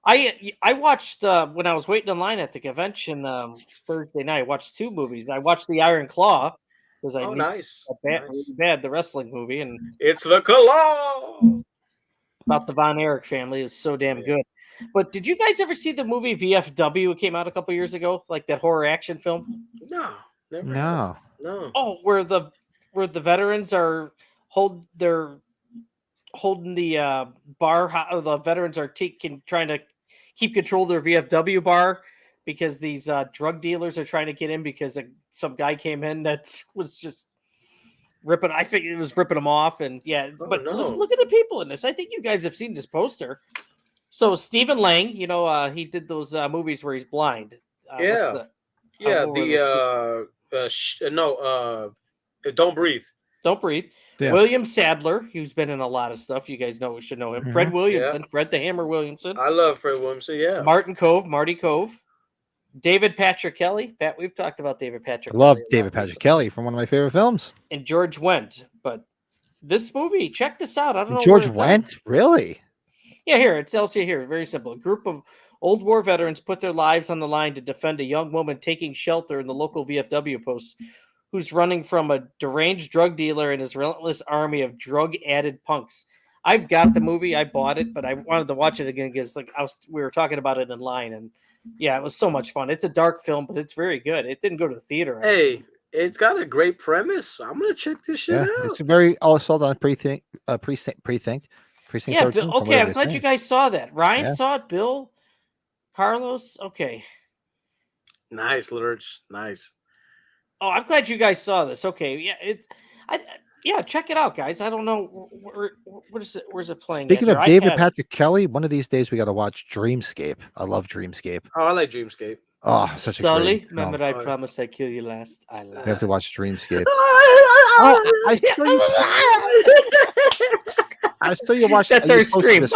I watched when I was waiting in line at the convention Thursday night. I watched 2 movies. I watched The Iron Claw because I nice. Really bad, the wrestling movie, and it's the Claw about the Von Erich family. Is so damn good. But did you guys ever see the movie VFW? It came out a couple years ago, like that horror action film. No, never. No. Oh, where the veterans are holding the bar. The veterans are trying to keep control of their VFW bar because these drug dealers are trying to get in because some guy came in that was just ripping. I think it was ripping them off, and look at the people in this. I think you guys have seen this poster. So Stephen Lang, he did those movies where he's blind. Yeah. what were those Don't Breathe. Don't Breathe. Yeah. William Sadler, who's been in a lot of stuff. You guys should know him. Fred Williamson, Fred the Hammer Williamson. I love Fred Williamson. Yeah. Marty Cove. David Patrick Kelly. Pat, we've talked about David Patrick. I love Kelly a lot David Patrick recently. Kelly from one of my favorite films. And George Wendt. But this movie, check this out. I don't know. George where it comes- Wendt, really? Yeah, here it tells you here. Very simple. A group of old war veterans put their lives on the line to defend a young woman taking shelter in the local VFW post, who's running from a deranged drug dealer and his relentless army of drug-added punks. I've got the movie. I bought it, but I wanted to watch it again because we were talking about it in line, and yeah, it was so much fun. It's a dark film, but it's very good. It didn't go to the theater. Hey, it's got a great premise. I'm gonna check this shit out. It's a very sold on precinct yeah, 13. Bill, from okay. what I'm they glad say. you guys saw that. Ryan Yeah. saw it. Bill, Carlos. Okay. Nice, Lurch. Nice. Oh, I'm glad you guys saw this. Okay, yeah, check it out, guys. I don't know where's it playing. Speaking at of here? David Patrick Kelly, one of these days we got to watch Dreamscape. I love Dreamscape. Oh, I like Dreamscape. Oh, such a Sully, great remember film. I promised I'd kill you last. I We lied. have to watch Dreamscape. I still you watch. That's you our posted scream. this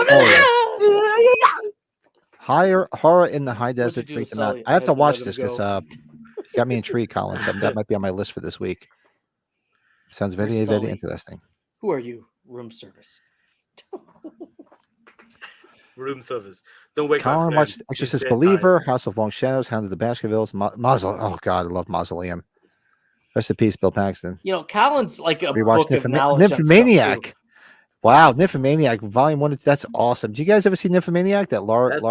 earlier. Horror in the High Desert. you do, Freak them out. Sully? I have I to had to watch let him this because go. you got me intrigued, Colin. So that might be on my list for this week. Sounds very, Where's very Sully? interesting. Who are you? Room service. Room service. Don't wake Colin my watched friend. Exorcist It's Believer, House of Long Shadows, Hound of the Baskervilles, Mausoleum. Oh God, I love Mausoleum. Rest in peace, Bill Paxton. Colin's like a We book watched of knowledge. on stuff, Nymphomaniac. too. Wow, Nymphomaniac, Volume 1. That's awesome. Do you guys ever see Nymphomaniac? That Lars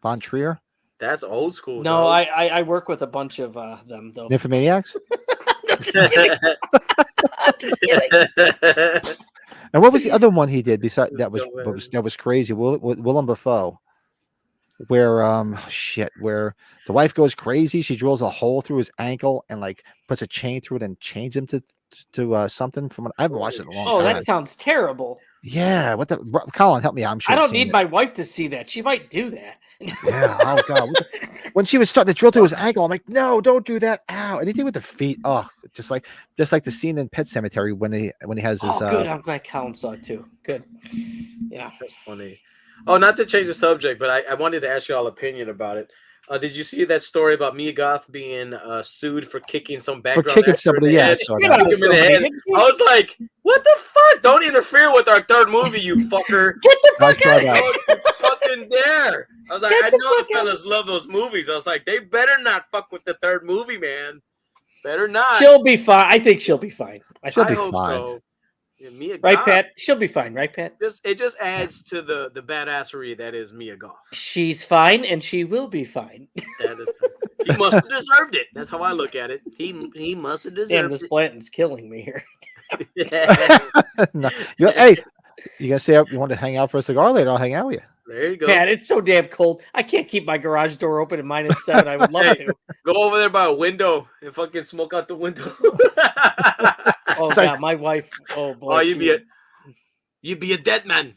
von Trier? That's old school. No, dog. I work with a bunch of them though. Nymphomaniacs? Just kidding. And what was the other one he did besides that Go ahead. that was crazy? Willem Dafoe, where where the wife goes crazy, she drills a hole through his ankle and like puts a chain through it and chains him to something from. I haven't watched it in a long Oh, time. that sounds terrible. Yeah, Colin, help me out. I'm sure I you've don't seen need it. my wife to see that. She might do that. Yeah. Oh God. When she was starting to drill through his ankle, I'm like, no, don't do that. Ow. Anything with the feet. Oh, just like the scene in Pet Cemetery when he has his. Oh, good. I'm glad Colin saw it too. Good. Yeah. That's funny. Oh, not to change the subject, but I wanted to ask you all opinion about it. Did you see that story about Mia Goth being sued for kicking some background kicking actor somebody? in the Yeah, I head? saw Get that. out of Kick him in the somebody. head. I was like, what the fuck? Don't interfere with our third movie, you fucker. Get the I fuck saw out of that. here. Don't you fucking dare. I was like, Get I the know the fuck out. fellas love those movies. I was like, they better not fuck with the third movie, man. Better not. She'll be fine. I think she'll be fine. She'll I be hope fine. so. Yeah, Mia Right, Goth, Pat? She'll be fine, right, Pat? it just adds to the badassery that is Mia Goth. She's fine, and she will be fine. That is, he must have deserved it. That's how I look at it. He must have Damn, deserved this Blanton's killing me here. it. No. Hey, you gonna say you want to hang out for a cigar later? I'll hang out with you. There you go. Pat, it's so damn cold. I can't keep my garage door open at -7. I would love Hey. to. Go over there by a window and fucking smoke out the window. Oh, Sorry. God, my wife. Oh, boy. Oh, you'd be a dead man.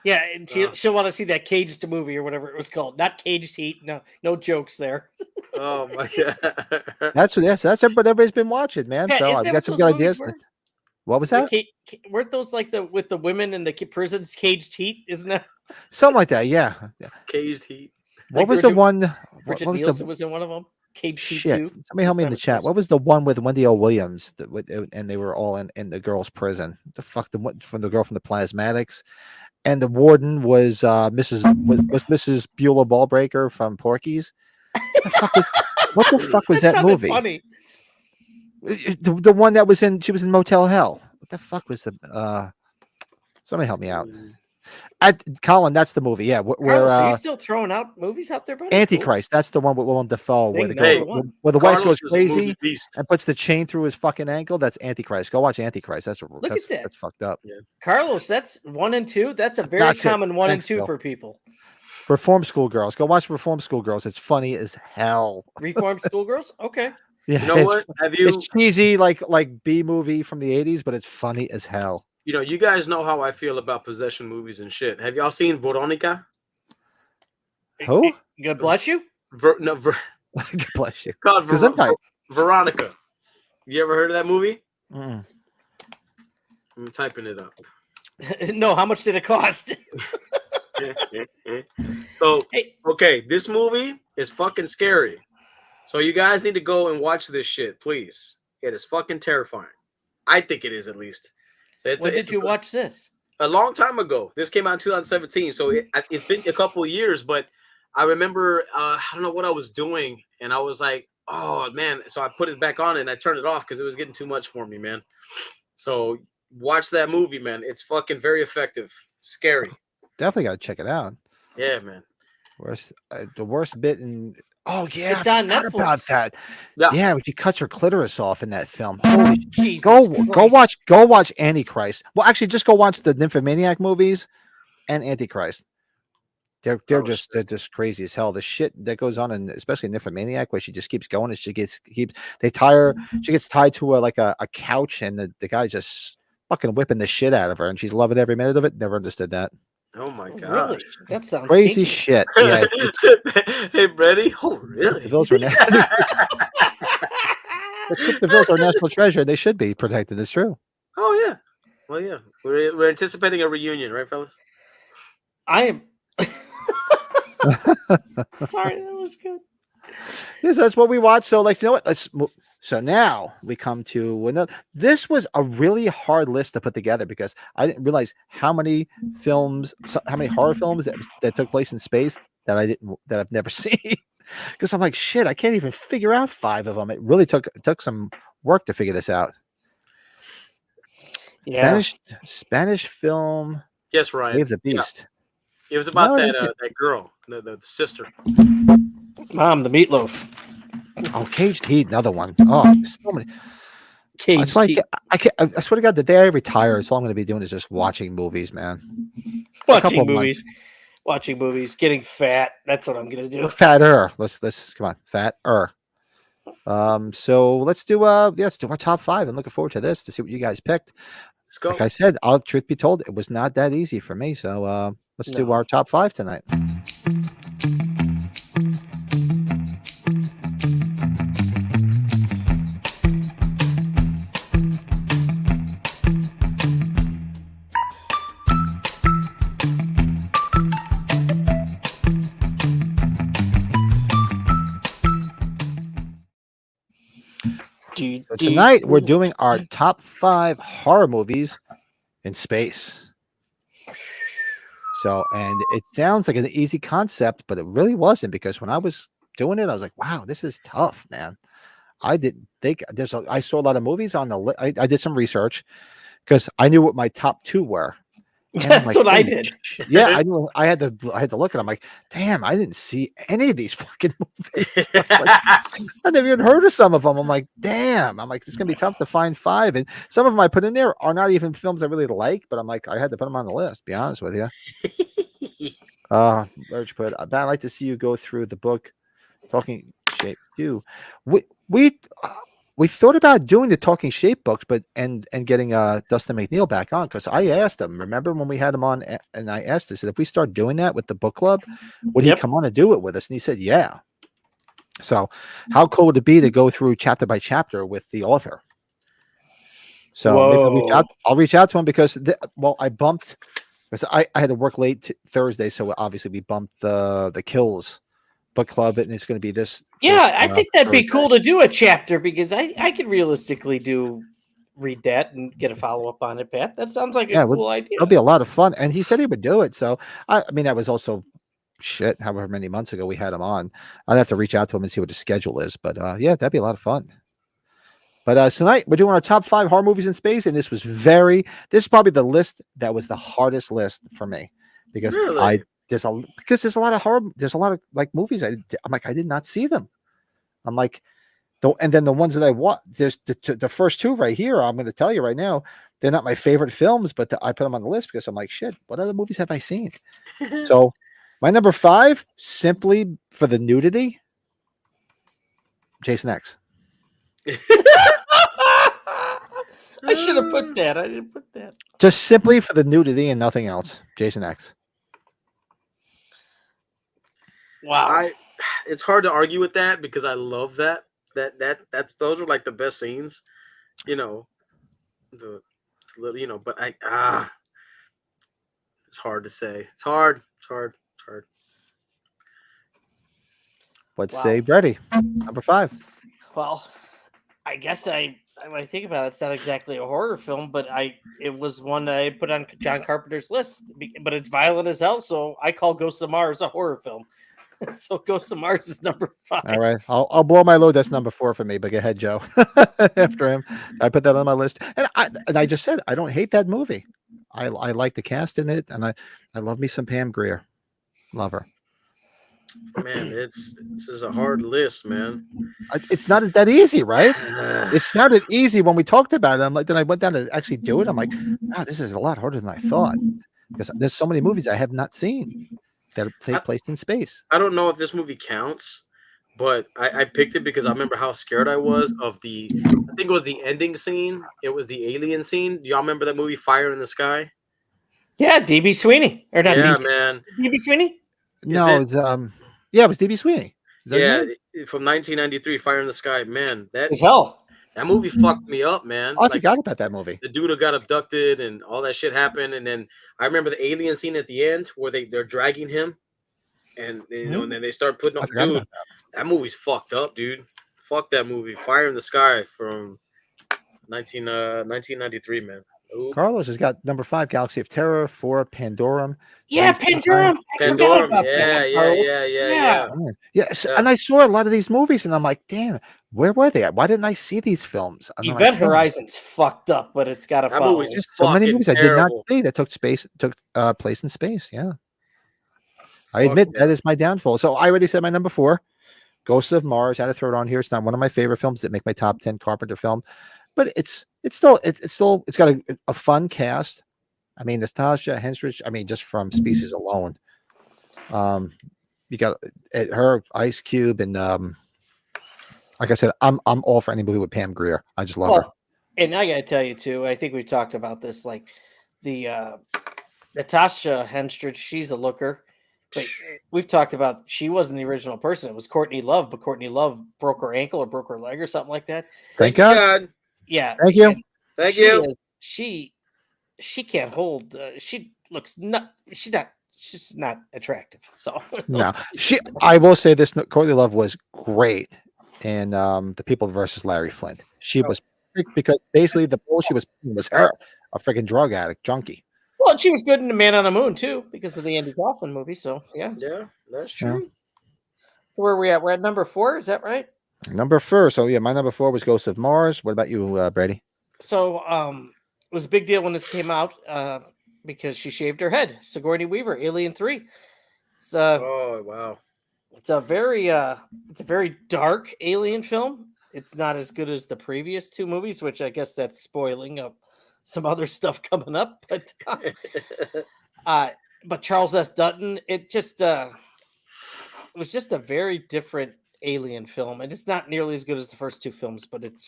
Yeah, and she'll want to see that Caged movie or whatever it was called. Not Caged Heat. No jokes there. Oh my god. That's what everybody's been watching, man. Pat, So is I've that got what some those good movies ideas. were? What was that? Weren't those like with the women in the prisons Caged Heat? Isn't that? Something like that. Yeah. Caged heat. What Like was the Bridget- one? What Bridget was Nielsen the was in one of them. Caged Heat shit? 2. Somebody help me in the This time chat. it's What was the one with Wendy O. Williams? And they were all in the girls' prison. The fuck the one from the girl from the Plasmatics, and the warden was Mrs. Beulah Ballbreaker from Porky's. What the fuck was that sounded movie? Funny. The one that was in. She was in Motel Hell. What the fuck was the? Somebody help me out. Colin, that's the movie. Yeah, where Carlos, are you still throwing out movies out there, buddy? Cool. Antichrist. That's the one with Willem Dafoe, where Big the number girl, one. where the wife Carlos goes is a movie crazy beast. and puts the chain through his fucking ankle. That's Antichrist. Go watch Antichrist. That's at that. That's fucked up. Carlos, that's 1 and 2. That's a very That's it. common 1 and Thanks, 2 Bill. for people. Reform School Girls. Go watch Reform School Girls. It's funny as hell. Reformed schoolgirls? Okay. Yeah, You know what? Have you It's cheesy, like B movie from the '80s, but it's funny as hell. You know, you guys know how I feel about possession movies and shit. Have y'all seen Veronica? Who? God bless you. No, God bless you. called Gesundheit. Veronica. You ever heard of that movie? Mm. I'm typing it up. No, how much did it cost? So, Hey, okay, this movie is fucking scary. So you guys need to go and watch this shit, please. It is fucking terrifying. I think it is, at least. So when did you watch this? A long time ago. This came out in 2017, so it's been a couple of years. But I remember, I don't know what I was doing, and I was like, "Oh man!" So I put it back on and I turned it off because it was getting too much for me, man. So watch that movie, man. It's fucking very effective. Scary. Definitely got to check it out. Yeah, man. The worst bit in. Oh yeah, It's I on forgot about Netflix. that. Yeah. Yeah, when she cuts her clitoris off in that film. Holy Jesus go Christ. go watch Antichrist. Well, actually, just go watch the Nymphomaniac movies and Antichrist. They're just crazy as hell. The shit that goes on, and especially Nymphomaniac, where she just keeps going and she gets tied to a couch, and the guy just fucking whipping the shit out of her, and she's loving every minute of it. Never understood that. Oh my god. Really? That sounds Crazy kinky. shit. Yeah, Hey, Brady. Oh, really? the Vills are the Vills are national treasure. They should be protected. It's true. Oh yeah. Well, yeah. We're anticipating a reunion, right, fellas? I am. Sorry, that was good. Yes, that's what we watched. So, you know what? So now we come to another. This was a really hard list to put together because I didn't realize how many horror films that took place in space that I've never seen. Because I'm like, shit, I can't even figure out 5 of them. It really took some work to figure this out. Yeah. Spanish film. Yes, Ryan. Save the Beast. Yeah. It was about No, that girl, the sister. Mom, the meatloaf. Oh, Caged Heat, another one. Oh, so many. Caged That's why Heat. I swear to God, the day I retire, all I'm going to be doing is just watching movies, man. Watching movies, getting fat. That's what I'm gonna do. Fatter. Let's come on, fatter. So let's do our top 5. I'm looking forward to this to see what you guys picked. Let's go. Like I said, truth be told, it was not that easy for me. So let's do our top 5 tonight. So tonight we're doing our top 5 horror movies in space. So, and it sounds like an easy concept, but it really wasn't, because when I was doing it, I was like, wow, this is tough, man. I didn't think I saw a lot of movies on the list. I did some research because I knew what my top 2 were. That's what I did. Yeah, I knew. I had to look at. I'm like, damn, I didn't see any of these fucking movies. I never even heard of some of them. I'm like, damn. I'm like, it's gonna be tough to find 5, and some of them I put in there are not even films I really like. But I'm like, I had to put them on the list. Be honest with you. Large put. I'd like to see you go through the book, Talking Shape 2. We thought about doing the Talking Shape books, but and getting Dustin McNeil back on, because I asked him. Remember when we had him on, and I asked, I said, if we start doing that with the book club, would he come on and do it with us? And he said, yeah. So, how cool would it be to go through chapter by chapter with the author? So maybe I'll reach out to him because I bumped, because I had to work late Thursday, so obviously we bumped the Kills book club, and it's going to be this. I think that'd be cool to do a chapter, because I could realistically read that and get a follow up on it, Pat. That sounds like a cool idea. It'll be a lot of fun, and he said he would do it. So I mean, that was also however many months ago we had him on. I'd have to reach out to him and see what his schedule is, but yeah, that'd be a lot of fun. But tonight we're doing our top 5 horror movies in space, and this is probably the list that was the hardest list for me, because really? there's a lot of horror. There's a lot of movies. I'm like, I did not see them. I'm like, and then the ones that I watched, there's the first 2 right here. I'm going to tell you right now, they're not my favorite films, but I put them on the list because I'm like, shit, what other movies have I seen? So my number 5, simply for the nudity, Jason X. I should have put that. I didn't put that. Just simply for the nudity and nothing else. Jason X. Wow. It's hard to argue with that because I love that. That's those are like the best scenes, you know. The little, you know, but it's hard to say. It's hard. Let's Wow. say Brady, number 5. Well, I guess when I think about it, it's not exactly a horror film, but it was one that I put on John Carpenter's list. But it's violent as hell, so I call Ghosts of Mars a horror film. So Ghosts of Mars is number 5. All right, I'll blow my load. That's number 4 for me. But go ahead, Joe. After him, I put that on my list, and I just said I don't hate that movie. I like the cast in it, and I love me some Pam Grier. Love her. Man, this is a hard list, man. It's not that easy, right? It sounded easy when we talked about it. I'm like, then I went down to actually do it. I'm like, wow, this is a lot harder than I thought because there's so many movies I have not seen that take place in space. I don't know if this movie counts, but I picked it because I remember how scared I was of I think it was the ending scene. It was the alien scene. Do y'all remember that movie Fire in the Sky? Yeah, DB Sweeney. Or not Yeah, DB, man. DB Sweeney? No, it was, it was DB Sweeney. Is that his Yeah, name? from 1993, Fire in the Sky. Man, As hell. that movie fucked me up, man. Oh, I forgot about that movie. The dude who got abducted and all that shit happened, and then I remember the alien scene at the end where they're dragging him, and and then they start putting up. Dude, that movie's fucked up, dude. Fuck that movie, Fire in the Sky from 1993, man. Ooh. Carlos has got number 5, Galaxy of Terror, 4, Pandorum. Yeah, Pandorum. Pandorum. Yeah. Yeah, and I saw a lot of these movies, and I'm like, damn, where were they at? Why didn't I see these films? And I'm Event like, Horizon's fucked up, but it's got to That follow. movie's There's so many movies I did not terrible. see that took place in space. Yeah, I admit that is my downfall. So I already said my number 4, Ghosts of Mars. I had to throw it on here. It's not one of my favorite films that make my top 10 Carpenter film, but it's got a fun cast. I mean, Natasha Henstridge. I mean, just from Species alone, you got her, Ice Cube, and like I said, I'm all for any movie with Pam Grier. I just love her. And I gotta tell you too, I think we talked about this. Like the Natasha Henstridge, she's a looker. But we've talked about she wasn't the original person. It was Courtney Love, but Courtney Love broke her ankle or broke her leg or something like that. Thank God. Yeah. Thank you. Thank you. She can't hold. She looks not. She's not attractive. So No, I will say this: Courtney Love was great in The People versus Larry Flint. She was because basically the role she was playing was her, a freaking drug addict, junkie. Well, she was good in The Man on the Moon too, because of the Andy Kaufman movie. So yeah, that's true. Where are we at? We're at number 4. Is that right? Number 4. So yeah, my number 4 was Ghosts of Mars. What about you, Brady? So it was a big deal when this came out because she shaved her head. Sigourney Weaver, Alien 3. It's Oh wow. It's a very dark alien film. It's not as good as the previous 2 movies, which I guess that's spoiling up some other stuff coming up. But Charles S. Dutton, it was just a very different alien film, and it's not nearly as good as the first 2 films, but it's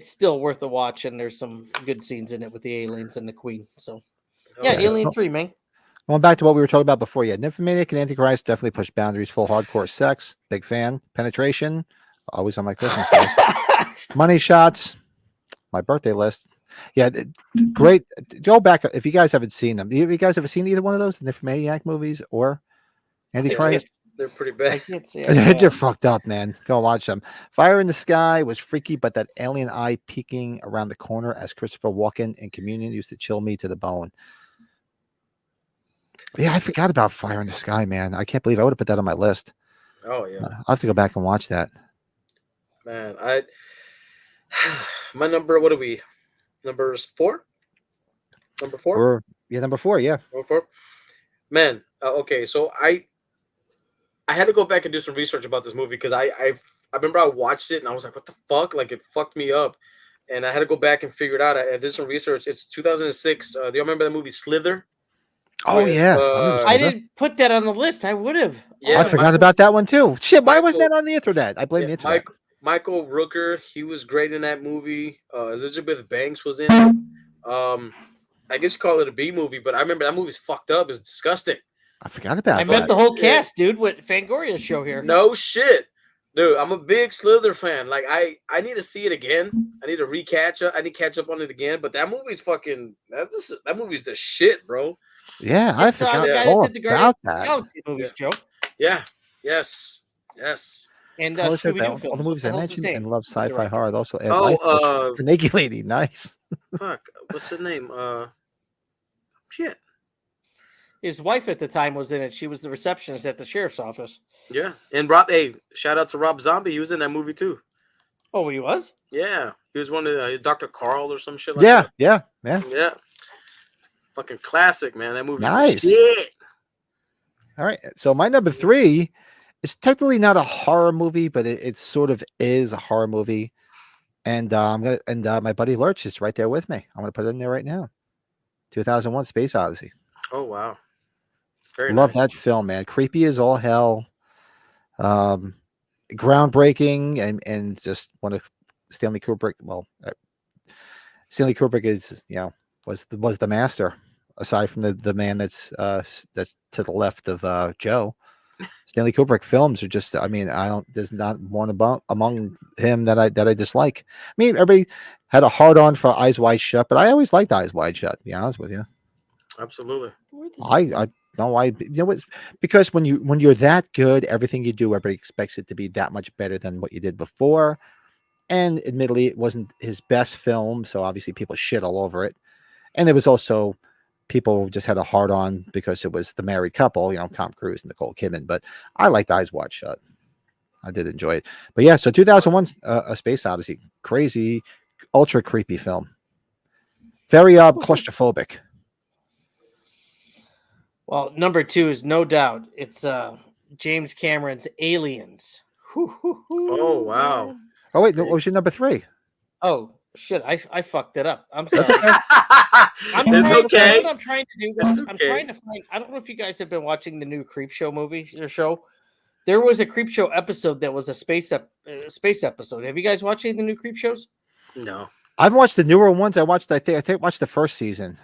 still worth a watch, and there's some good scenes in it with the aliens and the Queen. So yeah, Okay. Alien 3, man. Going back to what we were talking about before, yeah, Nymphomaniac and Antichrist definitely push boundaries. Full hardcore sex, big fan. Penetration, always on my Christmas list. Money Shots, my birthday list. Yeah, great. Go back if you guys haven't seen them. Have you guys ever seen either one of those, the Nymphomaniac movies or Antichrist? They're pretty bad. They're fucked up, man. Go watch them. Fire in the Sky was freaky, but that alien eye peeking around the corner as Christopher Walken in Communion used to chill me to the bone. Yeah, I forgot about Fire in the Sky, man. I can't believe I would have put that on my list. Oh yeah. I'll have to go back and watch that. Man, my number. What are we? Numbers 4. Number 4. Number 4. Yeah. Number 4. Man. Okay, so I had to go back and do some research about this movie because I remember I watched it and I was like, what the fuck? Like it fucked me up, and I had to go back and figure it out. I did some research. It's 2006. Do you remember the movie Slither? Oh yeah, I didn't put that on the list. I would have. Yeah, I forgot about that one too. Shit, why wasn't that on the internet? I blame the internet. Michael Rooker, he was great in that movie. Elizabeth Banks was in it. I guess you call it a B movie, but I remember that movie's fucked up. It's disgusting. I forgot about I that. met the whole cast, dude, with Fangoria's show here. No shit. Dude, I'm a big Slither fan. Like I need to see it again. I need to recatch up. I need to catch up on it again. But that movie's fucking that movie's the shit, bro. Yeah, I It's, forgot the guy all that did the Guardians about of the that. Galaxy movies, Joe. Yeah. Yes. And Well, it says Scooby-Doo all films. the movies What I the hell's his mentioned name? and love sci-fi Director. horror. Also, add Oh, life coach for Naked Lady. Nice. Fuck. What's the name? Shit. His wife at the time was in it. She was the receptionist at the sheriff's office. Yeah. And Rob, hey, shout out to Rob Zombie. He was in that movie too. Oh, he was? Yeah. He was one of the Dr. Carl or some shit like Yeah, that. yeah. Yeah. Fucking classic, man. That movie's Nice. shit. All right. So my number 3 is technically not a horror movie, but it sort of is a horror movie. And my buddy Lurch is right there with me. I'm gonna put it in there right now. 2001: Space Odyssey. Oh wow. Very Love nice. that film, man. Creepy as all hell. Groundbreaking and just one of Stanley Kubrick. Well, Stanley Kubrick is was the master. Aside from the man that's to the left of Joe, Stanley Kubrick films are just. I mean, there's not one among him that I dislike. I mean, everybody had a hard on for Eyes Wide Shut, but I always liked Eyes Wide Shut. To be honest with you, Absolutely. I know why. You know what? Because when you're that good, everything you do, everybody expects it to be that much better than what you did before. And admittedly, it wasn't his best film, so obviously people shit all over it. And there was also people just had a hard on because it was the married couple, Tom Cruise and Nicole Kidman. But I liked Eyes Wide Shut. I did enjoy it. But yeah, so 2001, A Space Odyssey, crazy, ultra creepy film. Very claustrophobic. Well, number 2 is no doubt. It's James Cameron's Aliens. Oh wow. Oh wait, what was your number 3? Oh shit! I fucked it up. I'm sorry. It's okay. What I'm trying to do. I'm trying to find. I don't know if you guys have been watching the new Creep Show movie or show. There was a Creep Show episode that was a space episode. Have you guys watched any of the new Creep shows? No. I've watched the newer ones. I think I watched the first season.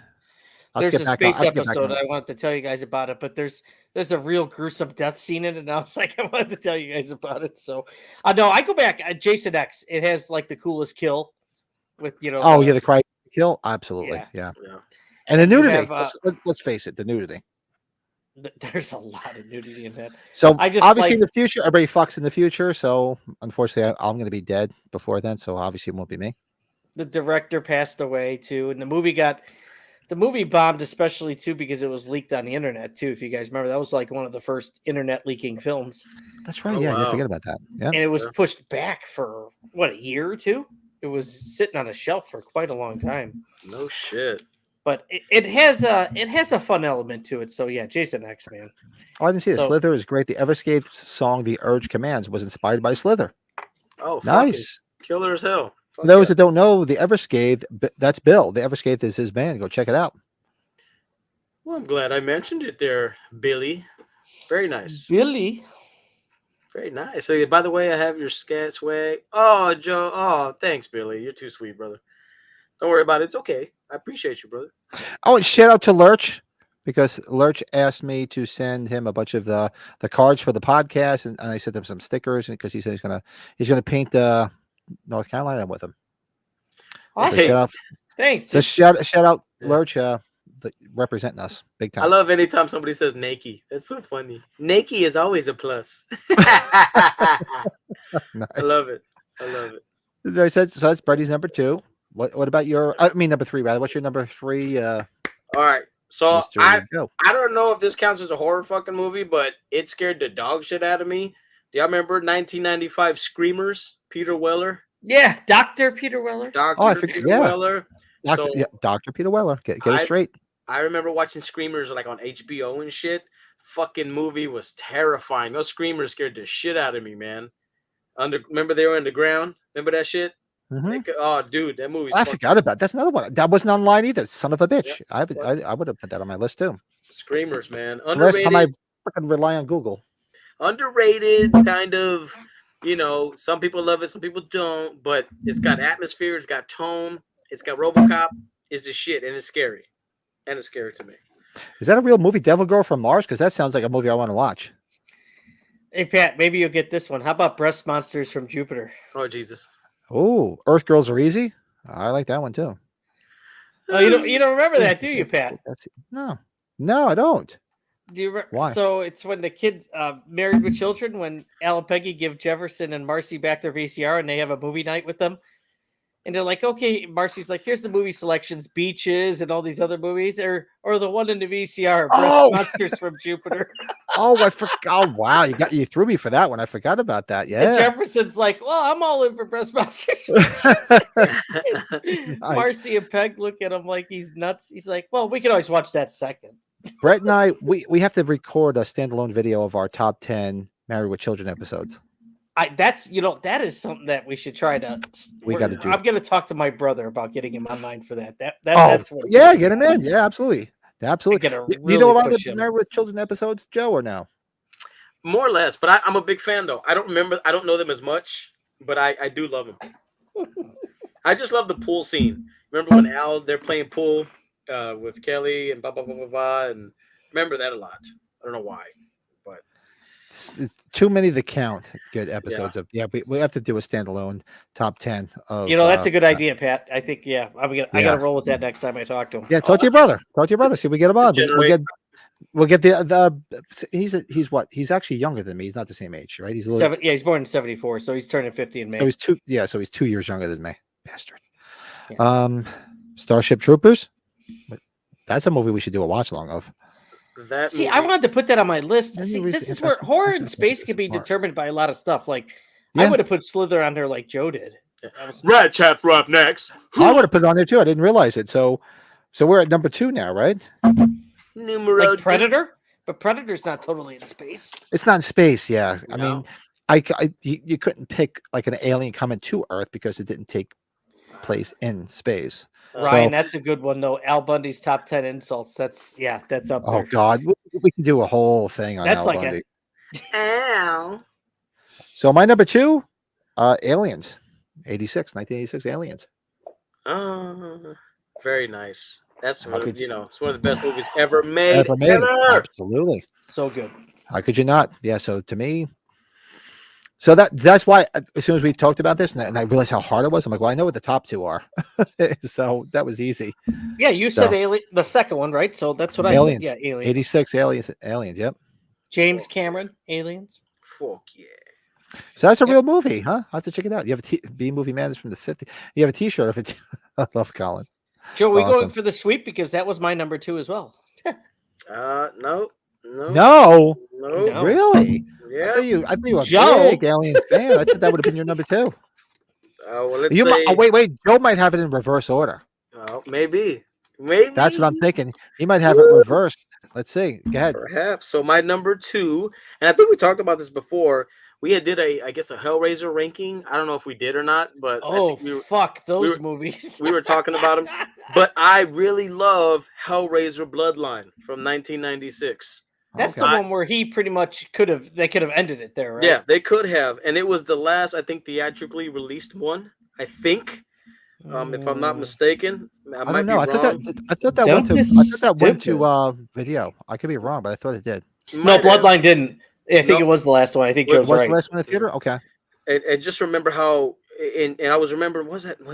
There's a space episode I wanted to tell you guys about it, but there's a real gruesome death scene in it, and I was like, I wanted to tell you guys about it. So, no, I go back. Jason X. It has like the coolest kill with Oh yeah, the cry kill. Absolutely, yeah. And the nudity. Let's face it, the nudity. There's a lot of nudity in that. So I just obviously in the future, everybody fucks in the future. So unfortunately, I'm going to be dead before then. So obviously, it won't be me. The director passed away too, and the movie bombed, especially too because it was leaked on the internet too. If you guys remember, that was like one of the first internet leaking films. That's right. Yeah, you forget about that. Yeah, and it was pushed back for what, a year or two. It was sitting on a shelf for quite a long time. No shit. But it has a fun element to it. So yeah, Jason X, man. Oh, I didn't see it. Slither is great. The Everscape song "The Urge Commands" was inspired by Slither. Oh, nice. Killer as hell. For those that don't know, the Everscape, that's Bill. The Everscape is his band. Go check it out. Well, I'm glad I mentioned it there, Billy. Very nice. Billy. Very nice. So, by the way, I have your scat swag. Oh, Joe. Oh, thanks, Billy. You're too sweet, brother. Don't worry about it. It's okay. I appreciate you, brother. Oh, and shout out to Lurch, because Lurch asked me to send him a bunch of the cards for the podcast, and I sent him some stickers because he said he's gonna paint North Carolina with him. Awesome. So shout out, thanks. So shout out Lurch, representing us big time. I love anytime somebody says Nakey. That's so funny. Nakey is always a plus. Nice. I love it. I love it. So that's Brady's number 2. What about number 3, rather? What's your number 3? All right. So I go. don't know if this counts as a horror fucking movie, but it scared the dog shit out of me. Do y'all remember 1995 Screamers? Peter Weller. Yeah, Dr. Peter Weller. Peter Weller. Dr. Peter Weller. Get it straight. I remember watching Screamers like on HBO and shit. Fucking movie was terrifying. Those Screamers scared the shit out of me, man. Remember they were underground? Remember that shit? Mm-hmm. Like, oh, dude, that movie. I forgot about that's another one that wasn't online either. Son of a bitch. Yeah. I would have put that on my list too. Screamers, man. Last time I freaking rely on Google. Underrated, kind of You know, some people love it, some people don't, but it's got atmosphere, it's got tone, it's got RoboCop. It's the shit, and it's scary. And it's scary to me. Is that a real movie, Devil Girl from Mars? Because that sounds like a movie I want to watch. Hey Pat, maybe you'll get this one. How about Breast Monsters from Jupiter? Oh Jesus. Oh, Earth Girls Are Easy. I like that one too. Oh, you don't remember that, do you, Pat? No, I don't. Do you Why? So it's when the kids Married with Children, when Al and Peggy give Jefferson and Marcy back their VCR and they have a movie night with them. And they're like, okay, Marcy's like, here's the movie selections, Beaches and all these other movies, or the one in the VCR, Breast Monsters from Jupiter. Oh, I forgot. Oh, wow, you threw me for that one. I forgot about that. And Yeah. Jefferson's like, well, I'm all in for Breast Monsters. Marcy and Peg look at him like he's nuts. He's like, well, we can always watch that second. Brett and I, we have to record a standalone video of our top 10 Married with Children episodes. That is something that we should try to. We got to do. I'm going to talk to my brother about getting him online for that. That's what. Yeah, get him in. Yeah, absolutely. Absolutely. Do you know a lot of the Married with Children episodes, Joe, or no? More or less, but I'm a big fan though. I don't know them as much, but I do love them. I just love the pool scene. Remember when they're playing pool with Kelly and blah blah blah blah blah, and remember that a lot. I don't know why, but it's too many to count. Good episodes of we have to do a standalone top 10 of. That's a good idea, Pat. I think I got to roll with that next time I talk to him. Yeah, talk to your brother. See if we get him on. We'll get the he's what? He's actually younger than me. He's not the same age, right? He's he's born in 74, so he's turning 50 in May. So he's 2 years younger than me. Bastard. Yeah. Starship Troopers. That's a movie we should do a watch along of. I wanted to put that on my list. This is where horror and space can be determined by a lot of stuff. Like I would have put Slither on there like Joe did. Rat chapter up next. I would have put it on there too. I didn't realize it. So we're at number 2 now, right? Like Predator, but Predator's not totally in space. It's not in space, yeah. No. I mean, you couldn't pick like an alien coming to Earth because it didn't take place in space. Ryan, that's a good one though. Al Bundy's top 10 insults. That's up there. Oh God, we can do a whole thing on Al Bundy. Al. So my number 2, Aliens, 1986 Aliens. Very nice. That's it's one of the best movies ever made. Ever. Absolutely. So good. How could you not? Yeah. So to me, that's why as soon as we talked about this and I realized how hard it was, I'm like, well, I know what the top 2 are. So that was easy. Yeah, you said the second one, right? So that's what Aliens. I said. Yeah, Aliens. 86 Aliens. Yep. James Cameron, Aliens. Fuck yeah. So that's a real movie, huh? I have to check it out. You have a B-movie man that's from the 50s. You have a T-shirt of it. I love Colin. Joe, we going for the sweep because that was my number 2 as well. No. Really? Yeah. I thought you were a Joe. big Alien fan. I thought that would have been your number 2. Well, let's say... wait. Joe might have it in reverse order. Oh, maybe. That's what I'm thinking. He might have it reversed. Let's see. Go ahead. Perhaps. So my number 2, and I think we talked about this before. We did a Hellraiser ranking. I don't know if we did or not, but fuck those movies. We were talking about them, but I really love Hellraiser Bloodline from 1996. That's the one where he pretty much could have ended it there, right? Yeah, they could have, and it was the last, I think, theatrically released one. I think, if I'm not mistaken, I don't know. I thought that went to video. I could be wrong, but I thought it did. No, Bloodline didn't. I think it was the last one. I think Joe's right. The last one in the theater? Okay. And just remember how, and I was remembering,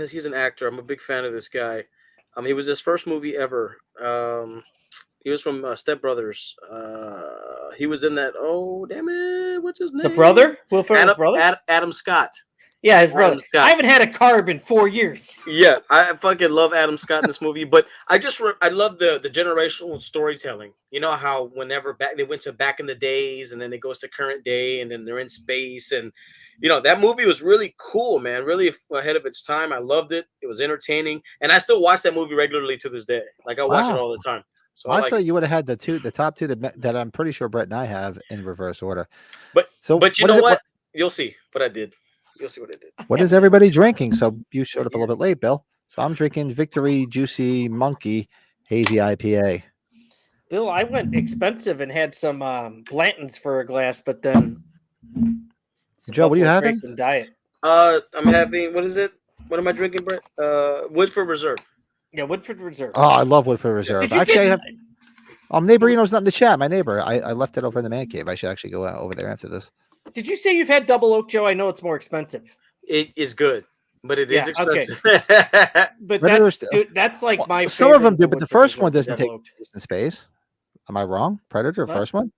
he's an actor. I'm a big fan of this guy. He was his first movie ever. He was from Step Brothers. He was in that. Oh, damn it! What's his name? The brother? Will Ferrell's brother? Adam Scott. Yeah, his brother. I haven't had a carb in 4 years. Yeah, I fucking love Adam Scott in this movie, but I love the generational storytelling. You know how whenever they went to back in the days, and then it goes to current day, and then they're in space, and that movie was really cool, man. Really ahead of its time. I loved it. It was entertaining, and I still watch that movie regularly to this day. Like I watch it all the time. So I thought you would have had the top 2 that I'm pretty sure Brett and I have in reverse order. But you know what? You'll see what I did. You'll see what I did. What is everybody drinking? So you showed up a little bit late, Bill. So I'm drinking Victory Juicy Monkey Hazy IPA. Bill, I went expensive and had some Blanton's for a glass, but then Some Joe, what are you Buffalo having? Trace and diet. I'm having, what is it? What am I drinking, Brett? Woodford Reserve. Yeah, Woodford Reserve. Oh, I love Woodford Reserve. Did you Actually, I get? have Neighborino's not in the chat. My neighbor. I left it over in the man cave. I should actually go over there after this. Did you say you've had double oak, Joe? I know it's more expensive. It is good, but it is Yeah, okay. expensive. But Predators- that's like my Some of them favorite do, of but the Woodford first one Reserve, doesn't double take oak. place in space. Am I wrong? Predator, What? first one.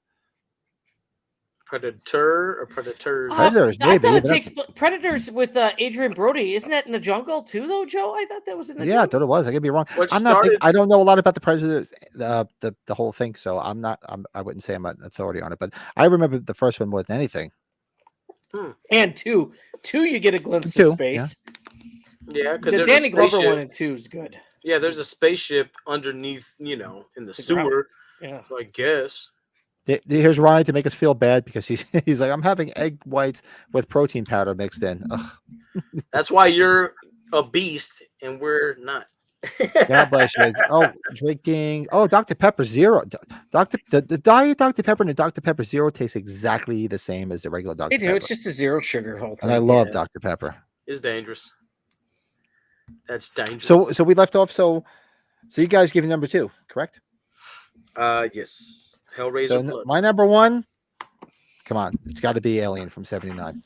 Predator or Predators? Predators, I maybe. thought it but takes Predators with Adrian Brody. Isn't that in the jungle too, though, Joe? I thought that was in the yeah, I jungle. thought it was. I could be wrong. What I'm not. started- I don't know a lot about the Predators, the whole thing. So I'm not. I wouldn't say I'm an authority on it, but I remember the first one more than anything. And two, you get a glimpse Two, of space. Yeah, because The Danny Glover one and two is good. Yeah, there's a spaceship underneath, in the ground. sewer. Yeah. I guess. Here's Ryan to make us feel bad because he's like, I'm having egg whites with protein powder mixed in. Ugh. That's why you're a beast and we're not. God bless you. Oh, drinking. Oh, Dr. Pepper Zero. The diet Dr. Pepper and the Dr. Pepper Zero taste exactly the same as the regular Dr. They do. Pepper. It's just a zero sugar whole thing. And I love Yeah. Dr. Pepper. It's dangerous. That's dangerous. So we left off. So you guys give me number 2, correct? Yes. Hellraiser So Blood. my number 1. Come on, it's got to be Alien from '79.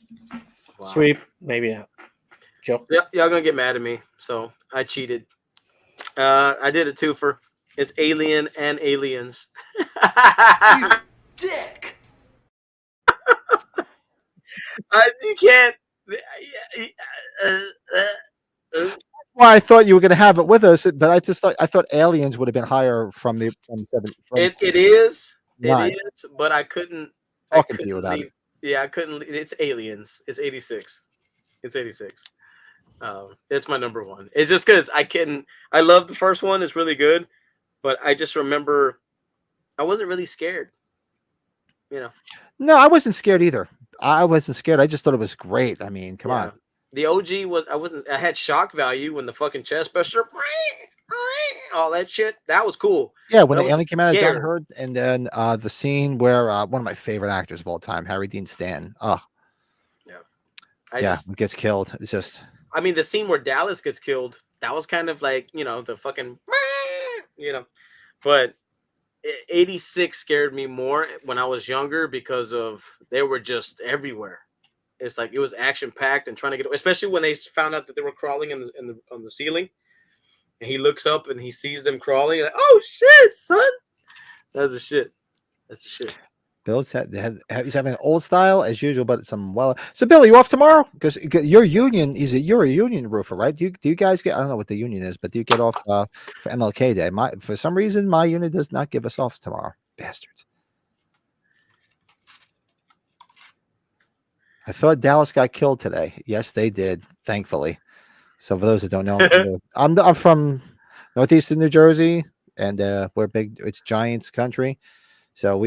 Wow. Sweep, maybe not. Joe. Yeah, y'all gonna get mad at me, so I cheated. I did a twofer. It's Alien and Aliens. Dick. You can't. Well, I thought you were going to have it with us, but I thought Aliens would have been higher from 7. It is. Nine. It is, but I couldn't. Talking to you about leave. it. Yeah, I couldn't. It's Aliens. It's 86. It's 86. It's my number 1. It's just because I love the first one. It's really good, but I just remember I wasn't really scared. No, I wasn't scared either. I wasn't scared. I just thought it was great. I mean, come on. The OG was. I had shock value when the fucking chest burster, all that shit. That was cool. Yeah, when I the was alien came out of John scared. Hurt, and then the scene where one of my favorite actors of all time, Harry Dean Stanton. Oh, I gets killed. It's just. I mean, the scene where Dallas gets killed, that was kind of like, the fucking, but 86 scared me more when I was younger because they were just everywhere. It's like, it was action packed and trying to get, especially when they found out that they were crawling on the ceiling and he looks up and he sees them crawling. Like, oh shit, son. That's the shit. Bill's he's having an old style as usual, but some So, Bill, are you off tomorrow? Because your union you're a union roofer, right? Do you guys get? I don't know what the union is, but do you get off for MLK Day? For some reason, my unit does not give us off tomorrow. Bastards! I thought Dallas got killed today. Yes, they did. Thankfully. So, for those that don't know, I'm from northeastern New Jersey, and we're big. It's Giants country. So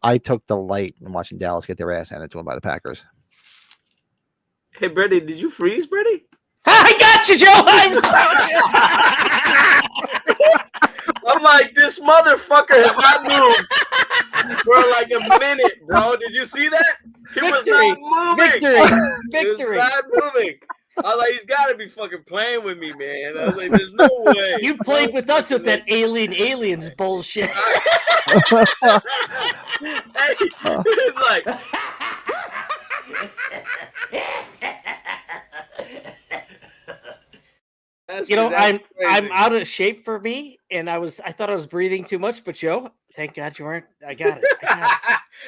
I took delight in watching Dallas get their ass handed to them by the Packers. Hey, Brady, did you freeze, Brady? I got you, Joe. I'm like, this motherfucker has not moved for like a minute, bro. Did you see that? He was not moving. Victory. He was not moving. I was like, he's got to be fucking playing with me, man. I was like, there's no way. You played with us with that aliens bullshit. Hey, it's like, I'm out of shape for me, and I thought I was breathing too much, but Joe, thank God you weren't. I got it.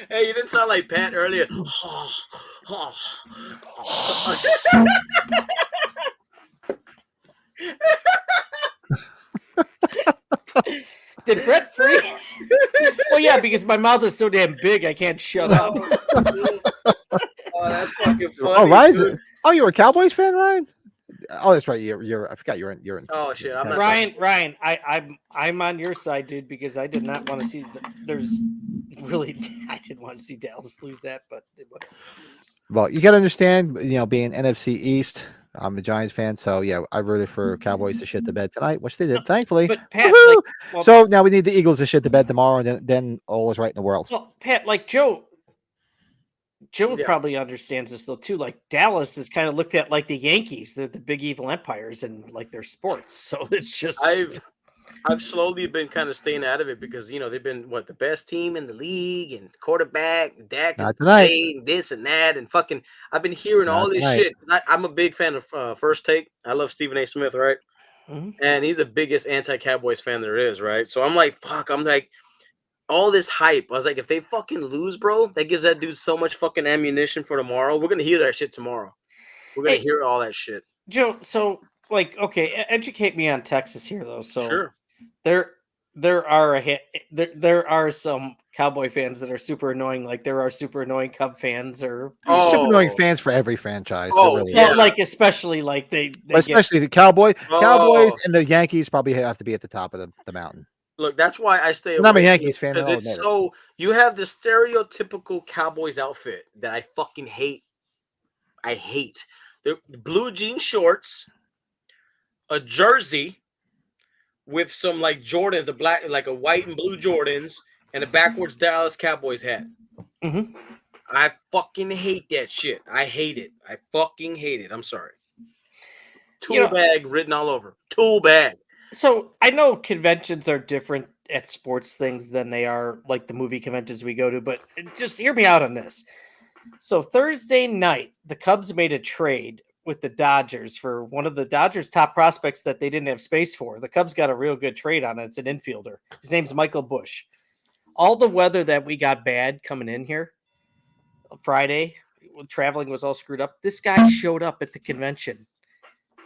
Hey, you didn't sound like Pat earlier. Did Brett freeze? Well, yeah, because my mouth is so damn big, I can't shut up. Oh, that's fucking funny. Oh, Ryan! Oh, you're a Cowboys fan, Ryan? Oh, that's right. You're. I forgot you're in. Oh shit! I'm not Ryan, I'm on your side, dude, because I did not want to see. I didn't want to see Dallas lose that, but whatever. Well, you got to understand, being NFC East, I'm a Giants fan, so yeah, I rooted for Cowboys to shit the bed tonight, which they did, thankfully. But Pat, so now we need the Eagles to shit the bed tomorrow, and then all is right in the world. Well, Pat, like Joe, Joe Yeah. probably understands this though too. Like Dallas is kind of looked at like the Yankees. They're the big evil empires and like their sports. So it's just I've slowly been kind of staying out of it because they've been the best team in the league and quarterback, Dak, Not and tonight. Jay, and this and that and fucking. I've been hearing all Not this tonight. shit. I'm a big fan of First Take. I love Stephen A. Smith, right? Mhm. And he's the biggest anti-Cowboys fan there is, right? So I'm like, fuck. I'm like, all this hype. I was like, if they fucking lose, bro, that gives that dude so much fucking ammunition for tomorrow. We're gonna hear that shit tomorrow. We're gonna Hey. hear all that shit. Joe. So like, okay, educate me on Texas here though. So Sure. there are some Cowboy fans that are super annoying. Like there are super annoying Cub fans or Super annoying Oh. fans for every franchise. Oh, There really yeah. are. like especially like they But especially the Cowboys Oh. and the Yankees probably have to be at the top of the mountain. Look, that's why I stay I'm not a away from Yankees it, fan, because I'll it's admit it. so you have the stereotypical Cowboys outfit that I fucking hate. I hate the blue jean shorts, a jersey with some like Jordans, a white and blue Jordans, and a backwards Dallas Cowboys hat. Mhm. I fucking hate that shit. I hate it. I fucking hate it. I'm sorry. Tool bag written all over. Tool bag. So I know conventions are different at sports things than they are like the movie conventions we go to, but just hear me out on this. So Thursday night, the Cubs made a trade with the Dodgers for one of the Dodgers' top prospects that they didn't have space for. The Cubs got a real good trade on it. It's an infielder. His name's Michael Bush. All the weather that we got bad coming in here Friday, traveling was all screwed up. This guy showed up at the convention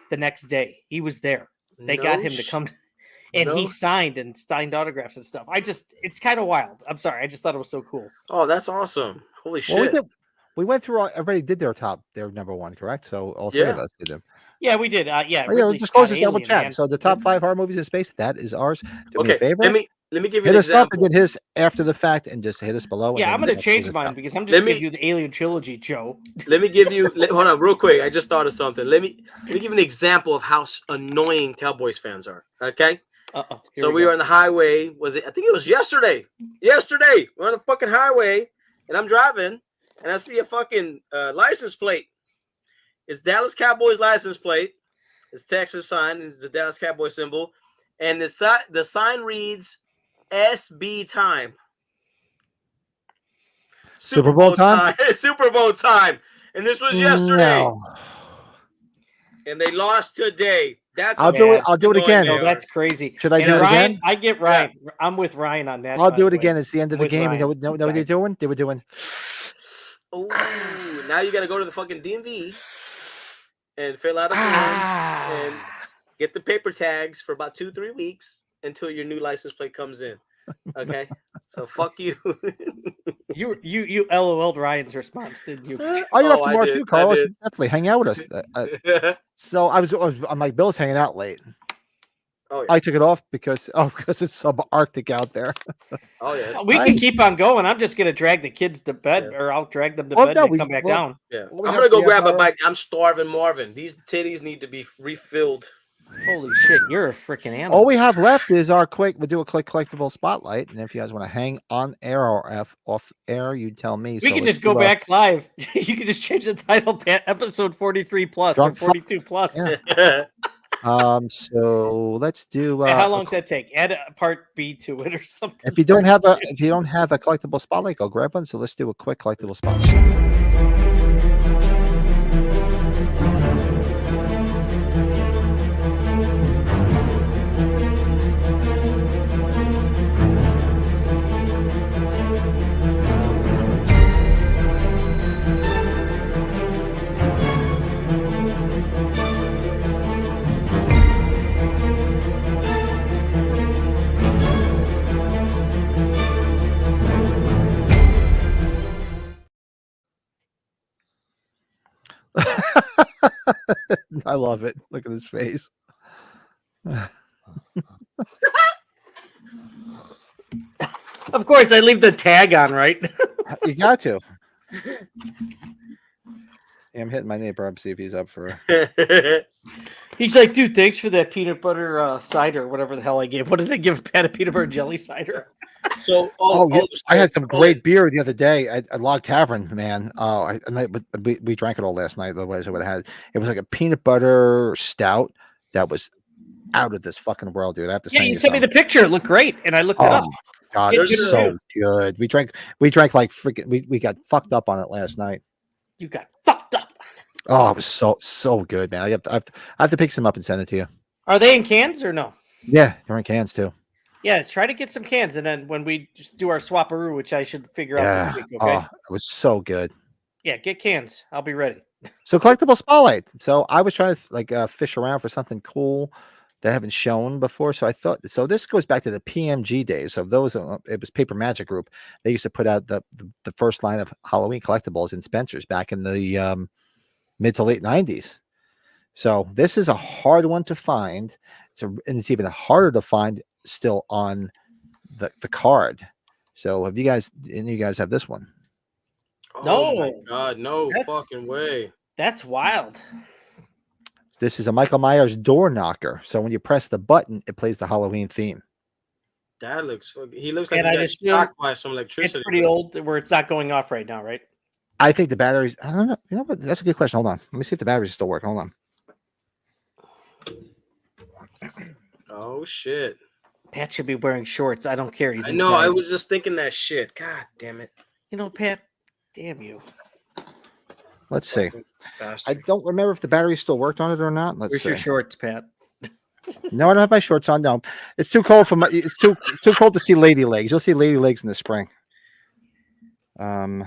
the next day. He was there. They got him to come, and he signed autographs and stuff. It's kind of wild. I'm sorry. I just thought it was so cool. Oh, that's awesome. Holy Well, shit. we went through everybody did their number one, correct? So all three of us did them. Yeah, we did. Yeah, Ridley Scott, double check. So the top 5 horror movies in space, that is ours. Do me a favor. Let me give you hit an us up example. and get his after the fact and just hit us below. Yeah, I'm going to change mine because I'm just going to do the Alien trilogy, Joe. Let me give you hold on real quick. I just thought of something. Let me give you an example of how annoying Cowboys fans are. Okay. So we were on the highway. I think it was yesterday. Yesterday, we're on the fucking highway, and I'm driving, and I see a fucking license plate. It's Dallas Cowboys license plate. It's Texas sign. It's the Dallas Cowboy symbol, and the sign reads SB time. Super Bowl time? Super Bowl time. And this was yesterday. No. And they lost today. I'll do it again. No, that's crazy. Should I do it Ryan, again? I get Ryan. Yeah. I'm with Ryan on that. I'll do it again. It's the end of the game. Ryan. You know what they're doing? They were doing. Oh, now you got to go to the fucking DMV and fill out a form and get the paper tags for about 2-3 weeks until your new license plate comes in. Okay, so fuck you. You LOL'd Ryan's response, didn't you? Oh, you have to mark too, Carlos. Definitely hang out with us. So I'm like, Bill's hanging out late. Oh, yeah. I took it off because it's subarctic out there. Oh yeah, we can keep on going. I'm just gonna drag the kids to bed, or I'll drag them to bed and come back down. Yeah, I'm gonna go grab a bite. I'm starving, Marvin. These titties need to be refilled. Holy shit, you're a freaking animal. All we have left is we'll do a quick collectible spotlight, and if you guys want to hang on air or off air, you tell me. We can just go back live. You can just change the title, episode 43 plus or 42 plus. Yeah. So let's do. How long does that take? Add a part B to it or something. If you don't have a collectible spotlight, go grab one. So let's do a quick collectible spotlight. I love it. Look at his face. Of course, I leave the tag on, right? You got to. Yeah, I'm hitting my neighbor up, see if he's up for He's like, dude, thanks for that peanut butter cider, whatever the hell I gave. What did I give Pat? A peanut butter jelly cider? So, Yeah, I had so- some great beer the other day at Log Tavern, man. We drank it all last night. Otherwise, I would have had. It was like a peanut butter stout that was out of this fucking world, dude. I have to Yeah, send you you sent me some. the picture. It looked great, and I looked it up. Oh God, It's it's good so reviews. good. We drank like freaking. We got fucked up on it last night. You got fucked up. Oh, it was so good, man. I have to pick some up and send it to you. Are they in cans or no? Yeah, they're in cans too. Yeah, let's try to get some cans, and then when we just do our swaparoo, which I should figure out Yeah. this week, okay? Oh, it was so good. Yeah, get cans. I'll be ready. So collectible spotlight. So I was trying to fish around for something cool that I haven't shown before. So I thought this goes back to the PMG days. So those it was Paper Magic Group. They used to put out the first line of Halloween collectibles in Spencer's back in the mid to late 90s. So this is a hard one to find. And it's even harder to find still on the card. So have you guys have this one? Oh my No. God, no That's- fucking way. That's wild. This is a Michael Myers door knocker. So when you press the button, it plays the Halloween theme. That looks. He looks like And he I got just feel shocked by some electricity. It's pretty old where it's not going off right now, right? I think the batteries. I don't know. You know what? That's a good question. Hold on. Let me see if the batteries still work. Hold on. Oh shit! Pat should be wearing shorts. I don't care. He's I know. I inside. was just thinking that shit. God damn it! You know, Pat. Damn you. Let's see. I Bastard. don't remember if the batteries still worked on it or not. Let's Where's see. your shorts, Pat? No, I don't have my shorts on. No, it's too cold for my. It's too cold to see lady legs. You'll see lady legs in the spring. I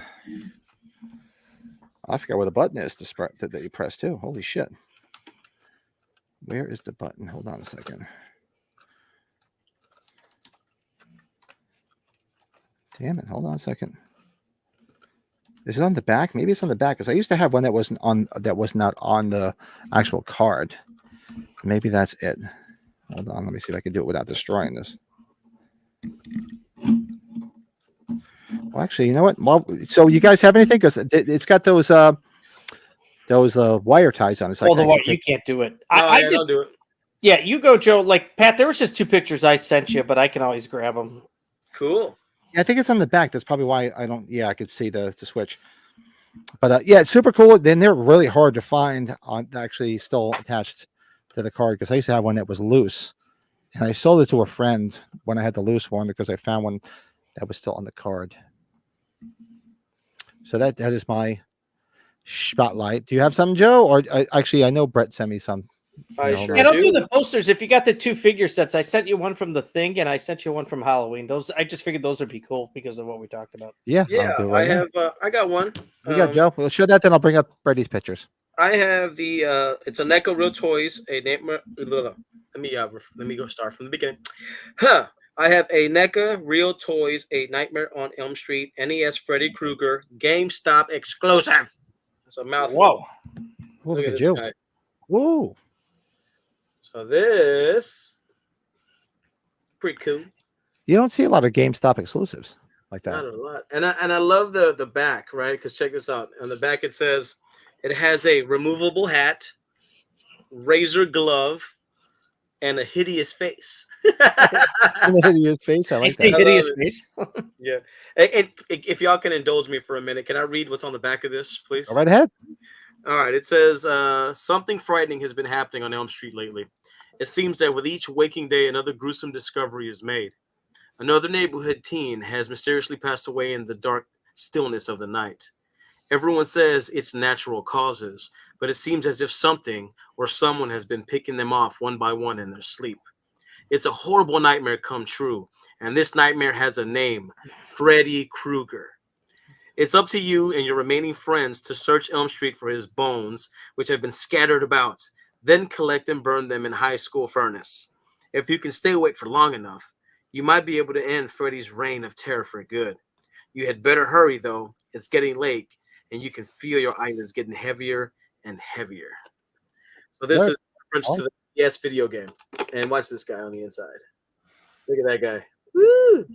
forgot where the button is that you press too. Holy shit! Where is the button? Hold on a second. Damn it! Hold on a second. Is it on the back? Maybe it's on the back because I used to have one that wasn't on. That was not on the actual card. Maybe that's it. Hold on. Let me see if I can do it without destroying this. Well, actually, you know what? Well, so you guys have anything? Because it's got those wire ties on it. So I Well, can you actually take- can't do it. No, I yeah, just don't do it. yeah, you go, Joe. Like Pat, there was just 2 pictures I sent you, but I can always grab them. Cool. Yeah, I think it's on the back. That's probably why I don't. Yeah, I could see the switch. But yeah, it's super cool. Then they're really hard to find on actually still attached to the card because I used to have one that was loose, and I sold it to a friend when I had the loose one because I found one that was still on the card. So that is my spotlight. Do you have something, Joe? Or actually, I know Brett sent me some. I hold sure on. Yeah, don't do do. the posters. If you got the 2 figure sets, I sent you one from the thing, and I sent you one from Halloween. Those I just figured those would be cool because of what we talked about. Yeah, Yeah, I'll do it I right now. have. I got one. We got Joe. We'll show that. Then I'll bring up Brady's pictures. I have the. It's a NECA Real Toys. A nightmare. Let me go start from the beginning. Huh. I have a NECA Real Toys. A Nightmare on Elm Street. NES Freddy Krueger. GameStop exclusive. It's a mouthful. Whoa. Well, Look at this this you. guy. Woo. So this pretty cool. You don't see a lot of GameStop exclusives like Not that. a lot. And I love the back, right? Because check this out. On the back it says it has a removable hat, razor glove, and a hideous face. In the hideous face. I I like see that. hideous it. face. Yeah. And if y'all can indulge me for a minute, can I read what's on the back of this, please? Go right ahead. All right. It says something frightening has been happening on Elm Street lately. It seems that with each waking day, another gruesome discovery is made. Another neighborhood teen has mysteriously passed away in the dark stillness of the night. Everyone says it's natural causes, but it seems as if something or someone has been picking them off one by one in their sleep. It's a horrible nightmare come true, and this nightmare has a name, Freddy Krueger. It's up to you and your remaining friends to search Elm Street for his bones, which have been scattered about, then collect and burn them in high school furnace. If you can stay awake for long enough, you might be able to end Freddy's reign of terror for good. You had better hurry, though. It's getting late, and you can feel your eyelids getting heavier and heavier. So this Good. is a reference to the Yes video game. And watch this guy on the inside. Look at that guy. Woo!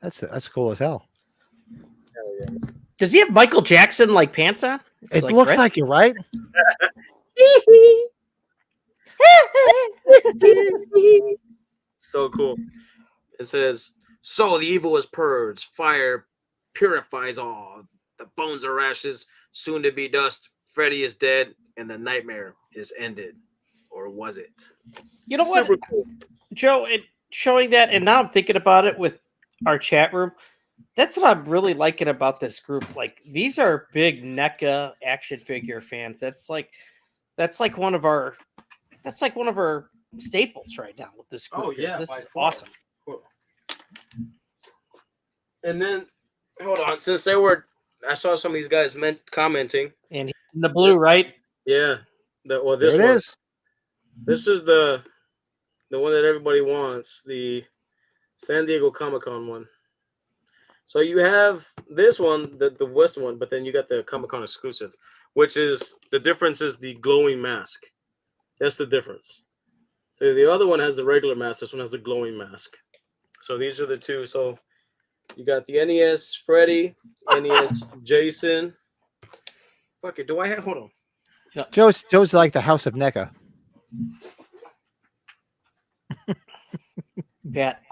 That's cool as hell. Hell yeah. Does he have Michael Jackson like pants on? It's It looks red. like it, right? So cool. It says So the evil is purged. Fire purifies all. The bones are ashes, soon to be dust. Freddy is dead, and the nightmare is ended. Or was it? You know what, Super cool. Joe? Showing that, and now I'm thinking about it with our chat room. That's what I'm really liking about this group. Like, these are big NECA action figure fans. That's like one of our staples right now with this group. Oh, here. yeah, This by is far. awesome. Cool. And then, hold on, I saw some of these guys commenting. And in the blue, right? Yeah. There This it one. is. This is the one that everybody wants, the San Diego Comic-Con one. So you have this one, the West one, but then you got the Comic-Con exclusive, which is the difference is the glowing mask. That's the difference. So the other one has the regular mask. This one has the glowing mask. So these are the two. So you got the NES Freddy, NES Jason. Fuck it. Do I have? Hold on. Joe's like the House of NECA. Pat,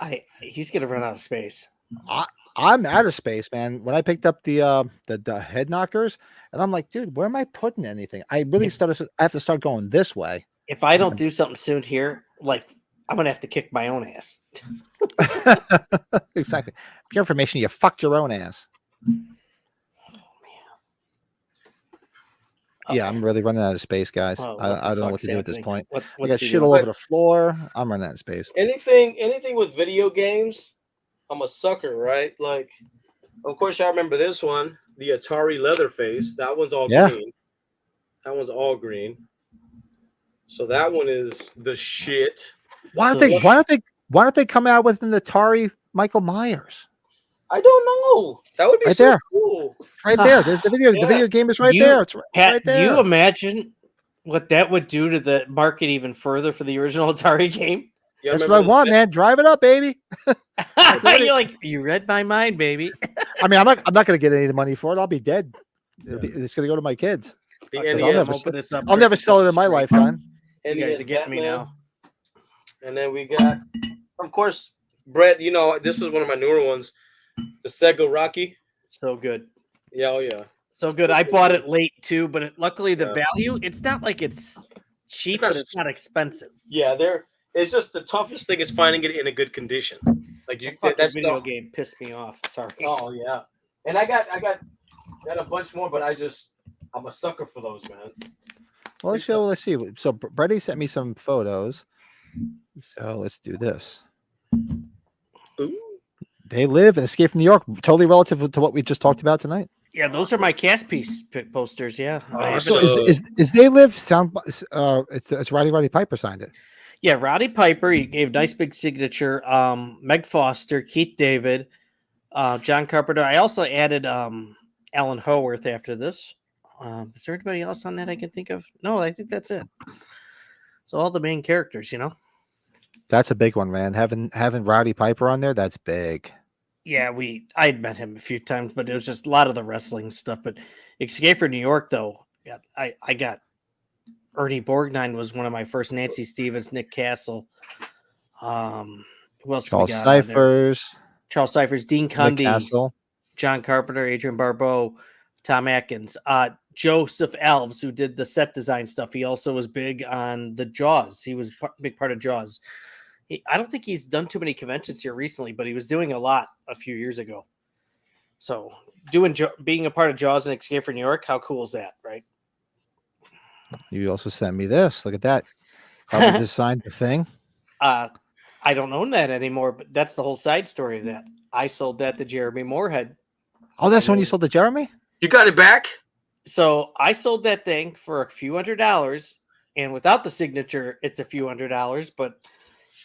he's gonna run out of space. I'm out of space, man. When I picked up the head knockers, and I'm like, dude, where am I putting anything? I really I have to start going this way. If I don't do something soon here, like, I'm gonna have to kick my own ass. Exactly. For your information, you fucked your own ass. Yeah, I'm really running out of space, guys. Oh, I don't know what to do at this point. I got what's he shit doing? all over the floor. I'm running out of space. Anything with video games, I'm a sucker, right? Like, of course, I remember this one, the Atari Leatherface. That one's all green. That one's all green. So that one is the shit. Why don't they come out with an Atari Michael Myers? I don't know. That would be Right so there. cool. Right there. There's the video. Yeah. The video game is right there. It's Pat, right there. do you imagine what that would do to the market even further for the original Atari game? Yeah, That's what I want, man. Drive it up, baby. You're like, you read my mind, baby. I mean, I'm not going to get any of the money for it. I'll be dead. It's going to go to my kids. The Okay, NES. I'll never sell it in my lifetime. You guys NES are getting me Batman. now. And then we got, of course, Brett. You know, this was one of my newer ones. The Sega Rocky. So good. Yeah, oh yeah. So good. I bought it late too, but luckily the value, it's not like it's cheap, but it's not expensive. Yeah, it's just the toughest thing is finding it in a good condition. Like That video game pissed me off. Sorry. Oh yeah. And I got a bunch more, but I'm a sucker for those, man. Well, let's see. So Brady sent me some photos. So let's do this. Ooh. They live and Escape from New York, totally relative to what we just talked about tonight. Yeah, those are my cast piece posters. Yeah. So is They Live sound? It's Roddy Piper signed it. Yeah, Roddy Piper. He gave nice big signature. Meg Foster, Keith David, John Carpenter. I also added Alan Howarth after this. Is there anybody else on that I can think of? No, I think that's it. So all the main characters, you know. That's a big one, man. Having Roddy Piper on there, that's big. Yeah, I'd met him a few times, but it was just a lot of the wrestling stuff. But Escape from New York, though, I got Ernie Borgnine was one of my first. Nancy Stevens, Nick Castle. Who else? Charles Cyphers, Dean Nick Cundy, Castle. John Carpenter, Adrian Barbeau, Tom Atkins, Joseph Alves, who did the set design stuff. He also was big on the Jaws. He was a big part of Jaws. I don't think he's done too many conventions here recently, but he was doing a lot a few years ago. So being a part of Jaws and Escape from New York, how cool is that, right? You also sent me this. Look at that. Carpenter designed the thing. I don't own that anymore, but that's the whole side story of that. I sold that to Jeremy Moorhead. Oh, that's when you sold to Jeremy? You got it back? So I sold that thing for a few $100s, and without the signature, it's a few $100s, but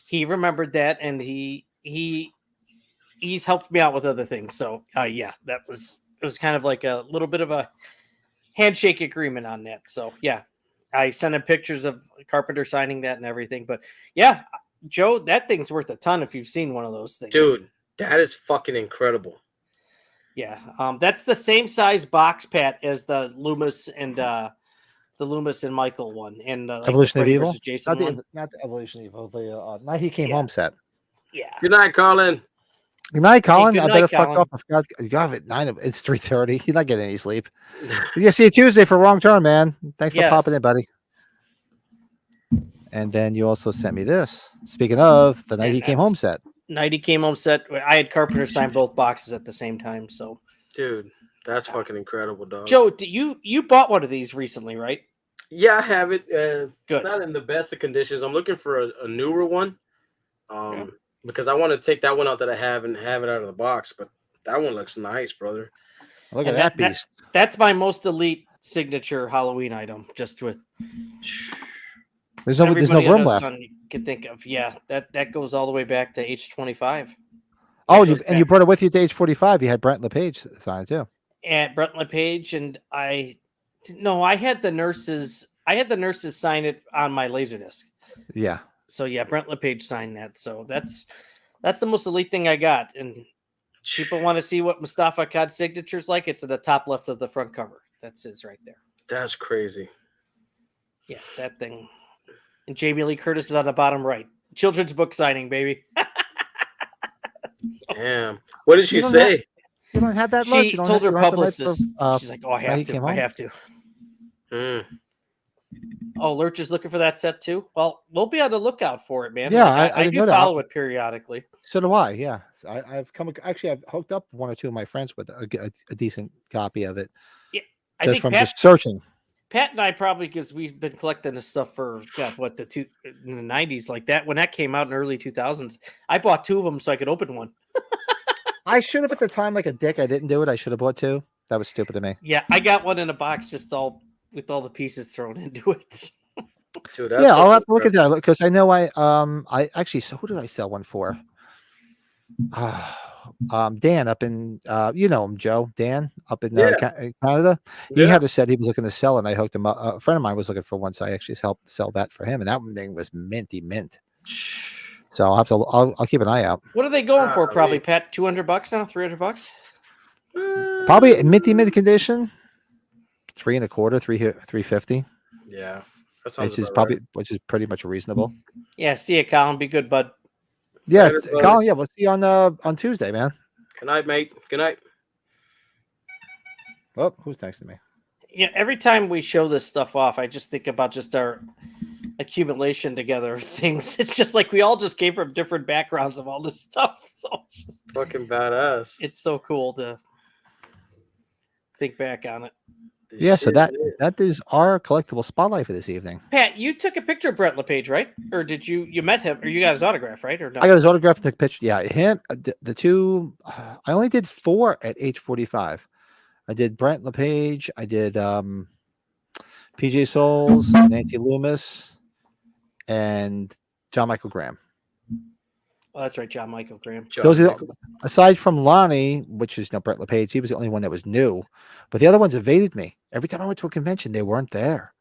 he remembered that, and he's helped me out with other things. So yeah, it was kind of like a little bit of a handshake agreement on that. So yeah, I sent him pictures of Carpenter signing that and everything. But yeah, Joe, that thing's worth a ton if you've seen one of those things. Dude, that is fucking incredible. Yeah, that's the same size box, Pat, as the Loomis and Michael one, and like Evolution of Evil. Jason Not the Evolution of Evil. The Night He Came Home set. Yeah. Good night, Carlin. Good night, Colin. good I night, better fuck Colin. off. I forgot. You got it. 9. It's 3:30. You're not getting any sleep. Yeah, see you Tuesday for Wrong Turn, man. Thanks for popping Yes. in, buddy. And then you also sent me this. Speaking of the night And he came home that's- set. Night he came home set. I had Carpenter sign both boxes at the same time. So, Dude, that's fucking incredible, dog. Joe, you bought one of these recently, right? Yeah, I have it. Good. It's not in the best of conditions. I'm looking for a newer one. Because I want to take that one out that I have and have it out of the box. But that one looks nice, brother. Look And at that beast. That's my most elite signature Halloween item. Just with There's no everybody room under the left. sun you can think of. Yeah, that goes all the way back to age 25. Oh, goes and you back. brought it with you to age 45. You had Brent LePage sign it too. At Brent LePage, and I had the nurses. I had the nurses sign it on my Laserdisc. Yeah. So yeah, Brent LePage signed that. So that's the most elite thing I got. And people want to see what Mustafa Kod's signature's like. It's at the top left of the front cover. That's his right there. That's crazy. Yeah, that thing. And Jamie Lee Curtis is on the bottom right. Children's book signing, baby. Damn. What did she You don't say? You don't have that much. She You don't told have, her you don't have the night publicist. for, She's like, "Oh, I Night have He to. Came I Home? have to." Mm. Oh, Lurch is looking for that set too. Well, we'll be on the lookout for it, man. Yeah, Like, I I didn't do know that. follow it periodically. So do I. Yeah, I've come. Actually, I've hooked up one or two of my friends with a decent copy of it. Yeah, I Just think from Pat, just searching. Pat and I probably, because we've been collecting this stuff for in the 90s, like that when that came out in early 2000s. I bought 2 of them so I could open one. I should have at the time, like a dick. I didn't do it. I should have bought 2. That was stupid of me. Yeah, I got one in a box, just all with all the pieces thrown into it. Dude, that's Yeah, I'll fucking have to look at incredible. that because I know I actually. So who did I sell one for? Dan up in you know him, Joe. Dan up in Yeah. Canada. He Yeah. had a set he was looking to sell, and I hooked him up. A friend of mine was looking for one, so I actually helped sell that for him, and that thing was minty mint. So I'll have to. I'll keep an eye out. What are they going for? Probably, Golly. Pat, $200 now, $300. Probably in minty mint condition. 3 1/4, 350, Yeah. That sounds which is about probably right. which is pretty much reasonable. Yeah, see you, Colin. Be good, bud. Yeah, Later, it's, brother. Colin. Yeah, we'll see you on Tuesday, man. Good night, mate. Good night. Oh, who's texting me? Yeah, every time we show this stuff off, I just think about just our accumulation together of things. It's just like we all just came from different backgrounds of all this stuff. So Fucking badass. it's so cool to think back on it. This Yeah, so shit that is- that is our collectible spotlight for this evening. Pat, you took a picture of Brent LePage, right? Or did you met him, or you got his autograph, right? Or no? I got his autograph and took a picture. Yeah, him. The 2. I only did 4 at age 45. I did Brent LePage. I did PJ Souls, Nancy Loomis, and John Michael Graham. Oh, that's right, John Michael Graham. John Those are Michael. aside from Lonnie, which is Brent LePage. He was the only one that was new, but the other ones evaded me. Every time I went to a convention, they weren't there.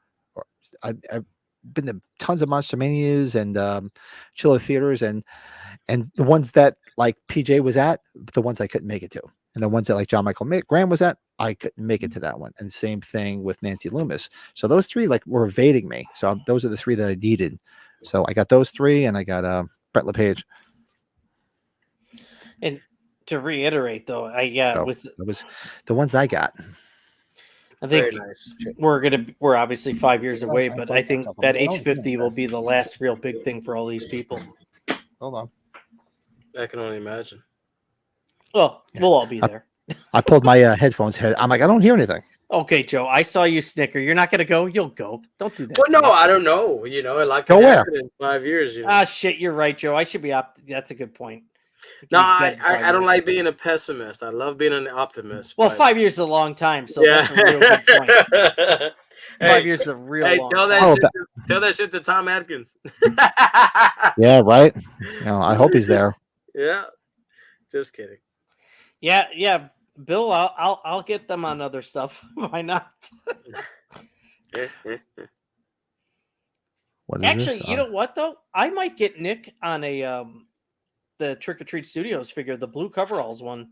I've been to tons of Monster Manias and Chiller Theaters, and the ones that like PJ was at, the ones I couldn't make it to, and the ones that like John Michael Graham was at, I couldn't make it to that one. And the same thing with Nancy Loomis. So those 3 like were evading me. So those are the 3 that I needed. So I got those 3, and I got Brent LePage. And to reiterate, though, So with it was the ones I got. I Very think nice. we're obviously 5 years away, I but I bought think myself a that little- H50 will be the last real big thing for all these people. Hold on. I can only imagine. Well, we'll all be there. I pulled my headphones head. I'm like, I don't hear anything. Okay, Joe, I saw you snicker. You're not gonna go. You'll go. Don't do that. Well, to no, me. I don't know. You know, like Go where? in 5 years. You know? Ah, shit. You're right, Joe. I should be up. That's a good point. No, You're I, dead in 5 I don't years. like being a pessimist. I love being an optimist. Well, but- 5 years is a long time, so yeah. that's a real good point. 5 Hey, years is a real hey, long tell time. Oh, that, shit to, tell that shit to Tom Atkins. Yeah, right. You know, I hope he's there. Yeah, just kidding. Yeah. Bill, I'll get them on other stuff. Why not? What is Actually, this? you know what though? I might get Nick on a the Trick or Treat Studios figure, the blue coveralls one.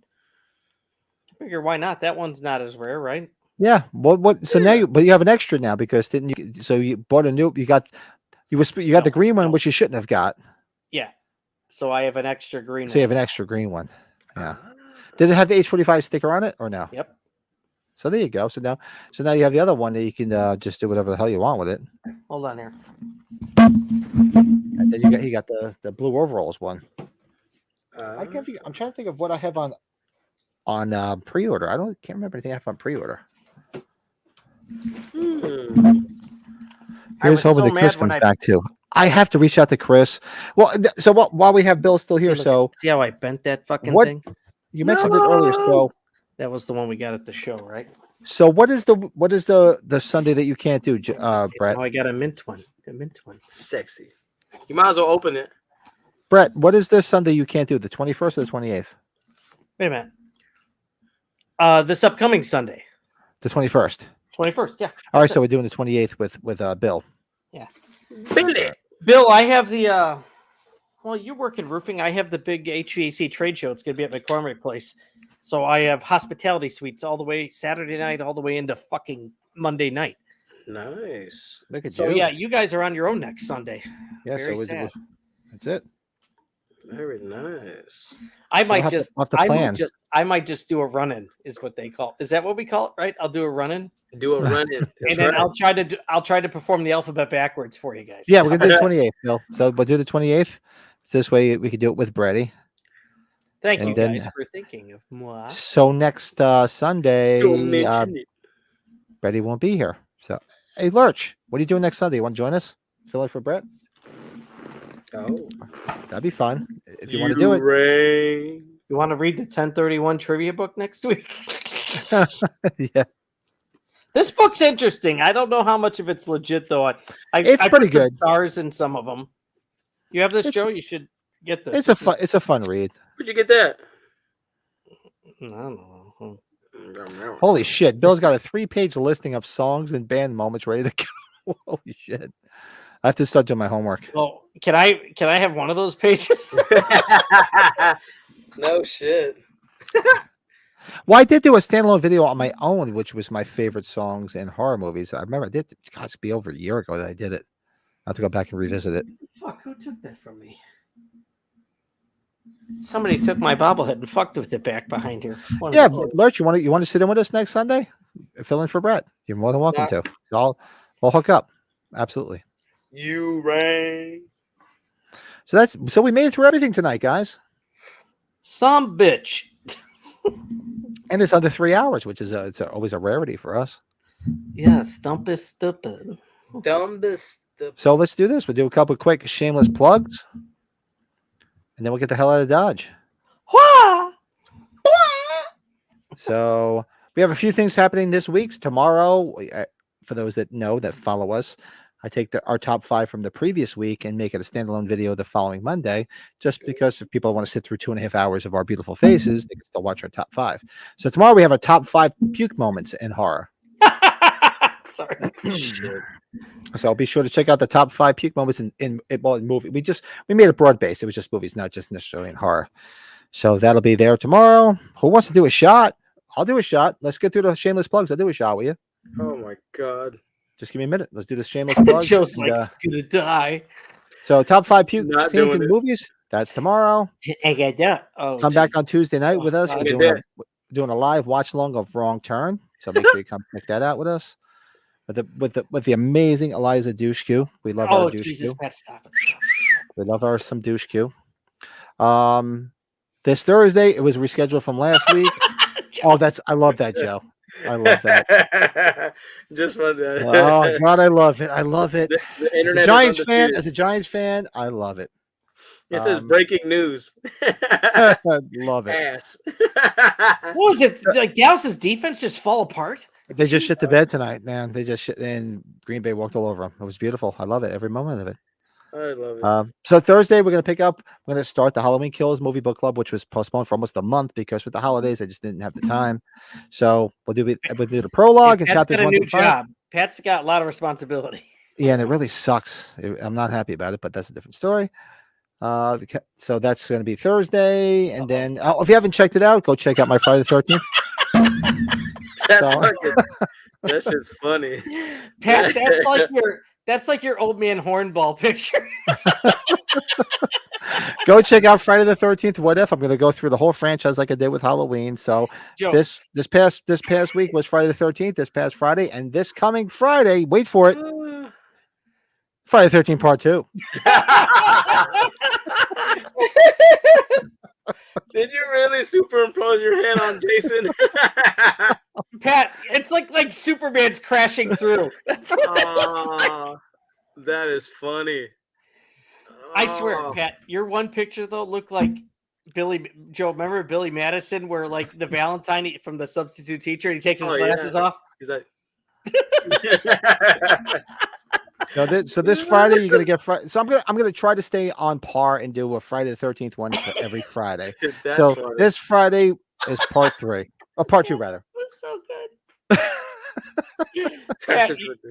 I figure why not? That one's not as rare, right? Yeah. What? So now but you have an extra now because didn't you? So you bought a new. You got the green one, which you shouldn't have got. Yeah. So I have an extra green So you have one. an extra green one. Yeah. Does it have the H45 sticker on it or no? Yep. So there you go. So now you have the other one that you can just do whatever the hell you want with it. Hold on here. And then you got the blue overalls one. I'm trying to think of what I have on pre-order. Can't remember anything I have on pre-order. Here's hoping that Chris comes back too. I have to reach out to Chris. Well, so while we have Bill still here, See how I bent that fucking thing? You mentioned it earlier. So that was the one we got at the show, right? So what is the Sunday that you can't do, Brett? Oh, I got a mint one. Sexy. You might as well open it. Brett, what is this Sunday you can't do? The 21st or the 28th? Wait a minute. This upcoming Sunday. The 21st. 21st, yeah. All right, so we're doing the 28th with Bill. Yeah. Billy. Bill, I have the well, you work in roofing. I have the big HVAC trade show. It's gonna be at McCormick Place. So I have hospitality suites all the way Saturday night, all the way into fucking Monday night. Nice. Look at So you. yeah, you guys are on your own next Sunday. Yeah, Very so sad. that's it. Very nice. I So we'll might have to plan. I might just do a run-in, is what they call. Is that what we call it? Right? I'll do a run-in, Do a run-in. and then I'll try to perform the alphabet backwards for you guys. Yeah, we're gonna do the 28th, Bill. So we'll do the 28th. So this way we could do it with Brady. Thank And you then- guys for thinking of moi. So next Sunday, Don't mention it. Brady won't be here. So hey, Lurch, what are you doing next Sunday? You want to join us? Fill in for Brett? Oh. That'd be fun if you want to do it. Rain. You want to read the 1031 trivia book next week? Yeah, This book's interesting. I don't know how much of it's legit though. It's I pretty put some good. Stars in some of them. You have this, It's- Joe? You should get this. it's a fun read. Where'd you get that? I don't know. Holy shit! Bill's got a 3-page listing of songs and band moments ready to go. Holy shit! I have to start doing my homework. Well, can I have one of those pages? No shit. Well, I did do a standalone video on my own, which was my favorite songs in horror movies. I remember I did. God, it's be over a year ago that I did it. I have to go back and revisit it. Fuck, who took that from me? Somebody took my bobblehead and fucked with it back behind here. One of Yeah, the kids. Lurch, you want to sit in with us next Sunday? Fill in for Brett. You're more than welcome to. We'll hook up. Absolutely. You rain. So we made it through everything tonight, guys, Some bitch. and it's under 3 hours, which is it's always a rarity for us. Yeah, stump is stupid. Dumbest. So let's do this. We'll do a couple of quick shameless plugs, and then we'll get the hell out of Dodge. Wah! So we have a few things happening this week. Tomorrow, for those that know that follow us, I take our top 5 from the previous week and make it a standalone video the following Monday, just because if people want to sit through 2.5 hours of our beautiful faces, they can still watch our top 5. So tomorrow we have our top 5 puke moments in horror. Sorry. So be sure to check out the top 5 puke moments in movie. We made it broad based. It was just movies, not just necessarily in horror. So that'll be there tomorrow. Who wants to do a shot? I'll do a shot. Let's get through the shameless plugs. I'll do a shot with you. Oh my god. Just give me a minute. Let's do the shameless plugs. Joe's and, like, I'm gonna die. so top 5 puke Not scenes doing in it. movies. That's tomorrow. I got that. Oh, Come back on Tuesday night with us. God. We're doing a live watch along of Wrong Turn. So make sure you come check that out with us. With the amazing Eliza Dushku. We love our Dushku. Jesus, Pat, stop it. We love our some Dushku. This Thursday, it was rescheduled from last week. I love that, Joe. I love that. Just for that. Oh God, I love it. I love it. The As internet a is Giants fan, undefeated. I love it. It says breaking news. I love it. Ass. What was it? Like Dallas's defense just fall apart? They just shit the bed tonight, man. They just shit, and Green Bay walked all over them. It was beautiful. I love it. Every moment of it. I love it. So Thursday we're gonna start the Halloween Kills movie book club, which was postponed for almost a month because with the holidays I just didn't have the time. So we'll do the prologue and Pat's chapters got a 1 new through 5. job. Pat's got a lot of responsibility. Yeah, and it really sucks. I'm not happy about it, but that's a different story. So that's going to be Thursday, and then if you haven't checked it out, go check out my Friday the 13th. That's shit's funny. Pat, That's like your old man hornball picture. Go check out Friday the 13th. What if I'm going to go through the whole franchise like I did with Halloween? So Joe, this past week was Friday the 13th. This past Friday, and this coming Friday, wait for it, Friday the 13th Part 2. Did you really superimpose your head on Jason? Pat, it's like Superman's crashing through. That's what that is funny. I swear, Pat, your one picture though looked like Joe, remember Billy Madison, where like the Valentine from the substitute teacher, he takes his glasses off. He's like, so this Friday you're gonna get Friday. So I'm gonna try to stay on par and do a Friday the 13th one for every Friday. So funny. this Friday is Part 3, or Part 2 rather. That's so good.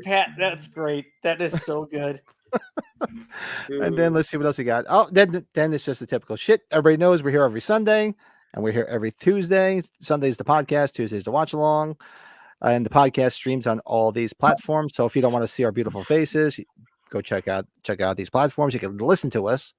Pat, that's great. That is so good. And then let's see what else we got. Oh, then it's just the typical shit. Everybody knows we're here every Sunday, and we're here every Tuesday. Sunday's the podcast, Tuesday's the watch along, and the podcast streams on all these platforms. So if you don't want to see our beautiful faces, go check out these platforms. You can listen to us.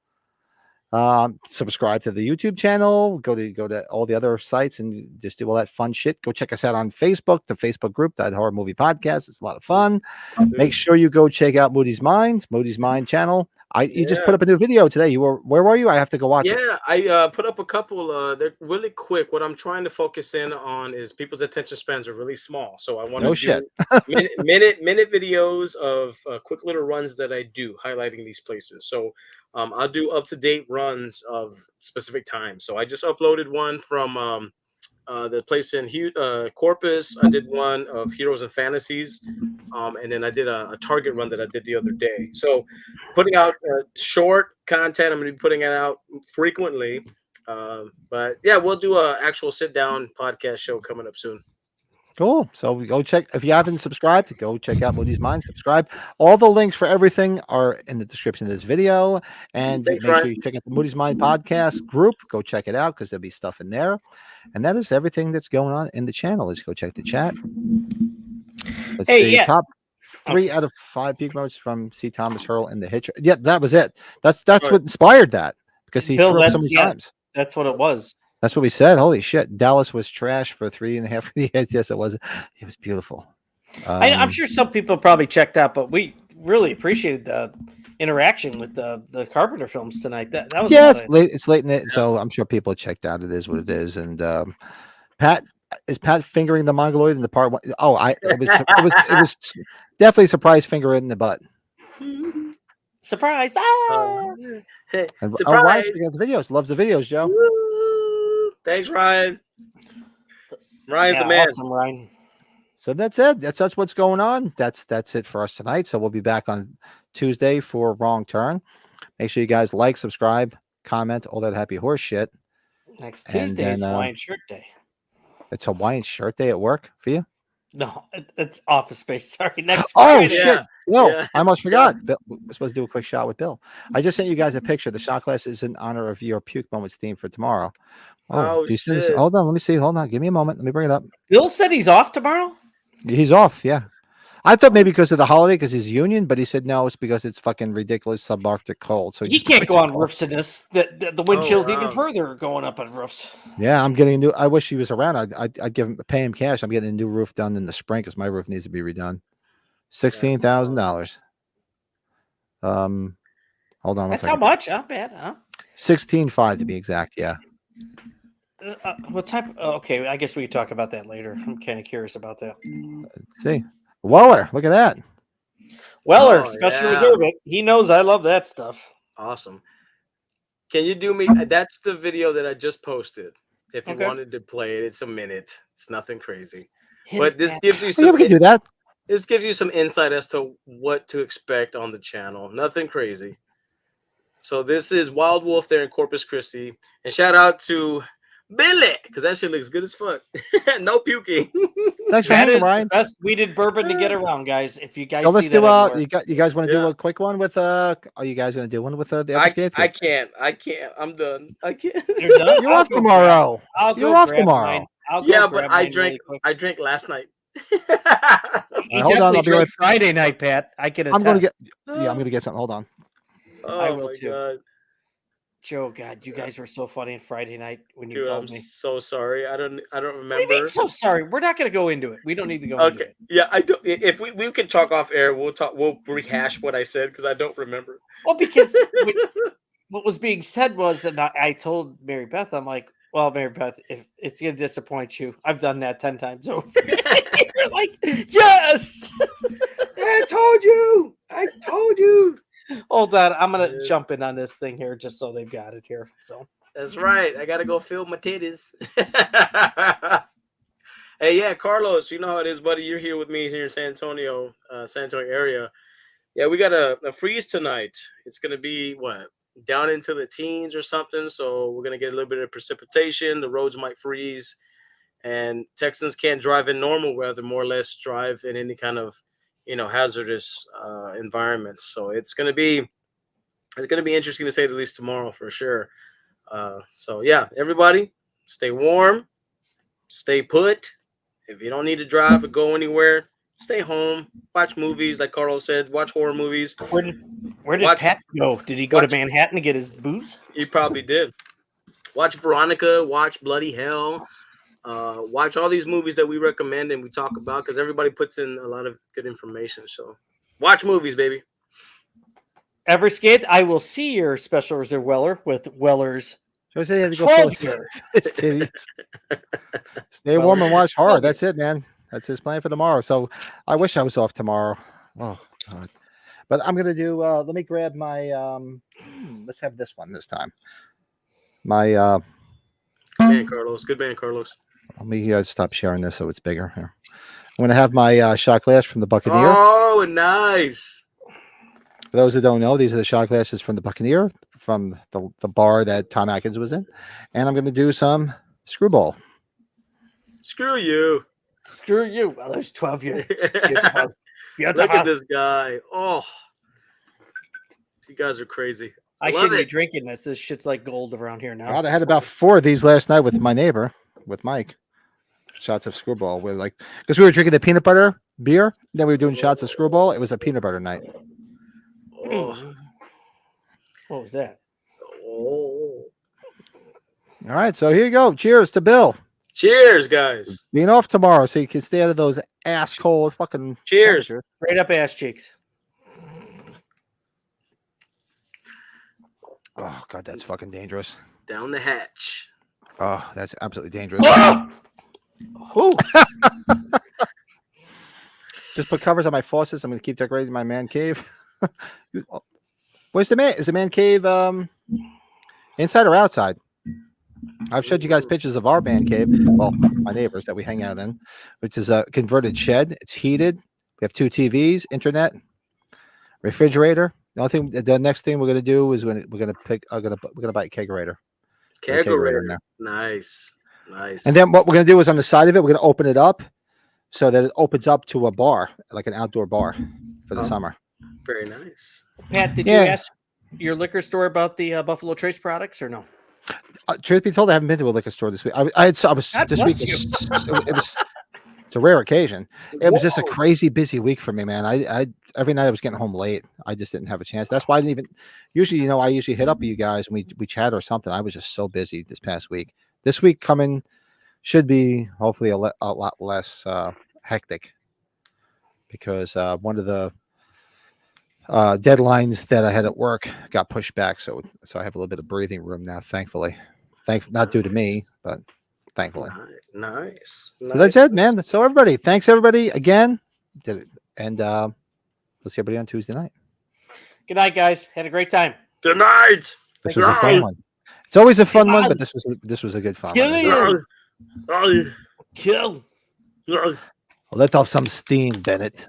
Subscribe to the YouTube channel. Go to all the other sites and just do all that fun shit. Go check us out on Facebook, the Facebook group, that Horror Movie Podcast. It's a lot of fun. Make sure you go check out Moodys Mind channel. You just put up a new video today. Where were you? I have to go watch it. Yeah, I put up a couple. They're really quick. What I'm trying to focus in on is people's attention spans are really small. So I want to do minute videos of quick little runs that I do highlighting these places. So I'll do up-to-date runs of specific times. So I just uploaded one from the place in Corpus. I did one of Heroes and Fantasies, and then I did a Target run that I did the other day. So putting out short content, I'm going to be putting it out frequently. But yeah, we'll do an actual sit-down podcast show coming up soon. Cool. So go check. If you haven't subscribed, go check out Moodys Mind. Subscribe. All the links for everything are in the description of this video. And make sure you check out the Moodys Mind podcast group. Go check it out because there'll be stuff in there. And that is everything that's going on in the channel. Let's go check the chat. Let's see. Top 3 out of 5 peak modes from C. Thomas Hurl and the Hitcher. Yeah, that was it. That's what inspired that, because he threw up so many times. That's what it was. That's what we said. Holy shit. Dallas was trash for 3.5 years. Yes, it was. It was beautiful. I'm sure some people probably checked out, but we really appreciated the interaction with the Carpenter films tonight. That was it's late in it, so I'm sure people checked out. It is what it is. And Pat fingering the Mongoloid in the part 1? Oh, it was definitely a surprise finger in the butt. Surprise! And Ryan the videos, loves the videos, Joe. Woo! Thanks, Ryan. Ryan's the man. Awesome, Ryan. So that's it. That's what's going on. That's it for us tonight. So we'll be back on Tuesday for Wrong Turn. Make sure you guys like, subscribe, comment, all that happy horse shit. Next Tuesday is Hawaiian Shirt Day. It's Hawaiian Shirt Day at work for you? No, it's Office Space. Sorry, next Friday. Shit. No, I almost forgot. Bill, we're supposed to do a quick shot with Bill. I just sent you guys a picture. The shot glass is in honor of your Puke Moments theme for tomorrow. Shit. Hold on, let me see. Hold on, give me a moment. Let me bring it up. Bill said he's off tomorrow? He's off, yeah. I thought maybe because of the holiday, because he's union, but he said no, it's because it's fucking ridiculous subarctic cold. So he can't go on roofs in this. The wind chill's even further going up on roofs. Yeah, I'm getting a new. I wish he was around. I'd pay him cash. I'm getting a new roof done in the spring because my roof needs to be redone. $16,000. Hold on. That's how much? Not bad, huh? 16.5 to be exact. Yeah. What type? Okay, I guess we could talk about that later. I'm kind of curious about that. Let's see. Weller, look at that. Weller, special reserve it. He knows I love that stuff. Awesome. Can you do me? That's the video that I just posted. If you wanted to play it, it's a minute. It's nothing crazy. But this gives you some. Yeah, we can do that. This gives you some insight as to what to expect on the channel. Nothing crazy. So this is Wild Wolf there in Corpus Christi, and shout out to Billy, because that shit looks good as fuck. No puking. Thanks for hanging, Ryan. Best weeded bourbon to get around, guys. If you guys let's see do that you guys want to do a quick one with are you guys going to do one with the Everscape? I can't. I'm done. I can't. You're done? You're off tomorrow. You're off tomorrow. Yeah, but I drank last night. You hold on, definitely I'll be drink right. Friday night, Pat. I can attest. I'm gonna get. Yeah, I'm gonna get something. Hold on. Oh I will my too. god, Joe, God, you guys were so funny on Friday night when you dude, I'm called me. so sorry. I don't What do you remember. mean so sorry? We're not going to go into it. We don't need to go into Okay, it. yeah, I do. If we can talk off air, we'll talk. We'll rehash what I said because I don't remember. Well, because what was being said was, and I told Mary Beth, I'm like, well, Mary Beth, if it's going to disappoint you, I've done that 10 times over. You're like, yes, I told you. Hold on, I'm going to jump in on this thing here just so they've got it here. So That's right. I gotta go fill my titties. Hey, yeah, Carlos, you know how it is, buddy. You're here with me here in San Antonio area. Yeah, we got a freeze tonight. It's gonna be what, down into the teens or something. So we're gonna get a little bit of precipitation. The roads might freeze, and Texans can't drive in normal weather. More or less, drive in any kind of hazardous environments. So it's gonna be interesting to say the least tomorrow for sure. So yeah, everybody, stay warm, stay put. If you don't need to drive or go anywhere, stay home, watch movies. Like Carlos said, watch horror movies. Where did Pat go? Did he go to Manhattan to get his booze? He probably did. Watch Veronica, watch Bloody Hell, watch all these movies that we recommend and we talk about because everybody puts in a lot of good information. So watch movies, baby. Everskate, I will see your special reserve Weller with Weller's. So I said he had to go fill his titties. Stay warm and watch horror. That's it, man. That's his plan for tomorrow. So I wish I was off tomorrow. Oh God. But I'm gonna do let me grab my let's have this one this time. My Good man, Carlos. Good man, Carlos. Let me stop sharing this so it's bigger here. I'm gonna have my shot glass from the Buccaneer. Oh, nice. For those that don't know, these are the shot glasses from the Buccaneer, from the bar that Tom Atkins was in. And I'm going to do some screwball. Screw you. Screw you. Well, there's 12 years. Look at this guy. Oh, you guys are crazy. I shouldn't be drinking this. This shit's like gold around here now. God, I had about 4 of these last night with my neighbor, with Mike. Shots of screwball. Because we were drinking the peanut butter beer. Then we were doing shots of screwball. It was a peanut butter night. Oh. What was that? Oh. All right, so here you go. Cheers to Bill. Cheers, guys. Being off tomorrow so you can stay out of those ass cold fucking cheers. Straight up ass cheeks. Oh, God, that's fucking dangerous. Down the hatch. Oh, that's absolutely dangerous. Who? Just put covers on my faucets. I'm going to keep decorating my man cave. Where's the man? Is the man cave inside or outside? I've showed you guys pictures of our man cave. Well, my neighbors that we hang out in, which is a converted shed. It's heated. We have 2 TVs, internet, refrigerator. The next thing we're going to do is we're going to buy a kegerator. Kegerator. Nice. And then what we're going to do is on the side of it, we're going to open it up so that it opens up to a bar, like an outdoor bar for the summer. Very nice. Pat, did you ask your liquor store about the Buffalo Trace products or no? Truth be told, I haven't been to a liquor store this week. I was this week. It's a rare occasion. It was just a crazy busy week for me, man. I every night I was getting home late. I just didn't have a chance. That's why I didn't even. Usually, I usually hit up with you guys and we chat or something. I was just so busy this past week. This week coming should be hopefully a lot less hectic because one of the deadlines that I had at work got pushed back, so I have a little bit of breathing room now. Thankfully, not due to me, but thankfully. Nice. So that's it, man. So everybody, thanks everybody again. Did it, and we'll see everybody on Tuesday night. Good night, guys. Had a great time. Good night. This was a fun one. It's always a fun one, but this was a good fun one. Kill. Let off some steam, Bennett.